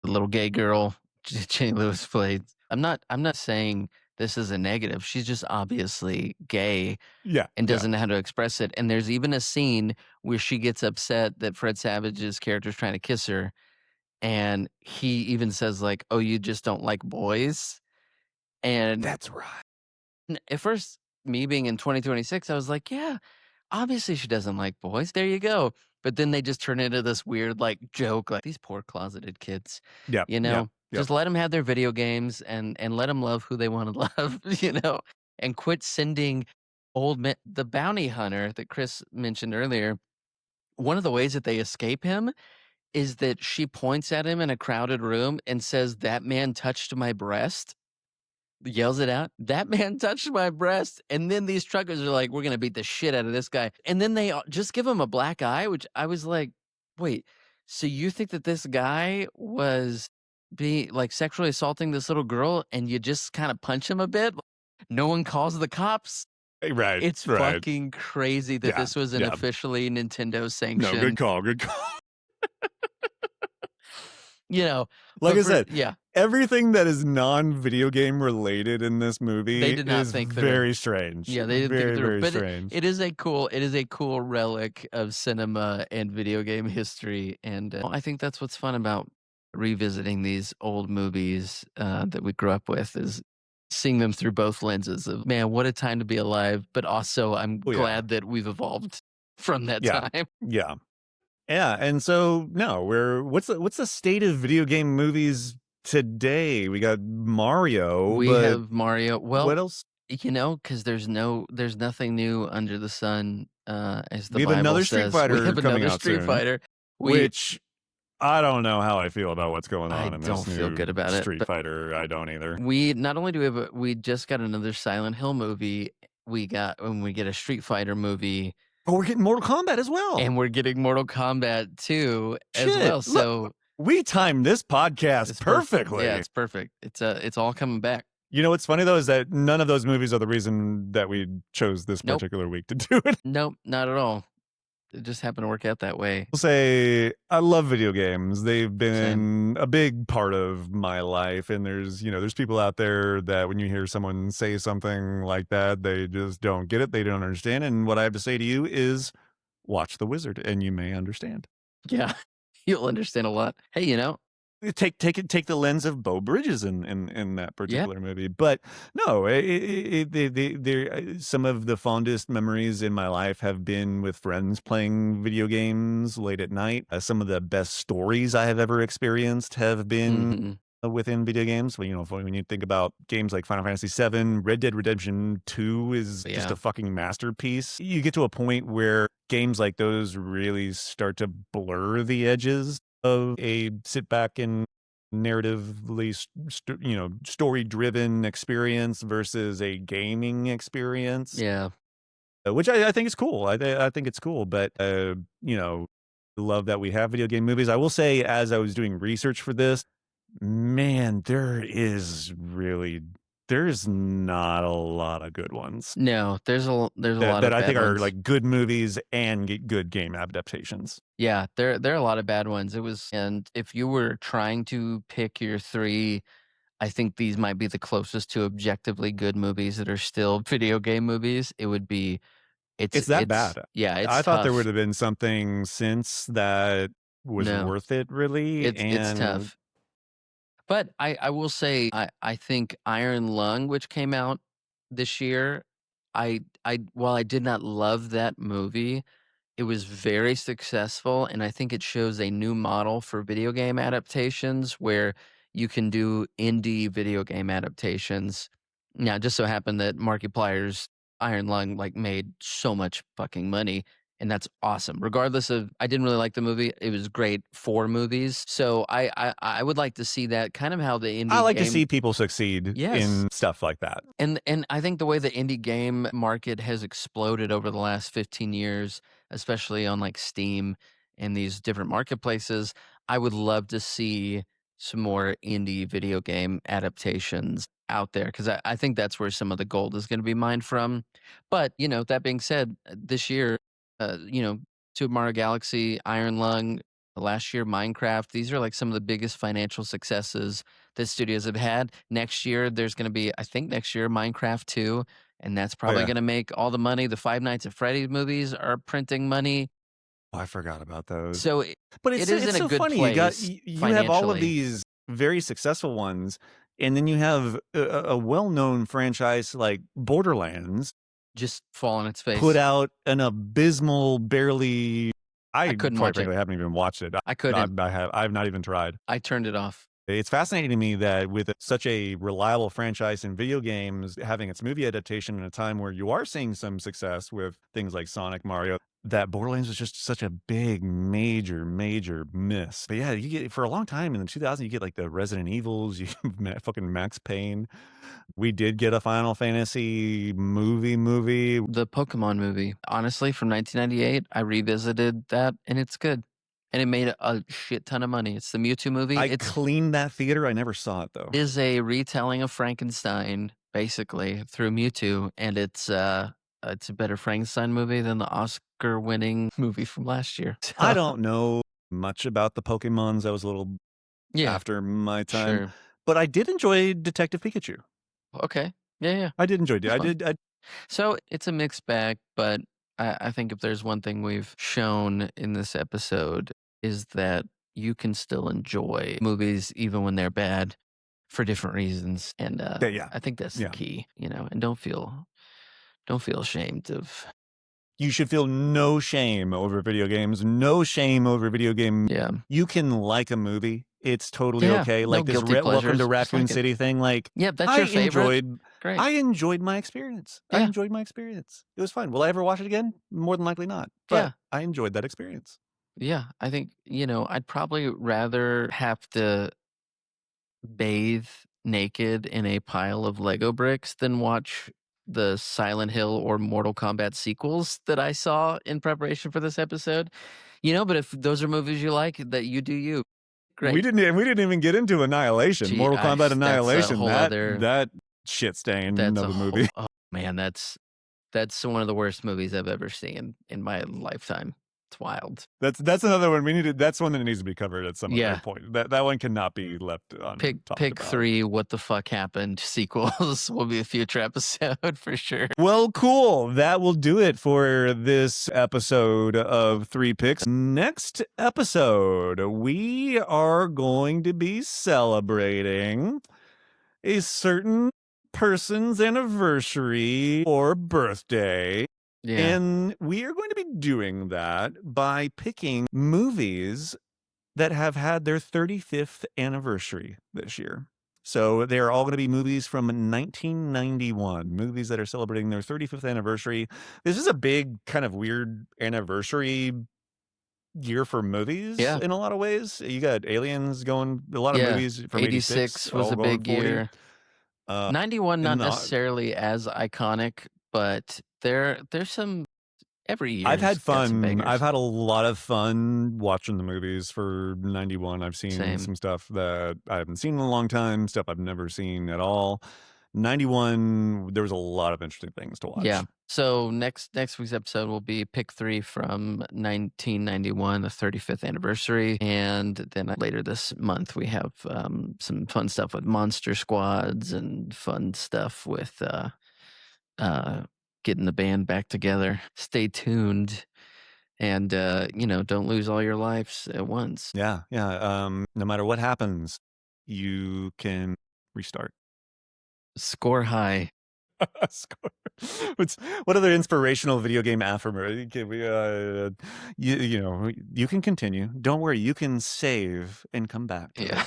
little gay girl Jenny Lewis played. I'm not saying this is a negative. She's just obviously gay Yeah, and yeah. doesn't know how to express it. And there's even a scene where she gets upset that Fred Savage's character is trying to kiss her, and he even says like, "Oh, you just don't like boys." And That's right. at first, me being in 2026, I was like, "Yeah, obviously she doesn't like boys. There you go." But then they just turn into this weird like joke, like these poor closeted kids, Yep, you yep, know. yep. Just let them have their video games and let them love who they want to love, and quit sending old men. The bounty hunter that Chris mentioned earlier. One of the ways that they escape him is that she points at him in a crowded room and says, "That man touched my breast." Yells it out, "That man touched my breast," and then these truckers are like, "We're gonna beat the shit out of this guy," and then they just give him a black eye, which I was like, "Wait, so you think that this guy was being like, sexually assaulting this little girl, and you just kinda punch him a bit? No one calls the cops?" Right, It's right. fucking crazy that Yeah, this was an yeah. officially Nintendo No, good sanctioned, call, good call. you know, Like but I for said, yeah, everything that is non-video game related in this they movie did not is think through. very strange. Yeah, they didn't think it Very, through, very but strange. it is a cool relic of cinema and video game history, and, I think that's what's fun about revisiting these old movies, that we grew up with is seeing them through both lenses of, "Man, what a time to be alive," but also, I'm Oh, yeah. glad that we've evolved from that Yeah. time. Yeah. Yeah, and so, no, we're what's the state of video game movies today? We got Mario, We but have Mario what well, else? because there's nothing new under the sun, as the We have Bible another Street says. We Fighter have coming another out Street soon, Fighter. We which I don't know how I feel about what's going I on in don't this feel new good about it, Street but Fighter. I don't either. we not only do we have we just got another Silent Hill movie, we get a Street Fighter movie, Oh, we're getting Mortal Kombat as well. and we're getting Mortal Kombat 2 as Shit, well, look, so we timed this podcast it's perfect. Yeah, perfectly. it's perfect. It's all coming back. You know what's funny though is that none of those movies are the reason that we chose this Nope. particular week to do it. Nope, not at all. It just happened to work out that way. I'll say I love video games. They've Same. been a big part of my life, and there's people out there that when you hear someone say something like that, they just don't get it. They don't understand. And what I have to say to you is watch The Wizard and you may understand. Yeah. You'll understand a lot. Hey, Take the lens of Beau Bridges in that yeah. particular movie, but no, some of the fondest memories in my life have been with friends playing video games late at night. Some of the best stories I have ever experienced have been Mhm. within video games. Well, when you think about games like Final Fantasy VII, Red Dead Redemption 2 is just Yeah. a fucking masterpiece. You get to a point where games like those really start to blur the edges of a sit back and narratively, story driven experience versus a gaming experience, Yeah. which I think is cool. I think it's cool, but love that we have video game movies. I will say, as I was doing research for this, man, there's not a lot of good ones No, there's a that lot that of I bad think are ones. like good movies and good game adaptations. Yeah, there are a lot of bad ones. And if you were trying to pick your 3 I think these might be the closest to objectively good movies that are still video game movies. It would be It's that bad. yeah, I it's thought there would tough. have been something since that was No, worth it, really, it's and tough. But I will say I think Iron Lung, which came out this year, I while I did not love that movie, it was very successful, and I think it shows a new model for video game adaptations where you can do indie video game adaptations. Now, it just so happened that Markiplier's Iron Lung, like, made so much fucking money, and that's awesome. Regardless of I didn't really like the movie, it was great for movies, so I would like to see that kind of how the I indie like to game. see people succeed Yes. in stuff like that. And I think the way the indie game market has exploded over the last 15 years, especially on like Steam and these different marketplaces, I would love to see some more indie video game adaptations out there because I think that's where some of the gold is going to be mined from. But, that being said, this year, uh, you know, Super Mario Galaxy, Iron Lung, last year, Minecraft, these are like some of the biggest financial successes that studios have had. Next year, there's gonna be I think next year, Minecraft 2, and that's Oh, probably yeah. gonna make all the money. The Five Nights at Freddy's movies are printing money. Oh, I forgot about those. So But it is it's in a so good funny. You got place you have all of financially. these very successful ones, and then you have a well-known franchise like Borderlands Just fall on its put face. out an abysmal, barely I I couldn't quite watch it. frankly haven't even watched it. I couldn't. I've not even tried. I turned it off. It's fascinating to me that with such a reliable franchise in video games, having its movie adaptation in a time where you are seeing some success with things like Sonic, Mario, that Borderlands was just such a big, major, major miss. But yeah, you get for a long time in the 2000s, you get like the Resident Evils, you fucking Max Payne. We did get a Final Fantasy movie. The Pokemon movie, honestly, from 1998, I revisited that, and it's good. And it made a shit ton of money. It's the Mewtwo movie. I cleaned that theater. I never saw it though. Is a retelling of Frankenstein, basically, through Mewtwo, and it's a better Frankenstein movie than the Oscar-winning movie from last year. I So, don't know much about the Pokemons. I was a little yeah, after my time, sure. but I did enjoy Detective Pikachu. Okay. Yeah, yeah, I did enjoy it. it's I fun. did. So, it's a mixed bag, but I think if there's one thing we've shown in this episode is that you can still enjoy movies even when they're bad for different reasons, and, Yeah, I think that's the yeah. key, and don't feel ashamed of. You should feel no shame over video games. No shame over video game. Yeah. You can like a movie. It's totally Yeah, okay. no Like this guilty Welcome to pleasures, just Raccoon like it. City thing. Like Yeah, that's I your favorite? enjoyed. Great. I enjoyed my experience. I Yeah, enjoyed my experience. It was fun. Will I ever watch it again? More than likely not. But yeah, I enjoyed that experience. yeah, I think, I'd probably rather have to bathe naked in a pile of Lego bricks than watch the Silent Hill or Mortal Kombat sequels that I saw in preparation for this episode. But if those are movies you like, that you do you. We Great. didn't even get into Annihilation. Gee, Mortal Kombat that's a Annihilation. whole other That shit stain that's of a a whole movie. oh, man, that's one of the worst movies I've ever seen in my lifetime. It's wild. That's another one we needed. That's one that needs to be covered at some other Yeah. point. That one cannot be left Pick untalked pick about. 3 what the fuck happened sequels will be a future episode for sure. Well, cool. That will do it for this episode of Three Picks. Next episode, we are going to be celebrating a certain person's anniversary or birthday. Yeah. And we are going to be doing that by picking movies that have had their 35th anniversary this year. So they're all going to be movies from 1991, movies that are celebrating their 35th anniversary. This is a big kind of weird anniversary year for movies Yeah. in a lot of ways. You got Aliens going, a lot of Yeah. movies from 86 was all a going big 40. year. 91 not And necessarily as iconic, but there's some every I've year's had got some fun. bangers. I've had a lot of fun watching the movies for 91. I've seen Same. some stuff that I haven't seen in a long time, stuff I've never seen at all. 91, there was a lot of interesting things to watch. Yeah. So next week's episode will be pick 3 from 1991, the 35th anniversary, and then later this month we have some fun stuff with monster squads and fun stuff with uh, getting the band back together. Stay tuned, and don't lose all your lives at once. Yeah, yeah. No matter what happens, you can restart. Score high. Score. What other inspirational video game affirmation? Can we, you can continue. Don't worry, you can save and come back to Yeah.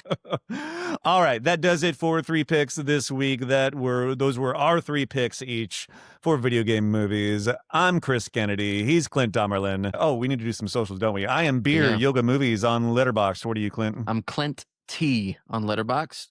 it. All right, that does it for 3 picks this week. Those were our 3 picks each for video game movies. I'm Chris Kennedy. He's Clint Domerlin. Oh, we need to do some socials, don't we? I am Beer Yeah. Yoga Movies on Letterboxd. What are you, Clint? I'm Clint T on Letterboxd,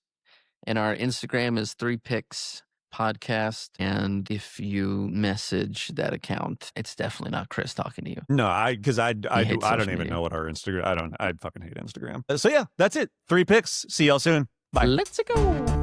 and our Instagram is 3 Picks Podcast. And if you message that account, it's definitely not Chris talking to you. No, because I hate don't social even media. know what our Instagram. I fucking hate Instagram. So yeah, that's it. 3 picks. See y'all soon. Bye. Let's go.